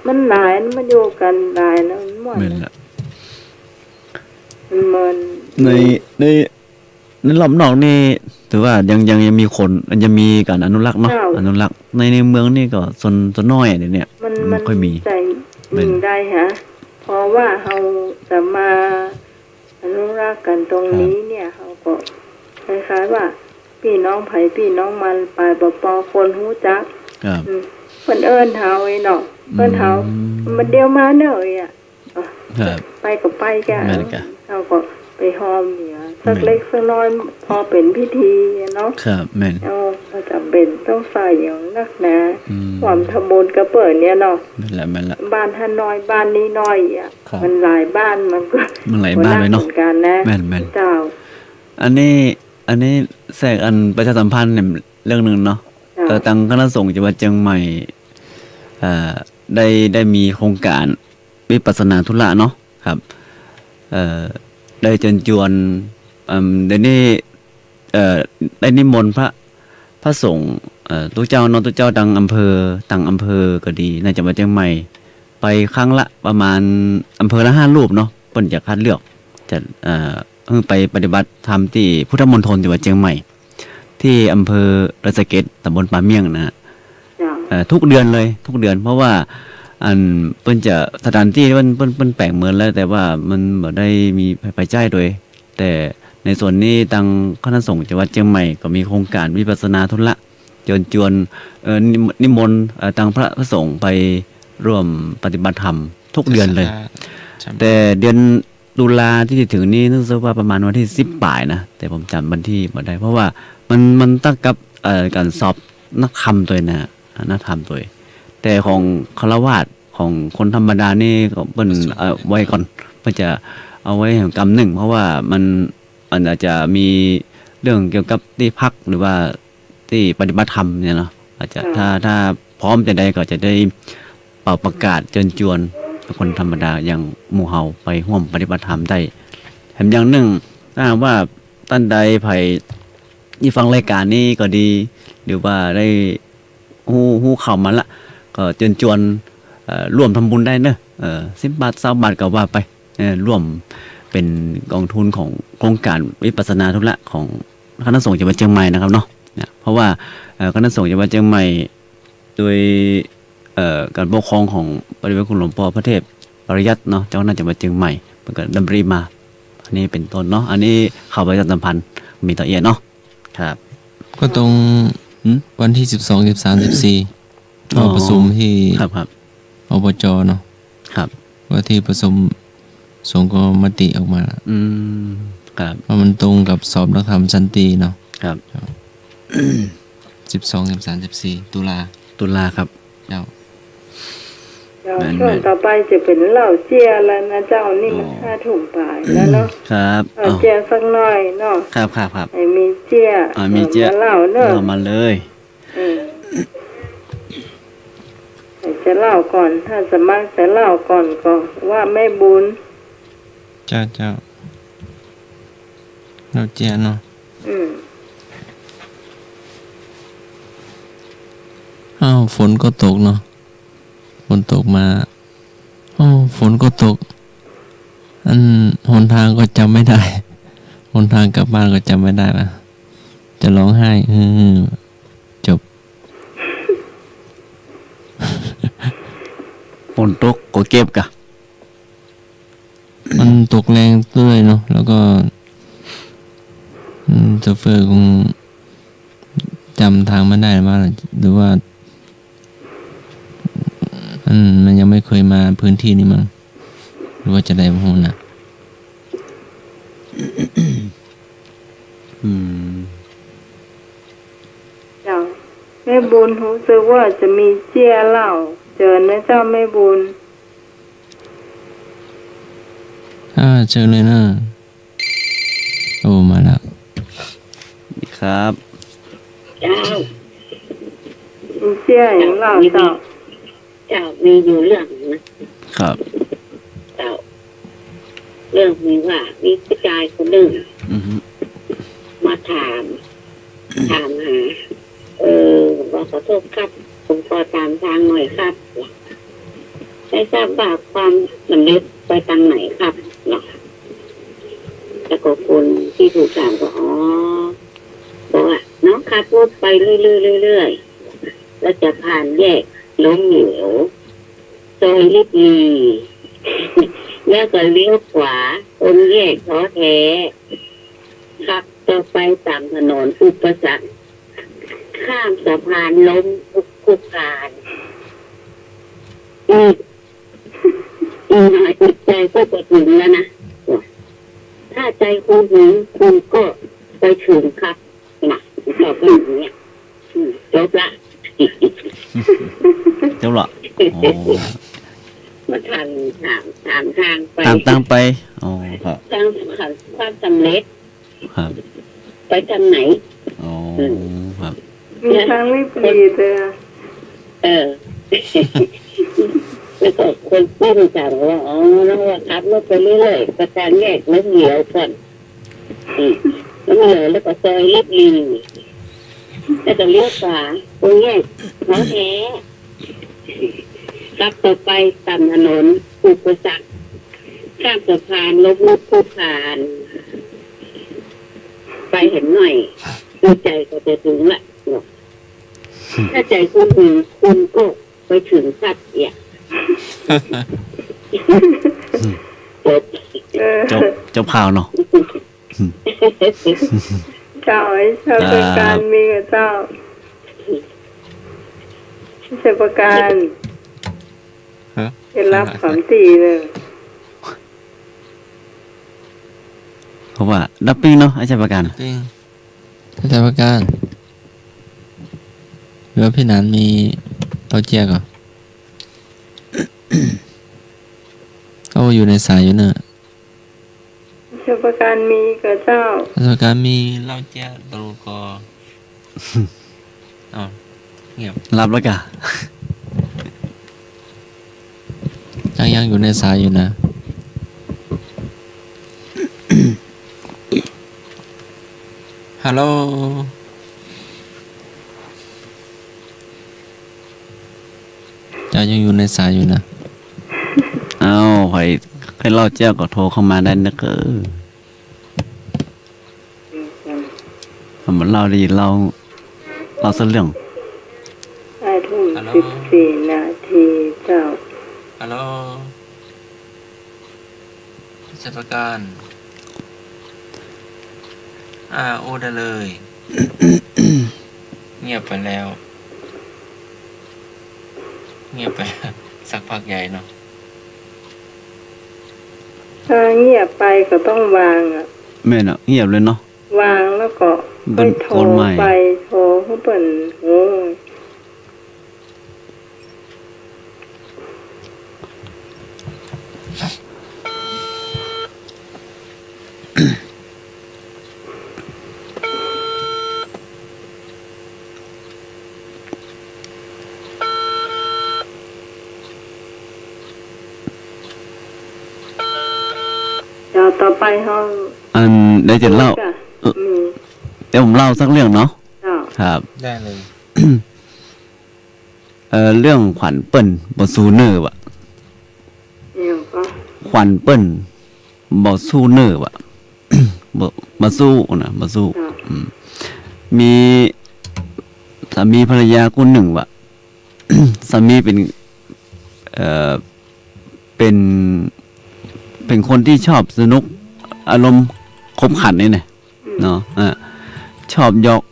มันหลายมันอยู่กันหลายนะมันม่วนมันในรอบนอกนี่ถือว่ายังมีคนยังมีการอนุรักษ์เนาะอนุรักษ์ในเมืองนี่ก็ส่วนน้อยเนี่ยมันค่อยมีใจยิงได้ฮะเพราะว่าเราจะมาอนุรักษ์กันตรงนี้เนี่ยเขาก็คล้ายๆว่าพี่น้องไผพี่น้องมันปลายปอคนฮู้จักเพิ่นเอิ้นเฮาไอ้เนาะเพิ่นเฮามันเดียวมาเนอะอ่ะไปก็ไปจ้ะเราก็ไปหอมเนี่ยสักเล็กสักน้อยพอเป็นพิธีเนาะครับแม่นเราจำเป็นต้องใส่อย่างนักหนาความทำบุญกระเปิดเนี่ยเนาะแม่นละบ้านท่านน้อยบ้านนี้น้อยอ่ะมันหลายบ้านมันก็หลายบ้านเลยเนาะกันนะแม่นเจ้าอันนี้แทรกอันประชาสัมพันธ์เนี่ยเรื่องนึงเนาะทางคณะสงฆ์จังหวัดเชียงใหม่ได้มีโครงการวิปัสสนาธุระเนาะครับได้เชิญชวนเดี๋ยวนี้ได้นิมนต์พระสงฆ์ทุกเจ้าเนาะทุกเจ้าต่างอำเภอก็ดีในจังหวัดเชียงใหม่ไปครั้งละประมาณอำเภอละ5 รูปเนาะเพิ่นจะคัดเลือกจะไปปฏิบัติธรรมที่พุทธมณฑลจังหวัดเชียงใหม่ที่อำเภอระสะเก็ดตำบลป่าเมี่ยงนะฮะทุกเดือนเลยทุกเดือนเพราะว่าอันเพิ่นจะสถานที่เพิ่นแปลกเหมือนแล้วแต่ว่ามันบ่ได้มีไปใจโดยแต่ในส่วนนี้ทางคณะสงฆ์จังหวัดเชียงใหม่ก็มีโครงการวิปัสสนาธุระจวนนิมนต์ทางพระสงฆ์ไปร่วมปฏิบัติธรรมทุกเดือนเลยแต่เดือนตุลาที่จะถึงนี้นึกว่าประมาณวันที่10 ปลายนะแต่ผมจำวันที่บ่ได้เพราะว่ามันตั้งกับการสอบนักธรรมตัวนะนักธรรมตัวแต่ของฆราวาสของคนธรรมดานี่ก็เปิ้นไว้ก่อนเพื่อจะเอาไว้แห่งกรรมหนึ่งเพราะว่ามันอาจจะมีเรื่องเกี่ยวกับที่พักหรือว่าที่ปฏิบัติธรรมเนี่ยเนาะอาจจะถ้าพร้อมจะได้ก็จะได้เป่าประกาศเชิญชวนคนธรรมดาอย่างหมู่เฮาไปร่วมปฏิบัติธรรมได้แถมอย่างหนึ่งถ้าว่าท่านใดไผที่ฟังรายการนี้ก็ดีหรือว่าได้ฮู้ข่าวมันละก็เชิญชวนร่วมทำบุญได้เนอะ10 บาท20 บาทก็ว่าไปร่วมเป็นกองทุนของโครงการวิปัสสนาธุระของคณะสงฆ์จังหวัดเชียงใหม่นะครับเนาะเพราะว่าคณะสงฆ์จังหวัดเชียงใหม่โดยการปกครองของพระเดชพระคุณหลวงพ่อพระเทพปริยัติเนาะเจ้าคณะจังหวัดเชียงใหม่เพิ่นก็ดำริมา อันนี้เป็นต้นเนาะอันนี้เข้าไปสัมพันธ์มีต่อเอียดเนาะครับ ก็ตรงวันที่12 13 14เราประชุมที่ครับอบจเนาะครับว่าที่ประชุมส่งก็มติออกมาครับว่ามันตรงกับสอบนักธรรมสันติเนาะครับ12 13 14ตุลาครับเจ้าช่วงต่อไปจะเป็นเหล่าเจียแล้วนะเจ้านี่มัน5 ถุงปลายแล้วเนาะครับเจียสักหน่อยเนาะครับไอ้มีเจียมีเจียเหล่าเนาะมาเลยจะเล่าก่อนถ้าสมัครจะเล่าก่อนก็ว่าแม่บุญเจ้าเราเจียเนาะฝนก็ตกเนาะฝนตกมาฝนก็ตกหนทางก็จำไม่ได้หนทางกลับบ้านก็จำไม่ได้ละจะร้องไห้จบฝนตกก็เก็บกะมันตกแรงด้วยเนาะแล้วก็โชเฟอร์คงจำทางไม่ได้ว่าหรือว่ามันยังไม่เคยมาพื้นที่นี้มั้งหรือว่าจะได้พูดนะเจ้าแม่บุญรู้สึกว่าจะมีเจียเหล่าเจอนะเจ้าแม่บุญเจอเลยนะโอ้มาแล้วครับเจ้ามีเจียอย่างเหล่าเจ้ามีอยู่เรื่องนะครับเจ้าเรื่องมีว่ามีผู้ชายคนหนึ่งมาถามหาว่าขอโทษครับผมขอตามทางหน่อยครับได้ทราบว่าความสำเร็จไปทางไหนครับเนาะแต่ก็คนที่ถูกถามก็บอกว่าน้องขับรถไปเรื่อยๆแล้วจะผ่านแยกล้มเหลวซอยลิบลีแล้วก็เลี้ยวขวาตรงแยกท้อแท้ขับต่อไปตามถนนอุปสรรคข้ามสะพานล้มคุกคานหน่อยจิตใจก็จะถึงแล้วนะถ้าใจคุณถึงคุณก็ไปถึงครับนะต่อไปอย่างเงี้ยจบละมาถามทางไปตามไปครับทางความสำเร็จครับไปทางไหนครับมีทางไม่ปลีเลยแล้วก็คนพูดถามว่าน้องว่าขับรถไปเรื่อยๆประการแยกแล้วเหลียวก่อนแล้วเหลียวแล้วก็ซอยลิบลีแล้วก็เลี้ยวขวาตรงแยกน้องแท้ขับต่อไปตามถนนอุปสรรคข้ามสะพานล้มลุกคุกคานไปเห็นหน่อยดูใจก็จะถึงละถ้าใจคุณถึงคุณก็ไปถึงสัตว์เนี่ยจบข่าวเนาะเจ้าไอ้เจ้าประการมีกับเจ้าเจ้าประการเป็นรับ3-4เลยเพราะว่าดับปิ้งเนาะอาจารย์ประการอาจารย์ประการหรือว่าพี่นันมีเต้าเจี๊ยกเหรอเขาอยู่ในสายอยู่เนอะอาจารย์ประการมีกับเจ้าอาจารย์ประการมีเล่าเจี๊ยกตรูกอเงียบรับแล้วกะยังอยู่ในสายอยู่นะฮัลโหลยังอยู่ในสายอยู่นะใครเล่าเจ้าก็โทรเข้ามาได้นะมันเล่าดีเล่าสักเรื่อง5 ทุ่ม 14 นาทีเจ้าฮัลโหลราชการ โอ้ได้เลย เงียบไปแล้วเงียบไปสักพักใหญ่เนาะถ้าเงียบไปก็ต้องวางอ่ะแม่น่ะเงียบเลยเนาะวางแล้วก็ไปโทรไปโทรเขาเปิ่นโอ้เดี๋ยวต่อไปเขาได้จะเล่าเดี๋ยวผมเล่าสักเรื่องเนาะครับได้เลย เรื่องขวัญเปิ้นบ่สู้เนอร์ว่ะขวัญเปิ้นบ่สู้เนอร์ว่ะ บ่สู้นะบ่สู้มีสามีภรรยาคู่หนึ่งว่ะ สามีเป็นเป็นคนที่ชอบสนุกอารมณ์ขบขันนี่นะเนาะชอบหยอก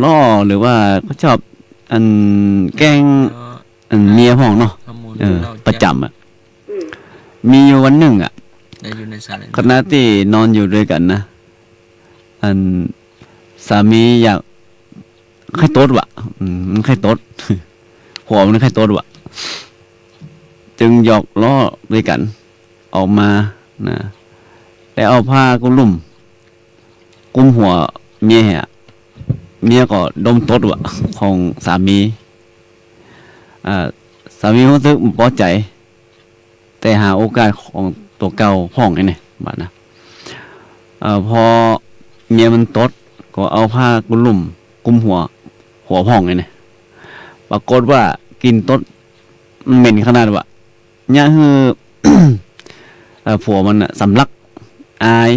ล้อหรือว่าก็ชอบแกล้งเมียห้องเนาะประจำมีอยู่วันหนึ่งขณะที่นอนอยู่ด้วยกันนะสามีอยากไข่ต้นวะมันไข่ต้นหัวมันไข่ต้นวะจึงหยอกล้อด้วยกันออกมานะแล้วเอาผ้ากุมหัวเมียก็ดมต้นวะของสามีสามีรู้สึกพอใจแต่หาโอกาสของตัวเก่าห้องไอ้นี่บ้านนะพอเมียมันตดก็เอาผ้ากุมหัวห้องไอ้นี่ปรากฏว่ากินตดเหม็นขนาดว่าเนี่ยคือ ผัวมันสำลักอาย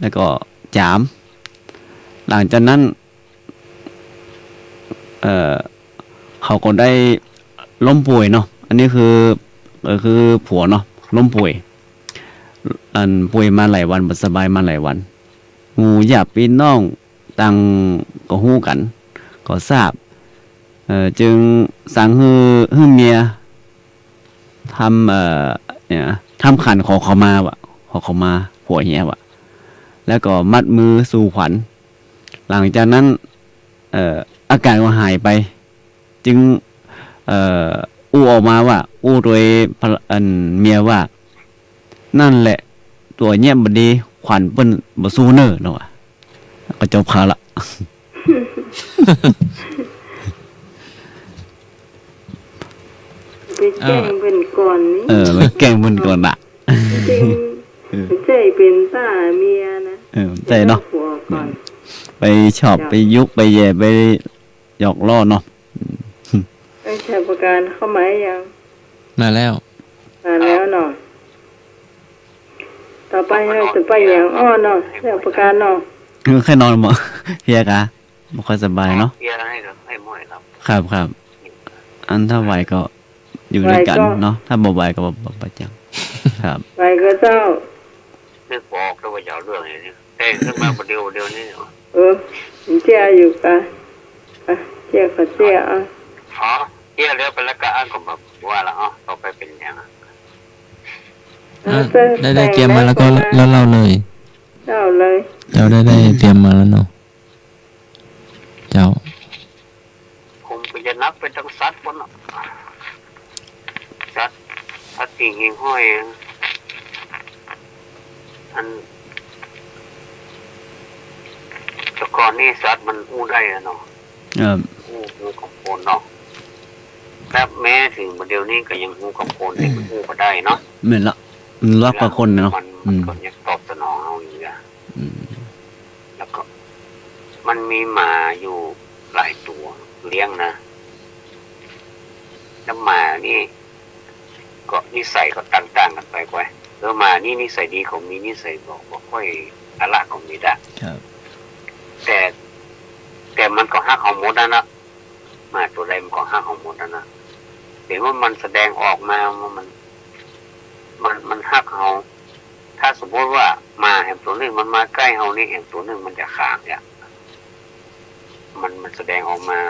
แล้วก็จามหลังจากนั้นเขาก็ได้ล้มป่วยเนาะอันนี้คือผัวเนาะล้มป่วยป่วยมาหลายวันบ่สบายมาหลายวันหมู่ญาติพี่น้องต่างก็ฮู้กันก็ทราบจึงสั่งให้เมียทำขันขอเขามาผัวเหี้ยวะแล้วก็มัดมือสู่ขวัญหลังจากนั้นอาการก็หายไปจึงอู้ออกมาว่าอู้โดยเมียว่านั่นแหละตัวเงียบบดีขวัญเปิ้นบ่สู้เนอเนาะก็จบข่าวละ ไปแกล้งเป็นก่อนนี่ไปแกล้งเป็นก่อนละจริงใจเป็นป้าเมียนะใจเนาะไปชอบไปยุไปแย่ไปหยอกล้อเนาะใช้ประกันเข้ามายังมาแล้วเนาะต่อไปเราจะไปอย่างเนาะใช้ประกันเนาะแค่นอนบ่เพียกะบ่ค่อยสบายเนาะเพียให้ม่วยครับอันถ้าไหวก็อยู่ด้วยกันเนาะถ้าบ่ไหวก็บ่ประจังครับไหวก็เจ้านึกบอกแล้วว่าจะเอาเรื่องนี้แต่ขึ้นมาประเดี๋ยวนี้เจ้าอยู่กะเจ้าก็เจ้าเจ้าเลี้ยวไปแล้วก็อ่านก็แบบว่าละต่อไปเป็นยังไงได้เตรียมมาแล้วก็แล้วเล่าเลยเจ้าได้เตรียมมาแล้วเนาะเจ้าคงจะนับเป็นทั้งสัตว์คนละสัตว์กิ่งหิ่งห้อยแต่ก่อนนี่สัตว์มันอู้ได้เนาะอู้ของโคนเนาะแต่แม้ถึงเดี๋ยวนี้ก็ยังอู้ของโคนที่มันอู้ก็ได้เนาะเหมือนละรักกับคนเนาะมันก็ยังตอบสนองเอาอยู่แล้วก็มันมีหมาอยู่หลายตัวเลี้ยงนะแล้วหมานี่ก็นิสัยก็ต่างๆกันไปกว่าแล้วหมานี่นิสัยดีของมีนิสัยบอกค่อยอะไรของมีได้แต่มันก็ฮักเอาหมดนะมาตัวใดมันก็ฮักเอาหมดนะเห็นว่ามันแสดงออกมาว่ามันฮักเอาถ้าสมมติว่ามาแห่งตัวหนึ่งมันมาใกล้เฮานี่แห่งตัวหนึ่งมันจะขางเนี่ย มันแสดงออกมา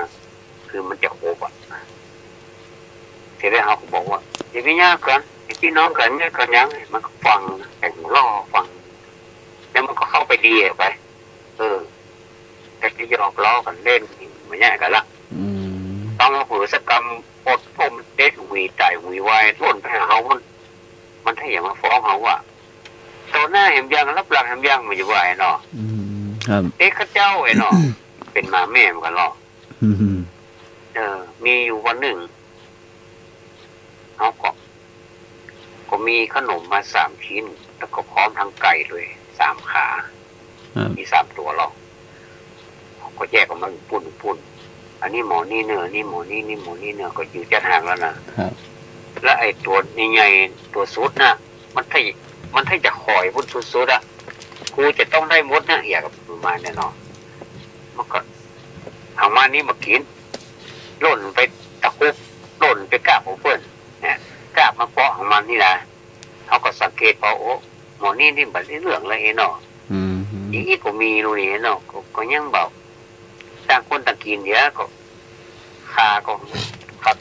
คือมันจะโคบอ่ะทีแรกเขาบอกว่าอย่าไปยากกันพี่น้องกันเนี่ยกันยังมันก็ฟังแต่งล่อฟังแล้วมันก็เข้าไปดีไปแต่ที่หยอกล้อกันเล่นมันแย่กันละต้องเอาผือสักกรรมอดพมเด็ดวีใจวีวายร่นไปหาเขามันถ้าอย่างมาฟ้องเขาว่าตัวหน้าเห็นยังรับหลังเห็นยังมันจะไหวเนาะเด็กข้าเจ้าไอ้เนาะเป็นมาแม่เหมือนกันหรอมีอยู่วันหนึ่งเขาก็มีขนมมา3 ชิ้นแล้วก็พร้อมทั้งไก่ด้วย3 ขามี3 ตัวหรอกก็แยกออกมาปุ่นอันนี้หมอนี่เนื้อนี่หมอนี่หมอนี่เนื้อก็อยู่จะห่างแล้วนะแล้วไอ้ตัวใหญ่ๆตัวสุดนะมันถ้าจะข่อยพุ่นสุดๆอ่ะกูจะต้องได้มดนะอยากกับมาแน่นอนมันก็เอามานี้มากินหล่นไปตะคุบหล่นไปกราบของเพื่อนเนี่ยกราบมาเปาะของมันนี่นะเขาก็สังเกตพอโอ้หมอนี่บัดนี้เรื่องอะไรเนาะอย่างนี้ก็มีรู้นี่เนาะก็ยังเบาต่างคนต่างกินเยอะก็ขา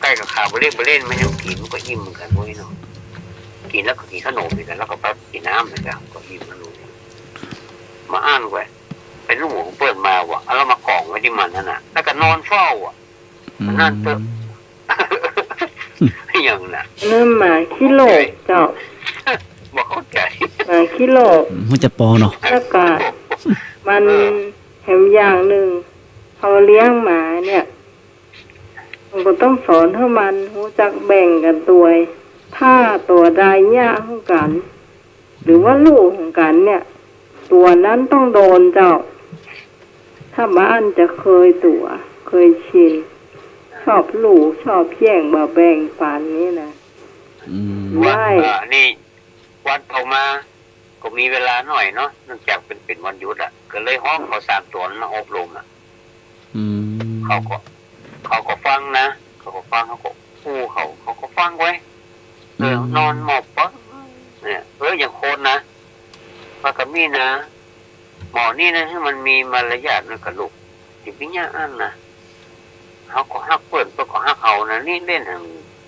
ใกล้กับขาบเล่นไม่ยังกินมันก็อิ่มเหมือนกันพวกนี้เนาะกินแล้วก็กินขนมเหมือนกันแล้วก็ปั๊บกินน้ำเหมือนกันก็อิ่มมันรู้มาอ่านไว้เป็นลูกหมูเปิดมาว่ะแล้วมากล่องไว้ที่มันนั่นน่ะแล้วก็นอนเฝ้าอ่ะนั่นเถอะอย่างน่ะนั่นหมาขี้โลกเจ้าบอกเข้าใจหมาขี้โลกมันจะปอเนาะแล้วก็มันแถมอย่างหนึ่งเขาเลี้ยงหมาเนี่ยมันก็ต้องสอนให้มันรู้จักแบ่งกันตัวถ้าตัวใดย่าของกันหรือว่าลูกของกันเนี่ยตัวนั้นต้องโดนเจ้าถ้าบ้านจะเคยชินชอบลูกชอบแย่งบ่แบ่งปานนี้นะได้นี่วันต่อมาก็มีเวลาหน่อยเนาะเนื่องจากเป็นวันหยุดอ่ะก็เลยห้องเขา3 ตัวมาอบรมอ่ะเขาก็ฟังนะเขาก็ฟังเขาก็คู่เขาก็ฟังไว้นอนหมอบปะเนี่ยอย่างโคนนะว่ากับมีนะหมอนี่นะให้มันมีมารยาทนะกับลูกจิบิญญาอันนะเขาก็ฮักเปิดก็ฮักเอานะนี่เล่น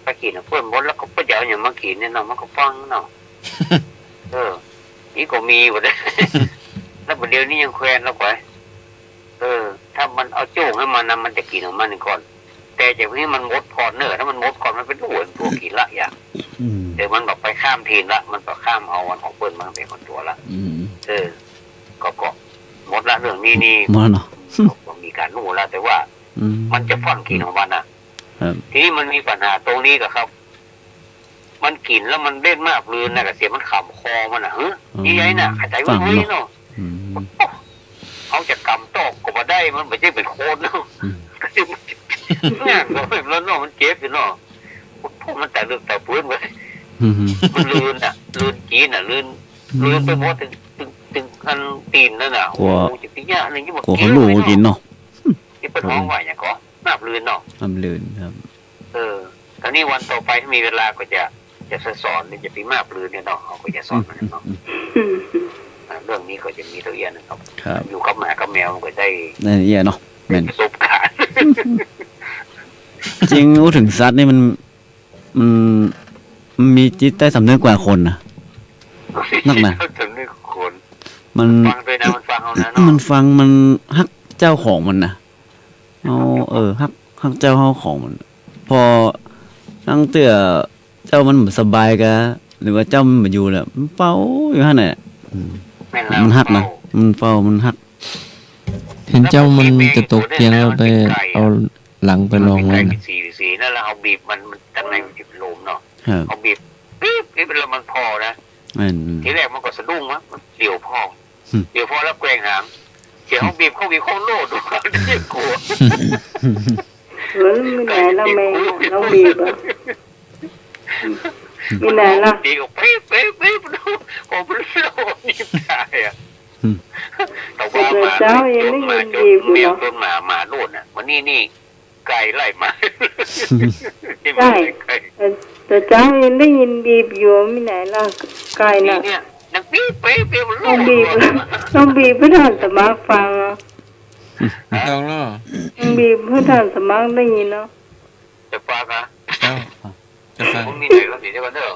ไปกินเปิดบนแล้วก็ไปเดี๋ยวอย่างมากินเนี่ยเนาะมันก็ฟังเนาะนี่ก็มีหมดเลยแล้วประเดี๋ยวนี้ยังแควนแล้วไว้ถ้ามันเอาโจ้งให้มันนะมันจะกินของมันก่อนแต่จากนี้มันมดก่อนเนอะถ้ามันมดก่อนมันเป็นตัวกินละอย่างเดี๋ยวมันบอกไปข้ามทีนละมันก็ข้ามเอาวันของเปิ้ลมันเป็นคนตัวละก็หมดละเรื่องนี้หมดเนาะมีการนู่นละแต่ว่ามันจะฟ่อนกินของมันนะทีนี้มันมีปัญหาตรงนี้กับครับมันกินแล้วมันเล่นมากลืนนะกับเสียมันขำคอมันอ่ะนี่ไงน่ะหายใจไม่ไหวเนาะเขาจะกำตอกก็มาได้มันไม่ใช่เป็นโคนเนาะงานก็แบบแล้วเนาะมันเจ็บอยู่เนาะพวกมันแต่เลือกแต่ปืนไว้มันลืนอ่ะลืนจีนอ่ะลืนไปหมดถึงคันตีนนั่นน่ะโอ้จิตวิญญาณอะไรที่บอกเขาลูกกินเนาะที่เป็นห้องไหวอย่างก็น้ำลืนเนาะน้ำลืนครับตอนนี้วันต่อไปถ้ามีเวลาก็จะสอนนี่จะปีมาปลืนเนี่ยเนาะเขาก็จะสอนมันเนาะเรื่องนี้ก็จะมีตัวอย่างนะครับอยู่กับหมากับแมวมันก็ได้เนี่ยเนาะเป็นประสบการณ์จริงพูดถึงสัตว์นี่มันมีจิตใต้สำนึกกว่าคนนะนักนะมันฟังด้วยนะมันฟังเอานะมันฟังมันฮักเจ้าของมันนะฮักเจ้าของมันพอตั้งเตือเจ้ามันเหมือนสบายกะหรือว่าเจ้ามันมาอยู่แหละมันเป้าอยู่ฮะเนี่ยมันฮักนะมันเป้ามันฮักเห็นเจ้ามันจะตกเตียงเราไปเอาหลังไปลองไว้นะสีนั่นแล้วเอาบีบมันข้างในมันจะเป็นลมเนาะเอาบีบปี๊บแล้วมันพอนะทีแรกมันก็สะดุ้งวะมันเดี่ยวพอแล้วแกว่งหางเสียงเขาบีบเขาโลดดูเขาได้กลัวไม่ไหนเราไม่เราบีบอ่ะไม่ไหนล่ะดีกว่าปี๊บดูโอ้โหนี่ตายอ่ะแต่ว่ามาเจ้าเองไม่ยินบีบเนาะต้นหมาโลดอ่ะวันนี้ไก่ไล่มาใช่แต่เจ้าเองได้ยินบีบอยู่ไม่ไหนล่ะไก่น่ะนักปี๊บต้องบีบไม่ทันแต่มาฟัง ลองล่อบีบเพื่อท่านสมัครได้ยินเนาะจะปากะเจ้าจะฟังผมมีไหนแล้วสิเดี๋ยวกันเด้อ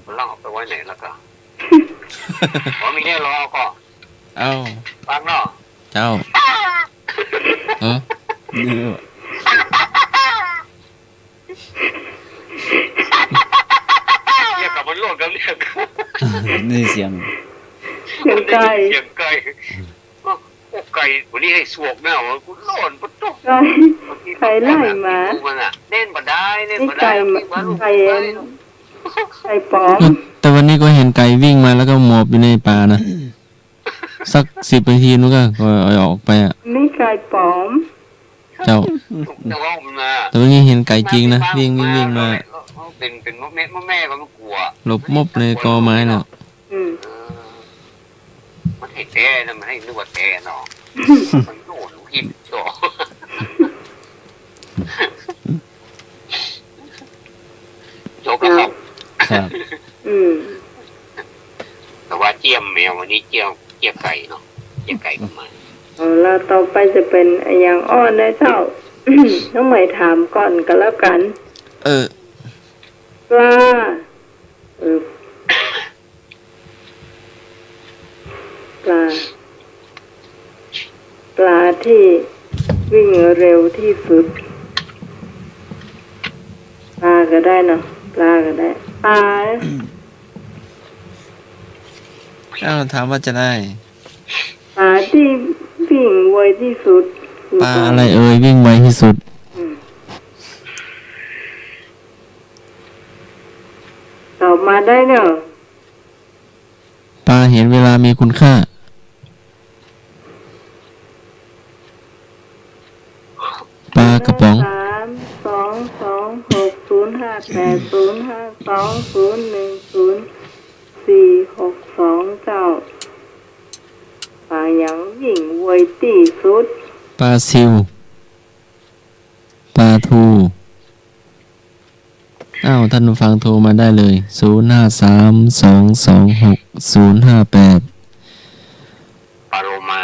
มันล่างออกไปไว้ไหนแล้วก็ผมมีแน่รอก็เอาฟังเนาะเจ้าเรียกกับมันโลดกันเรียกนี่เสียงไก่เสียงไก่ไก่วันนี้ให้สวกแม่ว่ากูโลดปุ๊บตุ๊กไก่ไล่มาเล่นบันไดเล่นบันไดไก่ปอมแต่วันนี้ก็เห็นไก่วิ่งมาแล้วก็หมอบอยู่ในป่านะสัก10 นาทีนู้นก็ออกไปอ่ะนี่ไก่ปอมเจ้าแต่วันนี้เห็นไก่จริงนะวิ่งมาเป็นแม่ก็กลัวหลบมบในกอไม้น่ะมันให้แก่นะมันให้นึกว่าแก่เนาะมันโดนหินจ่อโจกครับแต่ว่าเจียมแมววันนี้เจียมไก่เนาะเจียมไก่ประมาณแล้วต่อไปจะเป็นอย่างอ้อนได้เท่าต้องไม่ถามก่อนกันแล้วกันปลาปลาที่วิ่งเร็วที่สุดปลาก็ได้เนาะปลาก็ได้ปลาถามว่าจะได้ปลาที่วิ่งไวที่สุดปลาอะไรวิ่งไวที่สุดตอบมาได้เนาะปลาเห็นเวลามีคุณค่าปลากระป๋อง3226052010462เจ้าปลาอย่างยิ่งไวที่สุดปลาซิวปลาทูท่านผู้ฟังโทรมาได้เลย0532260058ปลาโลมา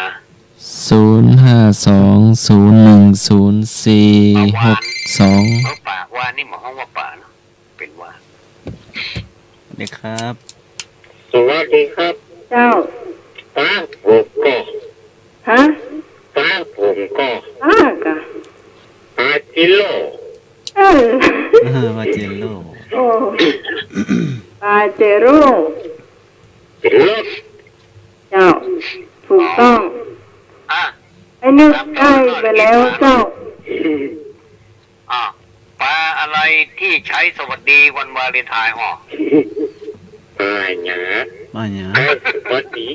0520100462ป่าว่านี่หมายความว่าป่าเนาะเป็นว่าเด็กครับสวัสดีครับเจ้าป้าผมก็ฮะป้าผมก็กะปาจิโร่ปาจิโร่ปาเจโร่เจ้าถูกต้องไอ้นึกได้ไปแล้วเจ้าปลาอะไรที่ใช้สวัสดีวันวาเลนไทน์ปลาหยาสวัสดี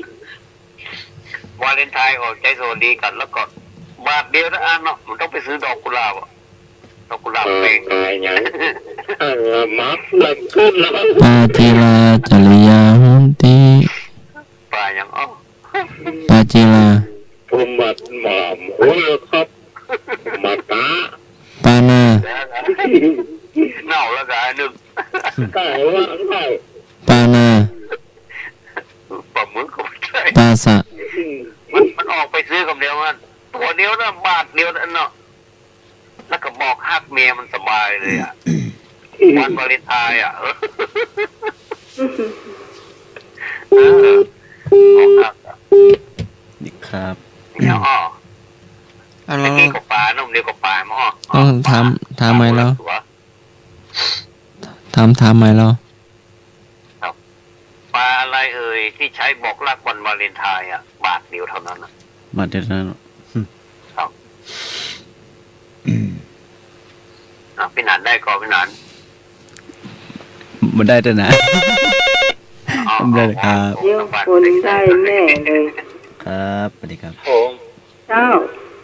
วาเลนไทน์ใจสวัสดีกันแล้วก็บาทเดียวนะเนาะมันต้องไปซื้อดอกกุหลาบดอกกุหลาบเองปลาหยามักหลับขึ้นแล้วปาจิลาจริยาหุนตีปลาอย่างปาจิลาผมมัดหมามหัวครับมาตาปานาเน่าแล้วกันหนึ่งเน่าปานาปลาหมึกก็ไม่ใช่ปาสะมันออกไปซื้อกับเดียวมันตัวเดียวนะบาทเดียวนั่นเนาะแล้วก็บอกฮักเมียมันสบายเลยวันวาเลนไทน์นี่ครับเนี่ยเด็กกับปลาน้องเด็กกับปลามั้งต้องถามไหมแล้วถามไหมแล้วปลาอะไรที่ใช้บอกรักวันวาเลนไทน์บาทเดียวเท่านั้นบาทเดียวเท่านั้นครับพี่หนานได้ก็พี่หนานมันได้แต่นะได้ครับเดี๋ยวคนได้แน่เลยครับสวัสดีครับเจ้า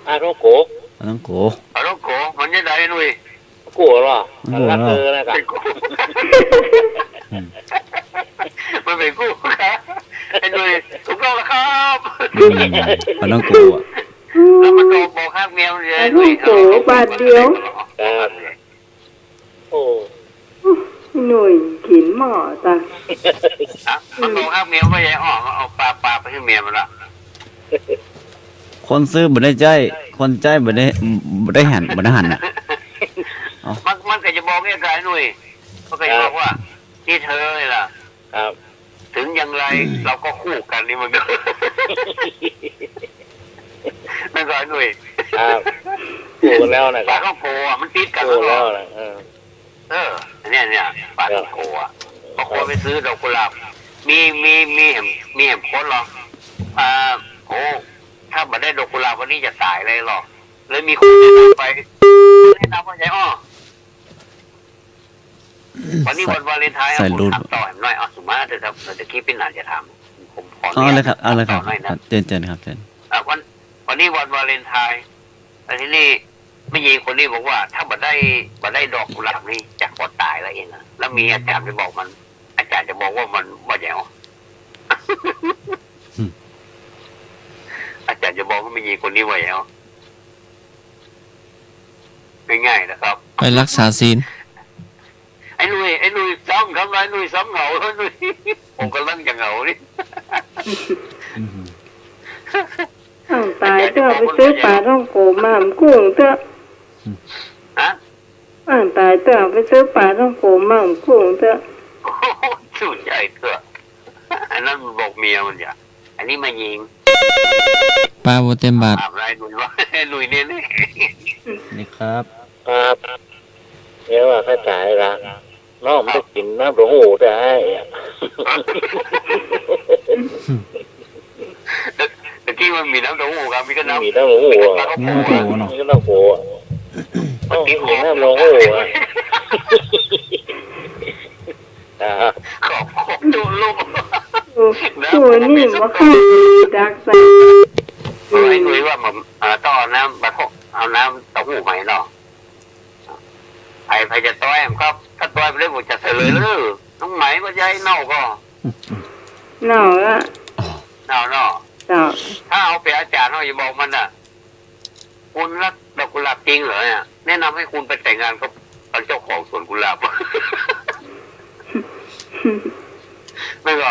อาโรโกมันยังได้หนุ่ยกูหรอมันรักนะกันมันเป็นกูครับไอ้หนุ่ยถูกต้องแล้วครับมันต้องกูแล้วมันบอกข้างเมียมันเลยหนุ่ยบาทเดียวหนุ่ยขินหม้อจ้ะมันบอกข้างเมียไม่ใช่เอาปลาไปให้เมียมันละ คนซื้อบ่ได้ใจคนใจบ่ได้หันน่ะมันก็จะบอกง่ายๆหน่อยมันก็จะบอกว่าที่เธอเลยล่ะครับถึงอย่างไรเราก็คู่กันนี่มันก็นั่นก็หน่อยครับคู่แล้วนะปลาท่องโกะมันติดกันแล้วนะเนี่ยปลาท่องโกะพอคนไปซื้อดอกกุหลาบมีเห็นคนหรอโอ้ถ้ามาได้ดอกกุหลาบวันนี้จะตายเลยหรอเลยมีคนไปแนะนำว่าใหญ่อ้อวันนี้วันวาเลนไทน์ผมถามต่อหน่อยสมมติเราจะคิดเป็นหนาจะทำผมขอเอาเลยครับเจนครับเจนวันนี้วันวาเลนไทน์แต่ที่นี่ไม่ยิงคนนี้บอกว่าถ้ามาได้ดอกกุหลาบนี่จะกดตายแล้วเองนะแล้วมีอาจารย์ไปบอกมันอาจารย์จะบอกว่ามันว่าใหญ่อ้ออาจารย์จะบอกว่าไม่ยิงคนนี้ว่าใหญ่อ้อง่ายๆนะครับไปรักษาศีลไอ้หนุ่ยซ้ำครับไอ้หนุ่ยซ้ำเหงาแล้วหนุ่ยผมก็ลั่งจะเหงานี่ตายเถอะไปซื้อปลาท่องโกมาหมกุ้งเถอะตายเถอะไปซื้อปลาท่องโกมาหมกุ้งเถอะสุดใหญ่เถอะอันนั้นมันบอกเมียมันอย่าอันนี้มายิงปลาโบเต็มบาทอะไรหนุ่ยว่าหนุ่ยเนี่ยนี่ครับเนี่ยว่าข้าจ่ายละน้องไม่กินน้ำหลวงหูได้ตะกี้มันมีน้ำหลวงหูครับมีก็น้ำหลวงหูมีก็น้ำโขต้องกินน้ำหลวงหูขอบดูลูกตัวนี่ว่าข้าดักใส่ไอ้หนุ่ยว่ามันต้องเอาน้ำเอาน้ำเต้าหู้ใหม่เนาะใครจะต้อยครับถ้าต้อยไปเลยผมจะเสลยเลยน้องไหมว่าใจเน่าก็เน่าละเน่าถ้าเอาไปอาจารย์เขาจะบอกมันอ่ะคุณรักดอกกุหลาบจริงเหรอเนี่ยแนะนำให้คุณไปแต่งงานกับเจ้าของสวนกุหลาบไม่ก็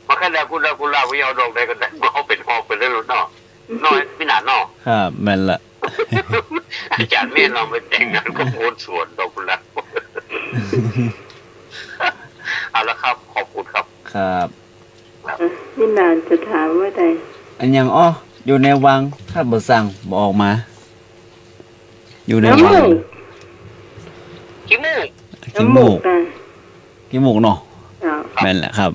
มาแค่ดอกกุหลาบวิเอาดอกใดก็ได้เอาเป็นหอกเป็นเรื่องน้อยพี่หนาน้อครับแม่นละอาจารย์แม่เราไปแต่งงานกับโอนสวนดอกกุหลาบเอาละครับขอบคุณครับครับพี่นานจะถามว่าใดอันยังอยู่ในวังถ้าบ่สั่งบ่ออกมาอยู่ในวังขี้มูกเนาะแม่นแหละครับ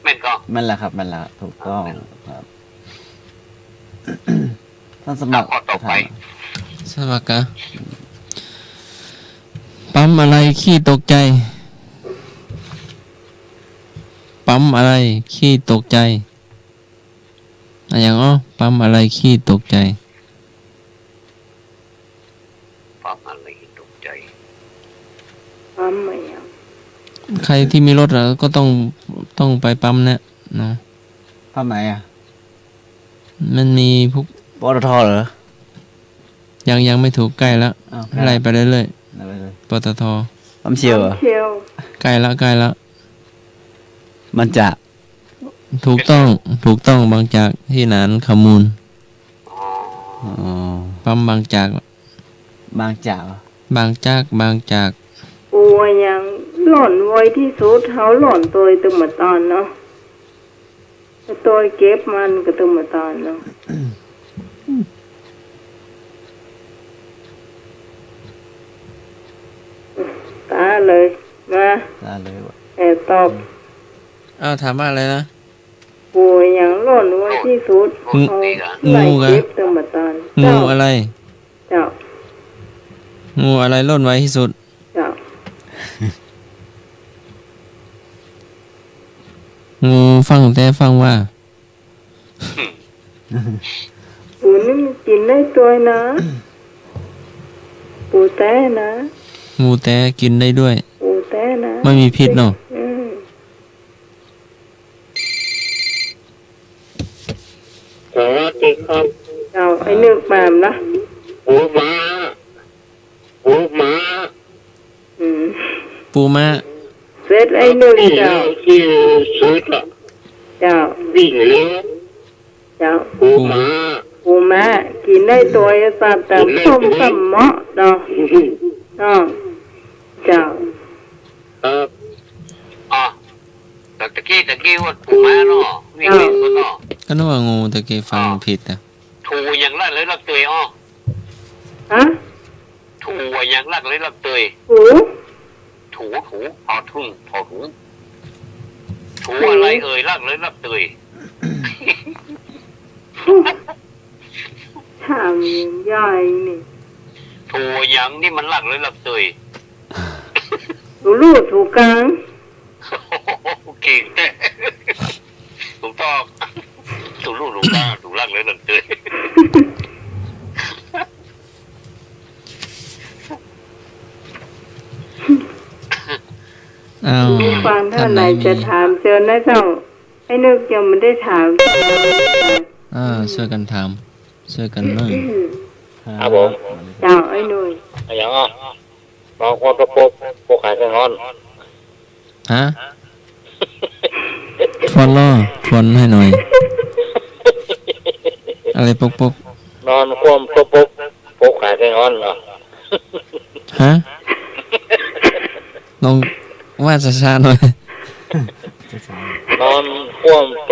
แม่นก็แม่นแหละครับแม่นละถูกต้องครับท่านสมัครต่อไปสมัครปั๊มอะไรขี้ตกใจปั๊มอะไรขี้ตกใจอย่างปั๊มอะไรขี้ตกใจปั๊มอะไรตกใจปั๊มอะไรใครที่มีรถก็ต้องไปปั๊มเนี่ยเนาะปั๊มไหนมันมีพวกปตท.เหรอยังไม่ถูกใกล้แล้วไล่ไปเรื่อยๆปตท.ปั๊มเชียวใกล้แล้วมันจะถูกต้องบางจากที่หนานขมูลปั๊มบางจากโอ้ยยังหล่อนไว้ที่สุดเขาหล่อนตัวตึมตอนเนาะตัวเก็บมันก็ตึมตอนเนาะตาเลยมาตอบถามว่าอะไรนะโอ้ยยังหล่อนไว้ที่สุดงูเก็บตึมตอนงูอะไรงูอะไรหล่นไว้ที่สุดงูฟังว่าปูนี่มันกินได้ตัวนะปูแต้นะงูแต้กินได้ด้วยปูแต้นะไม่มีพิษเนาะสวัสดีครับไอ้เนื้อปามนะปูม้าเสร็จไอ้เนื้อที่สุดเจ้าวิ่งเลี้ยปูม้า ปูม้ากินได้ตัวสัตว์แต่ต้มสมเหมาะเนาะเจ้าอ๋อตะกี้ว่าปูม้าเนาะมีเรื่องเนาะก็นึกว่างูตะกี้ฟังผิดอ่ะถูอย่างลักเลยลักเตยอ้อฮะถูอย่างลักเลยลักเตยถูพอทุ่งพอถูอะไรเอ่ยลักเลยลักเตยถามใหญ่นี่ถูอย่างนี่มันลักเลยลักเตยรู้ถูกกลางเก่งแต่ถูกต้องถูกกลางถูกลักเลยลักเตยฟังท่านไหนจะถามเชิญนะเจ้าไอ้นึกยังไม่ได้ถามช่วยกันถามช่วยกันนึ่งครับผมเจ้าไอ้หนุ่ยอย่างอ่ะบางคนก็ปกขายกันงอนฮะฟอนล่อฟอนให้หน่อยอะไรปกนอนคว่ำปกขายกันงอนเหรอฮะลองว่าช้าๆหน่อยนอนคว่ำป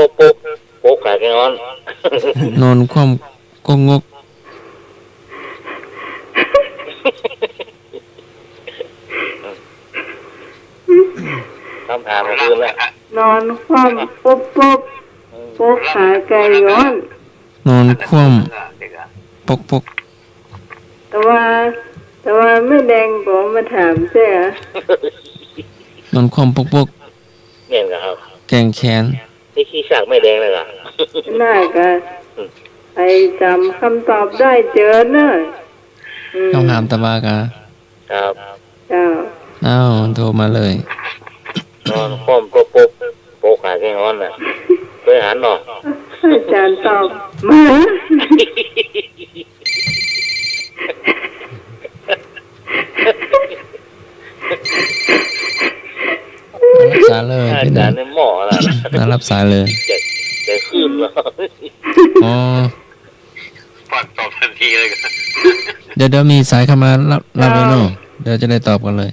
กขายกันงอนนอนคว่ำกงกคำถามคืออะไรนอนคว่ำปกขายไก่ย้อนนอนคว่ำปกแต่ว่าไม่แดงบอกมาถามใช่ไหมนอนคว่ำปกเนี่ยครับแกงแขนนี่ขี้ฉากไม่แดงเลยอ่ะน่าก็ไอจำคำตอบได้เจอเนอะต้องถามตะบากะครับอ้าวโทรมาเลยนอนคว่ำปกขายแกงอ้อนน่ะเคยหันหรออาจารย์ตอบมารับสายเลยอาจารย์ในหม้อนะรับสายเลยจะขึ้นแล้วอ๋อฟังตอบทันทีเลยกันเดี๋ยวมีสายเข้ามารับเลยเนาะเดี๋ยวจะได้ตอบกันเลย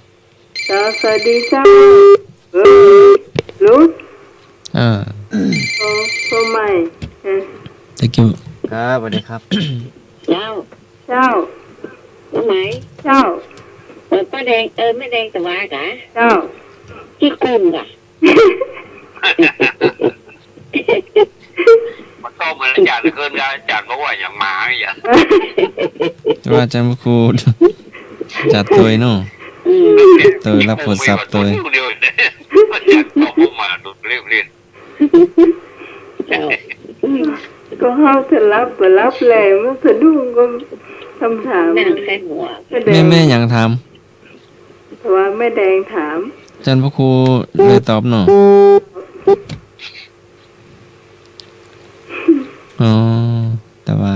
สวัสดีเจ้ารู้โทรใหม่thank you ครับสวัสดีครับเจ้าตรงไหนเจ้าป้าแดงไม่แดงแต่ว่ากะเจ้าที่กุ้งกะมันต้องเหมือนอาจารย์เกินอาจารย์บอกว่าอย่างหมาอย่างว่าอาจารย์ครูจัดตัวเนาะตัวรับผลสับตัวก็เข้าจะรับเลยมันสะดุ้งก็คำถามแม่อย่างถามแต่ว่าแม่แดงถามอาจารย์พระครูเลยตอบเนาะอ๋อแต่ว่า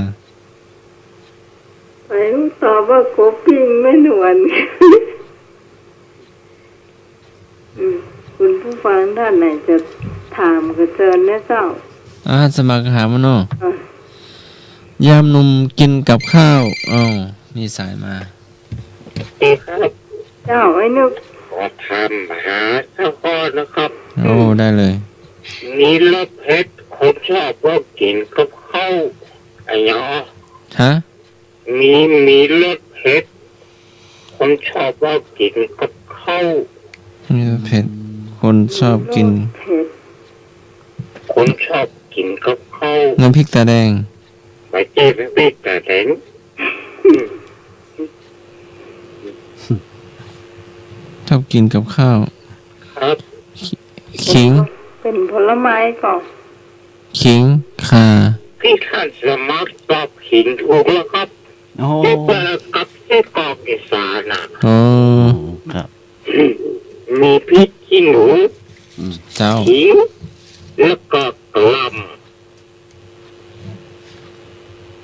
ไปตอบว่าโกปิ้งไม่หนวนคุณผู้ฟังท่านไหนจะถามก็เชิญนะเจ้าสมัครหามาเนาะยามนมกินกับข้าวมีสายมาเจ้าไอ้นึกขอทำหาเจ้าพ่อนะครับโอ้ได้เลยมีรสเผ็ดคนชอบว่ากินกับข้าวไอ้เนาะฮะมีรสเผ็ดคนชอบว่ากินกับข้าวมีรสเผ็ดคนชอบกินคนชอบกินกับข้าวน้ำพริกตาแดงไม่ใช่น้ำพริกตาแดงชอบกินกับข้าวครับขิงเป็นผลไม้ก่อนขิงข่าพี่ท่านสมัครตอบขิงถูกแล้วครับที่เปิดกับที่กอกอีสานนะครับมีพริกขี้หนูเจ้าขิงแล้วก็กระลำ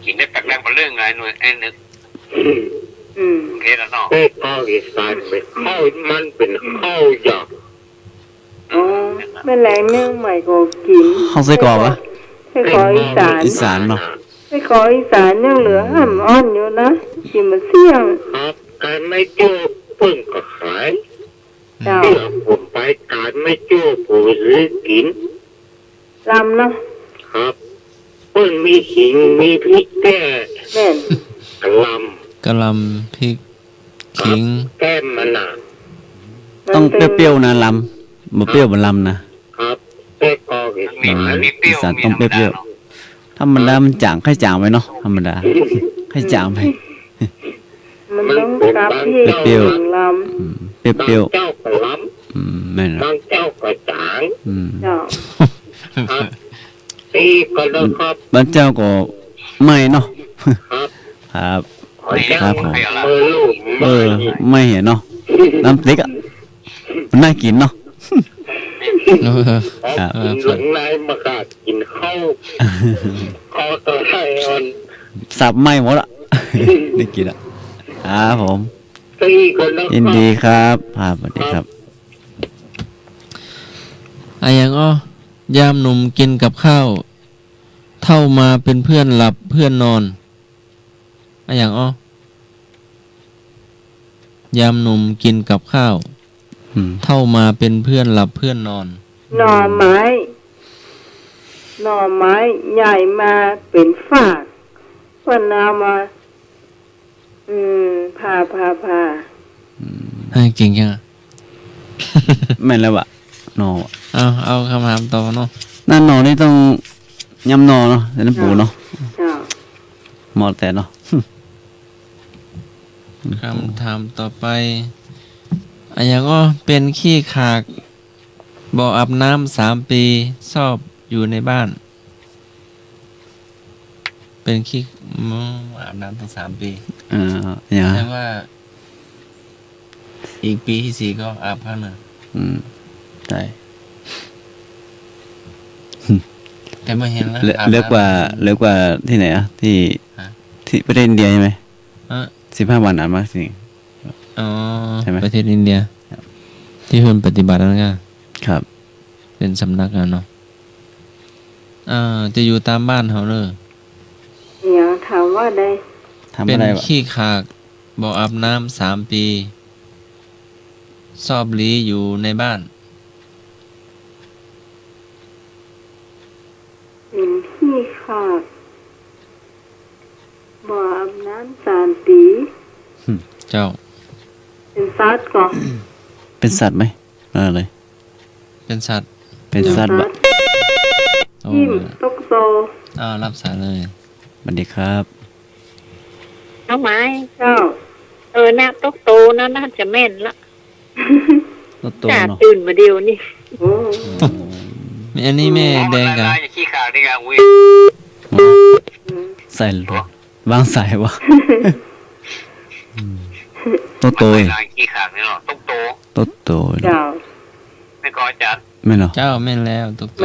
กินได้แปลกแรงมาเรื่องไงหน่วยไอ้นึกเฮ็ดแล้วเนาะที่กอกอีสานเป็นข้าวมันเป็นข้าวหยาบไม่แรงเนื่องใหม่ก็กินข้าวไส้กรอกวะไส้กรอกอีสานเนาะ ไปขออีสานยังเหลือห้ามอ้อนอยู่นะกินมาเสี่ยงครับการไม่โจ้เพิ่งก็ขายเดี๋ยวผมไปการไม่โจ้ผมซื้อกินลำเนาะครับเพิ่งมีขิงมีพริกแก่แม่นกะลำพริกขิงแก้มมันน่ะต้องเปรี้ยวๆนะลำบ่เปรี้ยวบ่ลำนะครับแก้กออีสานต้องเปรี้ยวธรรมดามันจางค่อยจางไปเนาะธรรมดาค่อยจางไปมันต้องกับเปรี้ยวลำเปรี้ยวเจ้าก็ล้ำแม่นบางเจ้าก็จางครับตีก็แล้วครับบางเจ้าก็ไม่เนาะครับครับผมไม่เห็นเนาะน้ำพริกอ่ะมันน่ากินเนาะหลงในมากาดกินข้าวข้าวตัวไทยมันสับไม่หมดละได้กินอ่ะครับผมยินดีครับสวัสดีครับอย่างยามหนุ่มกินกับข้าวเท่ามาเป็นเพื่อนหลับเพื่อนนอนอย่างยามหนุ่มกินกับข้าวเท่ามาเป็นเพื่อนหลับเพื่อนนอนหน่อไม้ใหญ่มาเป็นฝากวันนามาพาให้จริงยังแม่นแล้ววะนอเอาคำถามต่อเนาะนั่นนอนี่ต้องยำนอเนาะแต่น้ำปูเนาะหมดแต่เนาะคำถามต่อไปอย่างเป็นขี้ขากบ่ออาบน้ำ3 ปีชอบอยู่ในบ้านเป็นขี้อาบน้ำตั้ง3 ปีอย่างนั้นว่าอีกปีที่4ก็อาบข้างหนึ่งใช่แต่ไม่เห็นแล้วเลือกว่าที่ไหนอ่ะที่ประเทศอินเดียใช่ไหม15 วันอ่านมาสิใช่ไหมประเทศอินเดียที่คนปฏิบัตินั่นก็ครับเป็นสำนักเนาะจะอยู่ตามบ้านเขาเลยอย่างถามว่าได้เป็นขี้ขากบ่ออาบน้ำ3 ปีชอบลี้อยู่ในบ้านเป็นขี้ขากบ่ออาบน้ำ3 ปีเจ้าเป็นสัตว์ก่อนเป็นสัตว์ไหมเลยเป็นสัตว์บะยิ้มตกโซรับสายเลยสวัสดีครับน้องไม้เจ้าน้าตกโตนะน่าจะแม่นละจ่าตื่นมาเดียวนี่อันนี้แม่แดงกันขี้ขาวได้ไงอุ้ยใส่หรือวางสายวะโตขี้ขาวนี่เนาะโตเจ้าไม่ก็จัดไม่เนาะเจ้าแม่นแล้วตุกโ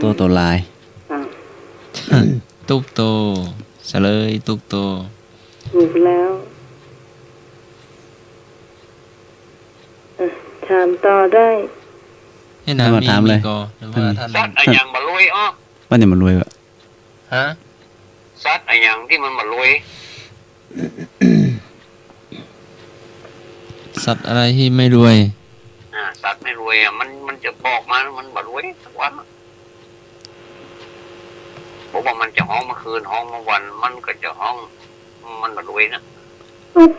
ตโตลายตุกโตเฉลยตุกโตถูกแล้วถามต่อได้ให้น้ำถามเลยหรือว่าท่านสัตว์อะไรอย่างมาลุยว่าเนี่ยมันรวยวะสัตว์อะไรอย่างที่มันมาลุยสัตว์อะไรที่ไม่รวยสัตว์ไม่รวยมันจะบอกมามันมารวยสักวันผมว่ามันจะห้องเมื่อคืนห้องเมื่อวันมันก็จะห้องมันมารวยนะตุ๊ก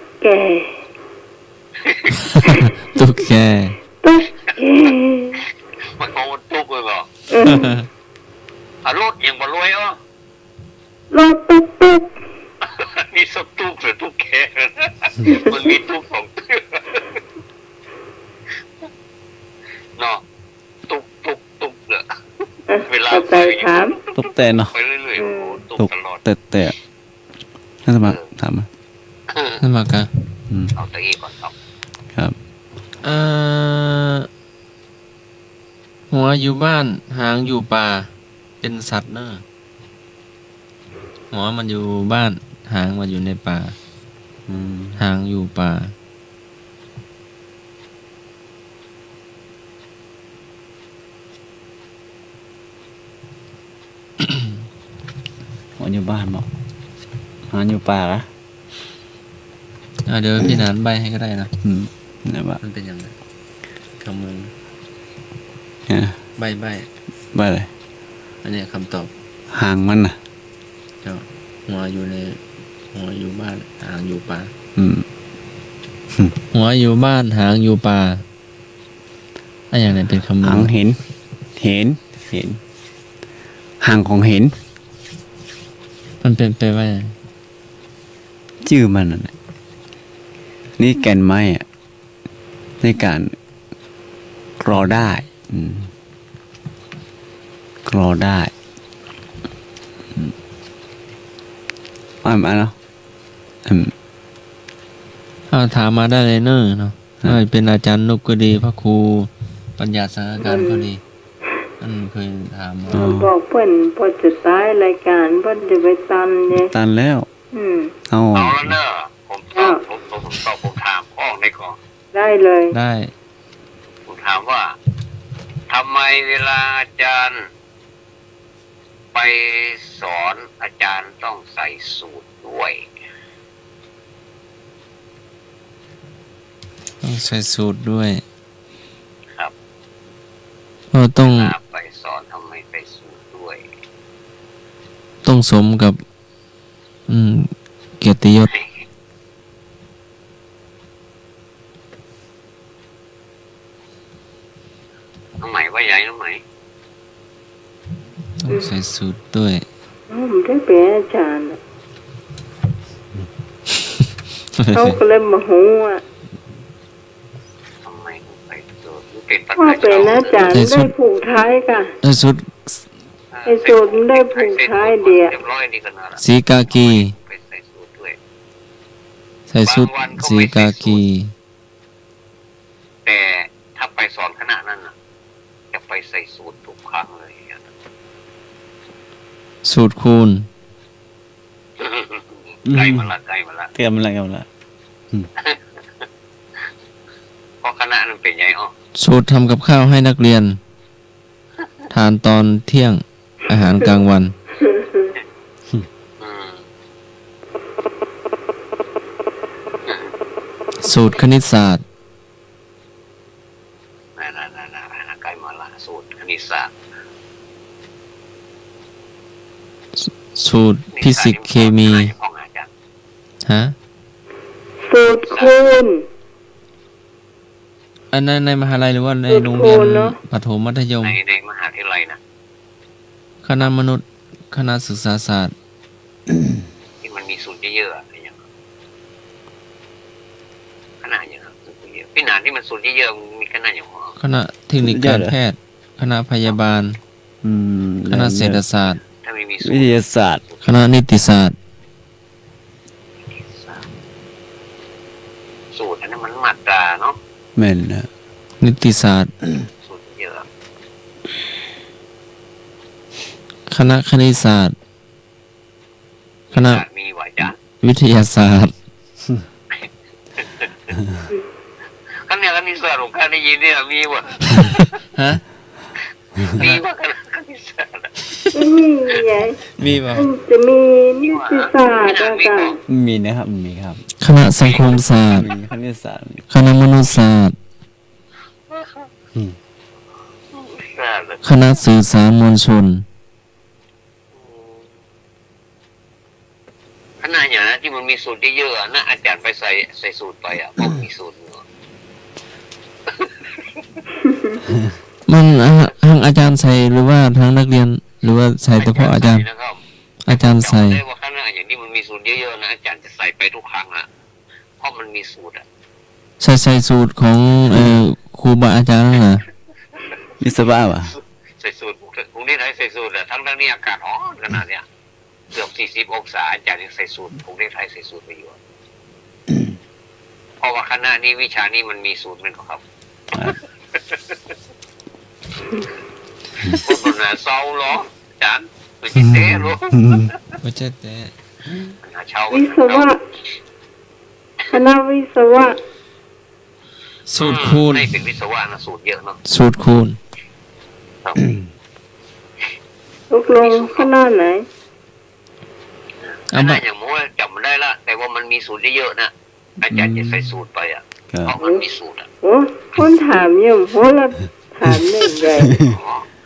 แกมันเอาตุ๊กเลยเหรอรถยังมารวยรถตุ๊กนี่สักตุ๊กหรือตุ๊กแกมันมีตุ๊ก2 ตัวเนาะตุ๊กเลยเวลาไปถามตุ๊กแต่เนาะไปเรื่อยๆตุ๊กตลอดแต่ท่านสมัครถามมาท่านสมัครกันเอาตะกี้ก่อนครับหัวอยู่บ้านหางอยู่ป่าเป็นสัตว์เนอะหัวมันอยู่บ้านหางมันอยู่ในป่าหางอยู่ป่า อยู่บ้านบอกหาอยู่ป่าละเดี๋ยวพี่นานใบให้ก็ได้นะนี่ว่ามันเป็นยังไงคำมึงใบเลยอันนี้คำตอบห่างมันน่ะเจ้าหัวอยู่บ้านหางอยู่ป่าหัวอยู่บ้านหางอยู่ป่าอะไรอย่างนี้เป็นคำหางเห็นหางของเห็นมันเป็นไปว่าชื่อมันน่ะนี่แก่นไม้อะในการกรอได้กรอได้มาเนาะถามมาได้เลยเนอะเนาะเป็นอาจารย์นุกก็ดีพระครูปัญญาสังฆการก็ดีเคยถามบอกเพิ่นพอจะตายรายการเพิ่นจะไปตันเนี่ยตันแล้วเอาแล้วเนอะผมถามข้อในก่อนได้เลยได้ผมถามว่าทำไมเวลาอาจารย์ไปสอนอาจารย์ต้องใส่สูทด้วยต้องใส่สูทด้วยครับต้องไปสอนทำไมใส่สูทด้วยต้องสมกับเกียรติยศน้องใหม่ว่าใหญ่น้องใหม่ต้องใส่สูทด้วยผมได้เป็นอาจารย์เขาก็เลยมาหูอ่ะทำไมใส่สูทเป็นปัญหาว่าเป็นอาจารย์ได้ผูกท้ายค่ะสูทได้ผูกท้ายเดียวสีกากีใส่สูทสีกากีแต่ถ้าไปสอนคณะนั้นจะไปใส่สูททุกครั้งเลยสูทคูณใกล้มาละเตรียมละเพราะคณะนั้นเป็นไงสูททำกับข้าวให้นักเรียนทานตอนเที่ยงอาหารกลางวันสูตรคณิตศาสตร์ใกล้มาละสูตรคณิตศาสตร์สูตรฟิสิกส์เคมีฮะสูตรคูณอันนั้นในมหาลัยหรือว่าในโรงเรียนประถมมัธยมในมหาวิทยาลัยนะคณะมนุษย์คณะศึกษาศาสตร์ที่มันมีสูตรเยอะๆอะไรอย่างคณะอย่างพี่นานที่มันสูตรเยอะๆมีคณะอย่างคณะเทคนิคการแพทย์คณะพยาบาลคณะเศรษฐศาสตร์วิทยาศาสตร์คณะนิติศาสตร์สูตรอันนั้นมันมาตราเนาะแม่นนะนิติศาสตร์สูตรเยอะคณะคณิตศาสตร์คณะมีไหวจ้ะวิทยาศาสตร์คณะคณิตศาสตร์ของการได้ยินเนี่ยมีวะฮะมีว่าคณะคณิตศาสตร์มีป่ะจะมีนิติศาสตร์อาจารย์มีนะครับมีครับคณะสังคมศาสตร์คณิตศาสตร์คณะมนุษยศาสตร์คณะสื่อสารมวลชนคณะอย่างนั้นที่มันมีสูตรเยอะๆนะอาจารย์ไปใส่สูตรไปพวกมีสูตรมันทางอาจารย์ใส่หรือว่าทางนักเรียนหรือว่าใส่เฉพาะอาจารย์ใส่ว่าคณะอย่างนี้มันมีสูตรเยอะๆนะอาจารย์จะใส่ไปทุกครั้งเพราะมันมีสูตรใส่สูตรของครูบาอาจารย์นะวิศวะวะใส่สูตรกรุงเทพไทยใส่สูตรทั้งนี้อากาศร้อนขนาดเนี้ยเกือบ40 องศาอาจารย์ยังใส่สูตรกรุงเทพไทยใส่สูตรไปอยู่เพราะว่าคณะนี้วิชานี้มันมีสูตรเป็นของเขาคนน่ะเศร้าหรออาจารย์ไม่ใช่เต้หรอไม่ใช่เต้วิศวะคณะวิศวะสูตรคูณในเป็นวิศวะนะสูตรเยอะเนาะสูตรคูณตกลงคณะไหน อันนั้นอย่างมั่วจำไม่ได้ละแต่ว่ามันมีสูตรเยอะๆนะอาจารย์จะใส่สูตรไปอ่ะเพราะมันมีสูตรอ่ะโอ้คนถามเนี่ยโหเราถามหนึ่งใหญ่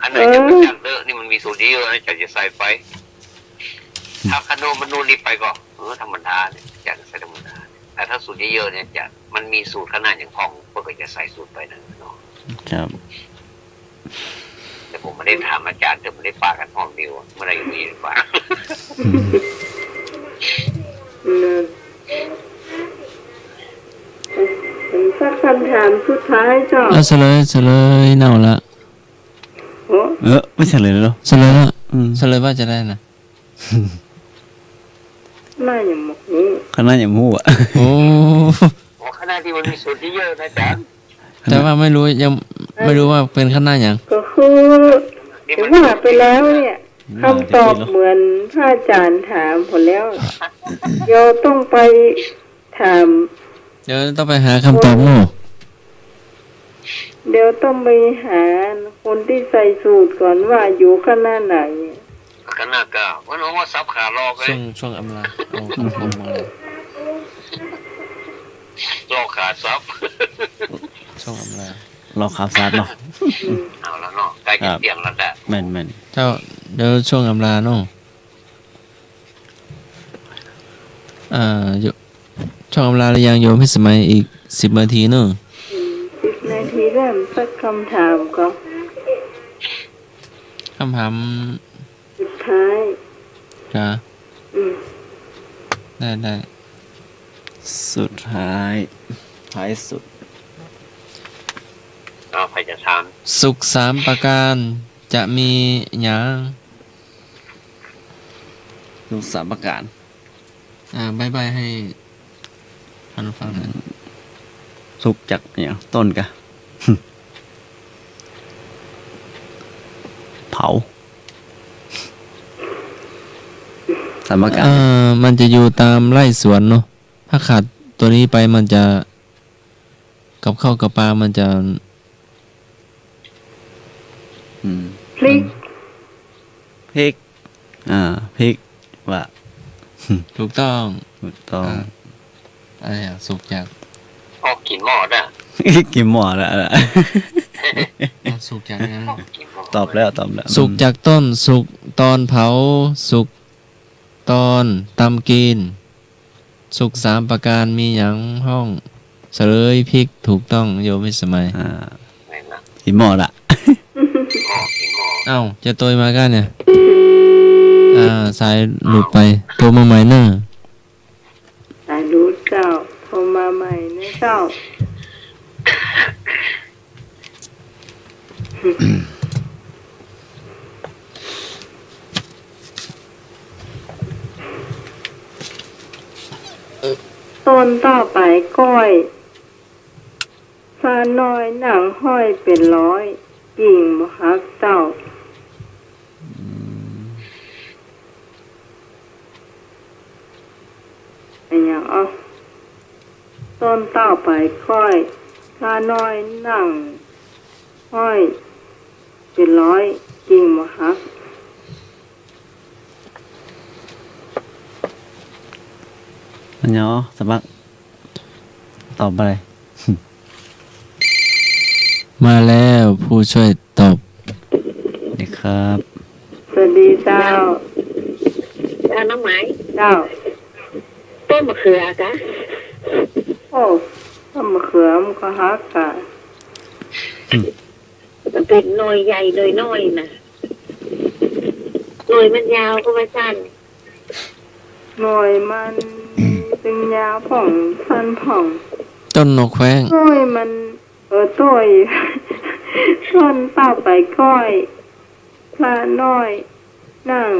อันไหนจะเป็นอย่างเด้อนี่มันมีสูตรเยอะอาจารย์จะใส่ไปถ้าขนมมันนู่นนี่ไปก็ธรรมดาเนี่ยอาจารย์ใส่ธรรมดาแต่ถ้าสูตรเยอะๆเนี่ยจะมันมีสูตรขนาดอย่างพองก็จะใส่สูตรไปนะเนาะครับแต่ผมไม่ได้ถามอาจารย์แต่ไม่ได้ปากันพร้อมเดียวเมื่อไรมีหรือเปล่าสักคำถามสุดท้ายจ้ะเฉลยเน่าละไม่เฉลยแล้วเฉลยละเฉลยว่าจะได้นะน่าอย่างหมกนี้ขนาดอย่างมูอ่ะโอ้ขนาดที่มันมีสูตรเยอะนะจ๊ะแต่ว่าไม่รู้ยังไม่รู้ว่าเป็นขนาดอย่างก็คือว่าไปแล้วเนี่ยคำตอบเหมือนพระอาจารย์ถามผลแล้วโยต้องไปถามเดี๋ยวต้องไปหาคำตอบมั้งเดี๋ยวต้องไปหาคนที่ใส่สูตรก่อนว่าอยู่ขนาดไหนขนาดก็ว่าน้องว่าซับขาลอกเลยช่วงอำลาเอาผมมาเลยลอกขาซับช่วงอำลาลอกขาซับเนาะเอาแล้วเนาะใกล้จะเตียงแล้วแหละแม่นเจ้าเดี๋ยวช่วงอำลาเนาะช่วงอำลาหรือยังโยมพิสมัยอีก10 นาทีเนาะ10 นาทีเริ่มสักคำถามก็คำถามสุดท้ายจ้ะได้สุดท้ายสุดก็ใครจะถามสุข3 ประการจะมีอย่างสุข3 ประการบายให้ท่านฟังนะสุขจากอย่างต้นกะเผา3 ประการมันจะอยู่ตามไร่สวนเนาะถ้าขาดตัวนี้ไปมันจะกับข้าวกับปลามันจะพริกพริกว่าถูกต้องอะไรสุกจากกินหม้อได้กินหม้อแล้วสุกจากนั้นตอบแล้วสุกจากต้นสุกตอนเผาสุกตอนตำกินสุก3 ประการมีอย่างห้องเสลยพริกถูกต้องโยมวิสมัยกินหม้อละเอ้าจะตัวมากันเนี่ยสายหลุดไปโทรมาใหม่เนอะสายหลุดเจ้าโทรมาใหม่เนอะเจ้าต้นต่อไปก้อยฟ้าน้อยหนังห้อยเป็นร้อยกิ่งบ่ฮักเจ้าอย่างต้นต่อไปก้อยฟ้าน้อยหนังห้อยเป็นร้อยกิ่งบ่ฮักอันเนาะสมัครตอบอะไรมาแล้วผู้ช่วยตอบสวัสดีครับสวัสดีเจ้าน้ำไม้เจ้าต้นมะเขือกะโอ้ต้นมะเขือมันก็ฮักกะมันเป็นหน่วยใหญ่หน่วยน้อยนะหน่วยมันยาวก็ว่าสั้นหน่วยมันเป็นยาวผ่องสั้นผ่องต้นนกแข้งหน่วยมันต้อยต้นต่อไปก้อยพลาน้อยนั่ง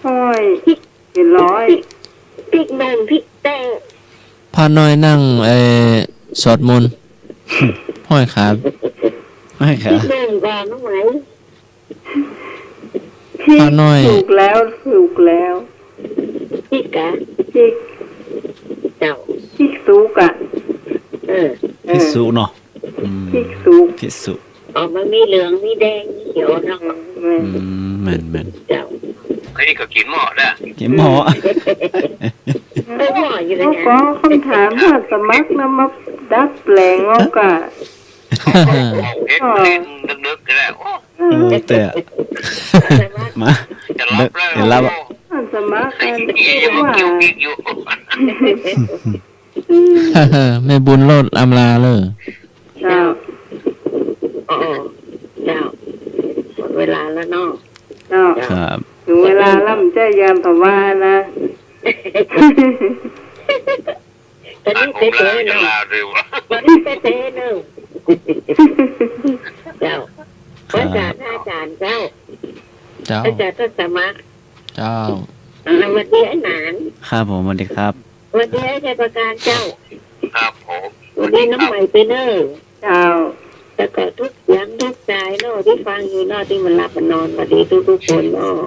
ห้อยเป็นร้อยพริกแดงพริกแดงพาน้อยนั่งสวดมนต์ห้อยขาพริกแดงก่อนน้องไหมพาน้อยถูกแล้วพริกกะพริกเจ้าพริกสุกอะพิสุเนาะพิสุมันมีเหลืองมีแดงมีเขียวทั้งแม่นเจ้า ไอ้นี่ก็กินหม้อได้กินหม้อเขาขอคำถามว่าสมัครนำมาดัดแปลงเอากะเอ็กเล่นนึกๆก็ได้โอ้แต่มาจะรับแล้วเห็นแล้วสมัครกันว่าแม่บุญโลดอำลาเลยเจ้าเจ้าหมดเวลาแล้วเนาะเจ้าครับถึงเวลาล่ำใจยามภาวานะตอนนี้เต้ๆเนาะตอนนี้เต้ๆเนาะเจ้าอาจารย์เจ้าอาจารย์ต้นสมัครเจ้าวันนี้ไอ้หนานครับผมสวัสดีครับวันนี้ไอ้ชัยประการเจ้าครับผมวันนี้น้ำใหม่ไปเนอเจ้าแต่ก็ทุกอย่างทุกใจเนาะที่ฟังอยู่เนาะที่มันหลับมันนอนสวัสดีทุกคนเนาะ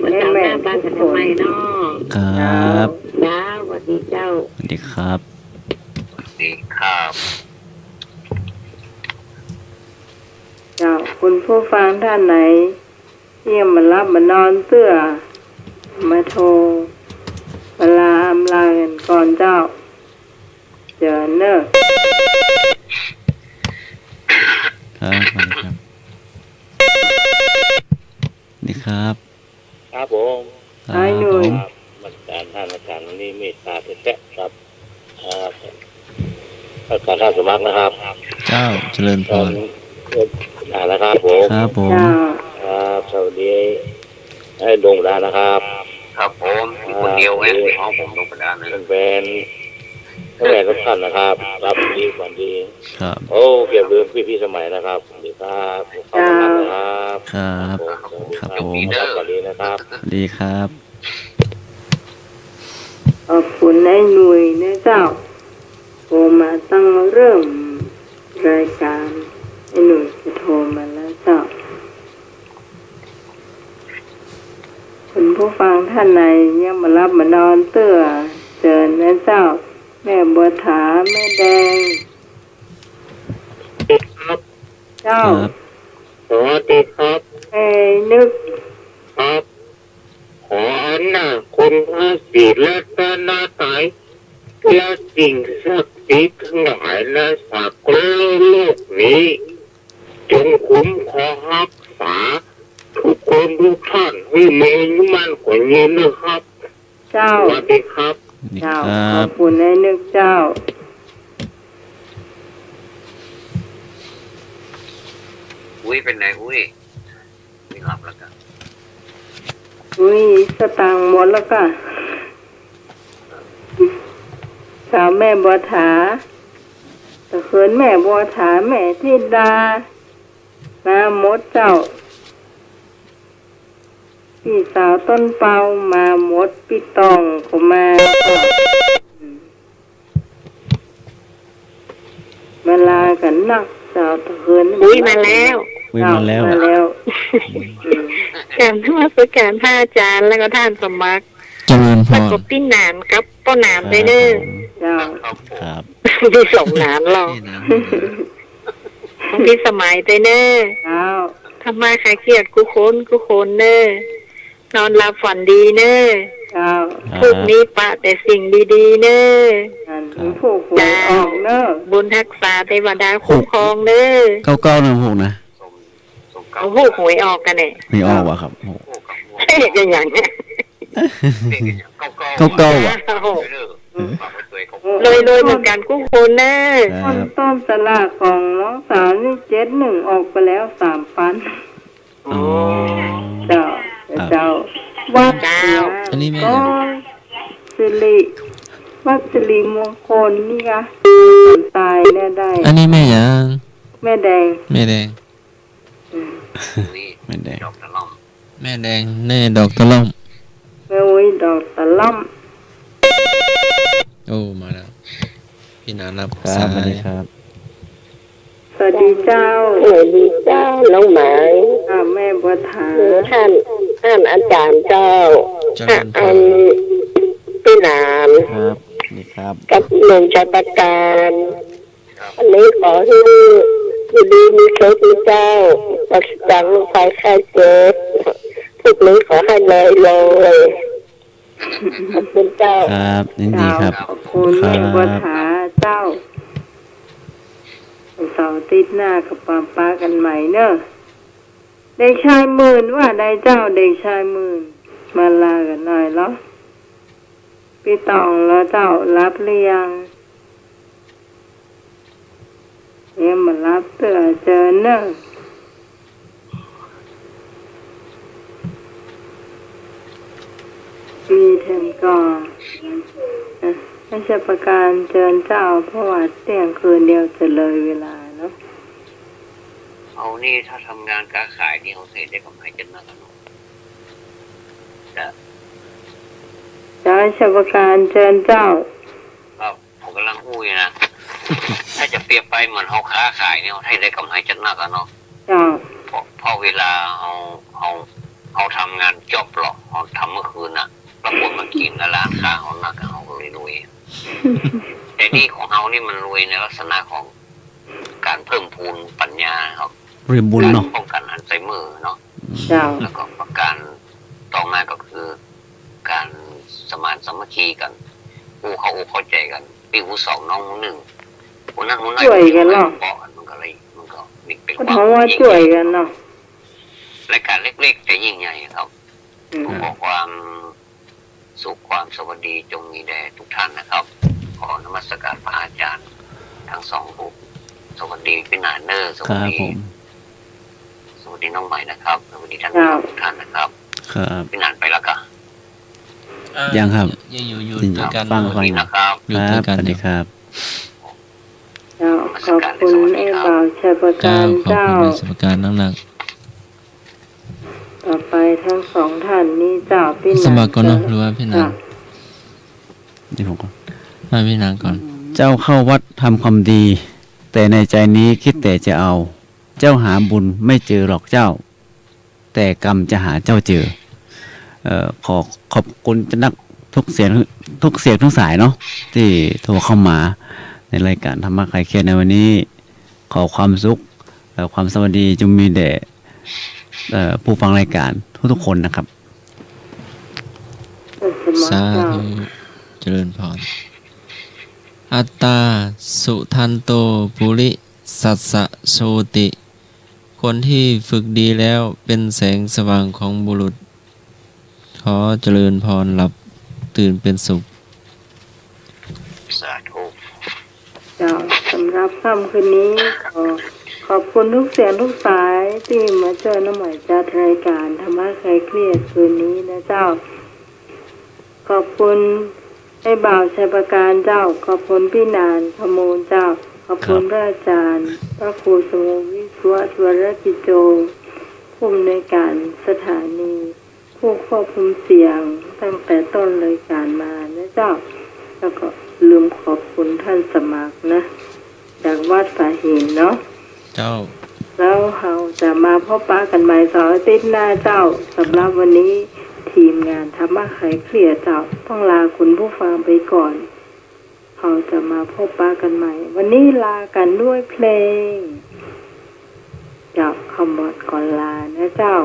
มันตามหน้าบ้านกันทำไมเนาะครับสวัสดีเจ้าสวัสดีครับสวัสดีครับเจ้าคุณผู้ฟังท่านไหนที่มันรับมันนอนเสื้อมาโทรเวลาอำลากันก่อนเจ้าเจอเนอะครับนี่ครับครับผมไอ้หนุ่ยมันการท่านอาจารย์นี่เมตตาแท้ๆครับอาจารย์ท่านสมัครนะครับเจ้าเจริญพรนะครับผมครับผมครับสวัสดีให้ดวงดาวนะครับครับผมคนเดียวเองน้องผมดวงดาวนะเป็นทุกท่านนะครับรับดีกว่าดีครับโอ้เก็บเรื่องพี่สมัยนะครับสวัสดีครับขอบคุณนะครับครับครับผมสวัสดีนะครับดีครับขอบคุณนายหนุ่ยนะเจ้าโทรมาตั้งเริ่มรายการไอ้หนุ่ยจะโทรมาแล้วเจ้าคุณผู้ฟังท่านไหนยังมารับมานอนเตื้อเจอนะเจ้าแม่บัวถาแม่แดงเจ้าสวัสดีครับนึกครับขอหน้าคุณพระศรีรัตนตรัยและสิ่งศักดิ์สิทธิ์ทั้งหลายและสักโลกนี้จงคุ้มครองรักษาทุกคนทุกท่านให้มีมั่นคงยืนนะครับเจ้าสวัสดีครับเจ้าขอบคุณนายนึกเจ้าอุ้ยเป็นไงอุ้ยไม่หลับแล้วกันอุ้ยสตางค์หมดแล้วก็สาวแม่บัวถาตะเขินแม่บัวถาแม่ทิดามาหมดเจ้าพี่สาวต้นเปามาหมดพี่ตองก็มาเวลากันนักสาวตะเขินอุ้ยมาแล้วการทอดสุการท่าอาจารย์แล้วก็ท่านสมัครเจริญพรแล้วก็พี่หนานกับป้าหนานได้เด้อครับพี่สองหนานหรอพี่สมัยได้เด้อทำมาใครเครียดกูโคนเด้อนอนหลับฝันดีเน้อพวกนี้ปะแต่สิ่งดีๆเน้อจ้าบุญทักษาเทวดาคุ้มครองเน้อเก้านะพวกนะเอาพวกหวยออกกันเนี่ยไม่ออกวะครับเฮ้ยอย่างเงี้ยเก้าว่ะเลยเหมือนกันกู้คนเน้อต้นสลากของน้องสาวนี่71ออกไปแล้ว3,000อ๋อเจ้าวัดอันนี้แม่วัดสิริมงคลนี่ค่ะตายแน่ได้อันนี้แม่ยังแม่แดงแม่แดงแม่แดงแน่ดอกตะล่อมแม่อุ้ยดอกตะล่อมโอ้มาแล้วพี่นารับสวัสดีครับสวัสดีเจ้าน้องหมายแม่บัวถาท่านอาจารย์เจ้าพี่นามครับนี่ครับกับหนึ่งชัยประการอันนี้ขอให้ดีมีโชคมีเจ้าปักจังไฟไข่เจ็บ สุขนี้ขอให้เลยขอบคุณเจ้าครับยินดีครับขอบคุณแม่บัวถาเจ้าเสาร์อาทิตย์หน้ากับป้ากันใหม่เนอะเด็กชายหมื่นว่าได้เจ้าเด็กชายหมื่นมาลากันหน่อยเหรอพี่ตองแล้วเจ้ารับหรือยังมารับเตือเจอเนอะมีเทมก่อนไม่ใช่ประการเจิญเจ้าเพราะว่าเที่ยงคืนเดียวจะเลยเวลาเนาะเอานี่ถ้าทำงานการขายนี่เขาเสียได้กำไรจนนักเนาะจะไม่ใช่ประการเจิญเจ้าครับผมกำลังพูดนะถ้าจะเปรียบไปเหมือนเขาค้าขายเนี่ยให้ได้กำไรจนนักเนาะพอเวลาเอาทำงานจบหรอกเขาทำเมื่อคืนน่ะปรากฏมากินร้านค้าเขานักเขาเลยรวยแต่นี่ของเขานี่มันรวยในลักษณะของการเพิ่มพูนปัญญาครับเรียนบุญเนาะป้องกันอัลไซเมอร์เนาะแล้วก็ประการต่อมาก็คือการสมานสามัคคีกันผู้เข้าใจกันปีผู้สองน้องหนึ่งคนนั้นคนนั้นช่วยกันเนาะมันก็เป็นความว่าช่วยกันเนาะรายการเล็กๆแต่ยิ่งใหญ่ครับขอความสุขความสวัสดีจงมีแด่ทุกท่านนะครับขอนมัสการพระอาจารย์ทั้งสองรูปสวัสดีพี่นาเนอร์สวัสดีน้องใหม่นะครับสวัสดีท่านทุกท่านนะครับพี่นานไปแล้วก็ยังครับอยู่ด้วยกันฟังฟังนะครับครับสวัสดีครับขอบคุณไอ้บ่าวชัยประการเจ้าขอบคุณชัยประการนักต่อไปทั้งสองท่านนี้เจ้าพี่นางสมัครก่อนเนาะหรือว่าพี่นางนี่ผมก่อนพี่นางก่อนเจ้าเข้าวัดทำความดีแต่ในใจนี้คิดแต่จะเอาเจ้าหาบุญไม่เจอหรอกเจ้าแต่กรรมจะหาเจ้าเจอขอบคุณจะนักทุกเสียงทุกสายเนาะที่โทรเข้ามาในรายการธรรมะคลายเครียดในวันนี้ขอความสุขความสวัสดีจงมีแด่ผู้ฟังรายการทุกคนนะครับสาธุเจริญพรอัตตาสุทันโตปุริสัสสะโชติคนที่ฝึกดีแล้วเป็นแสงสว่างของบุรุษขอเจริญพรหลับตื่นเป็นสุขสาธุสำหรับค่ำคืนนี้ขอบคุณทุกเสียงทุกสายที่มาเจอน้ำใหม่จัดรายการธรรมะคลายเครียดคืนนี้นะเจ้าขอบคุณไอ้บ่าวชัยประการเจ้าขอบคุณพี่นานขมูลเจ้าขอบคุณพระอาจารย์พระครูสมุวิศวะวรกิจโจผู้อำนวยการสถานีผู้ควบคุมเสียงตั้งแต่ต้นรายการมานะเจ้าแล้วก็ลืมขอบคุณท่านสมัครนะจากวัดสายหินเนาะเจ้าแล้วเราจะมาพบปะกันใหม่เสาร์อาทิตย์หน้าเจ้าสำหรับวันนี้ทีมงานธรรมะคลายเครียดเจ้าต้องลาคุณผู้ฟังไปก่อนเราจะมาพบปะกันใหม่วันนี้ลากันด้วยเพลงจากคำบทก่อนลานะเจ้า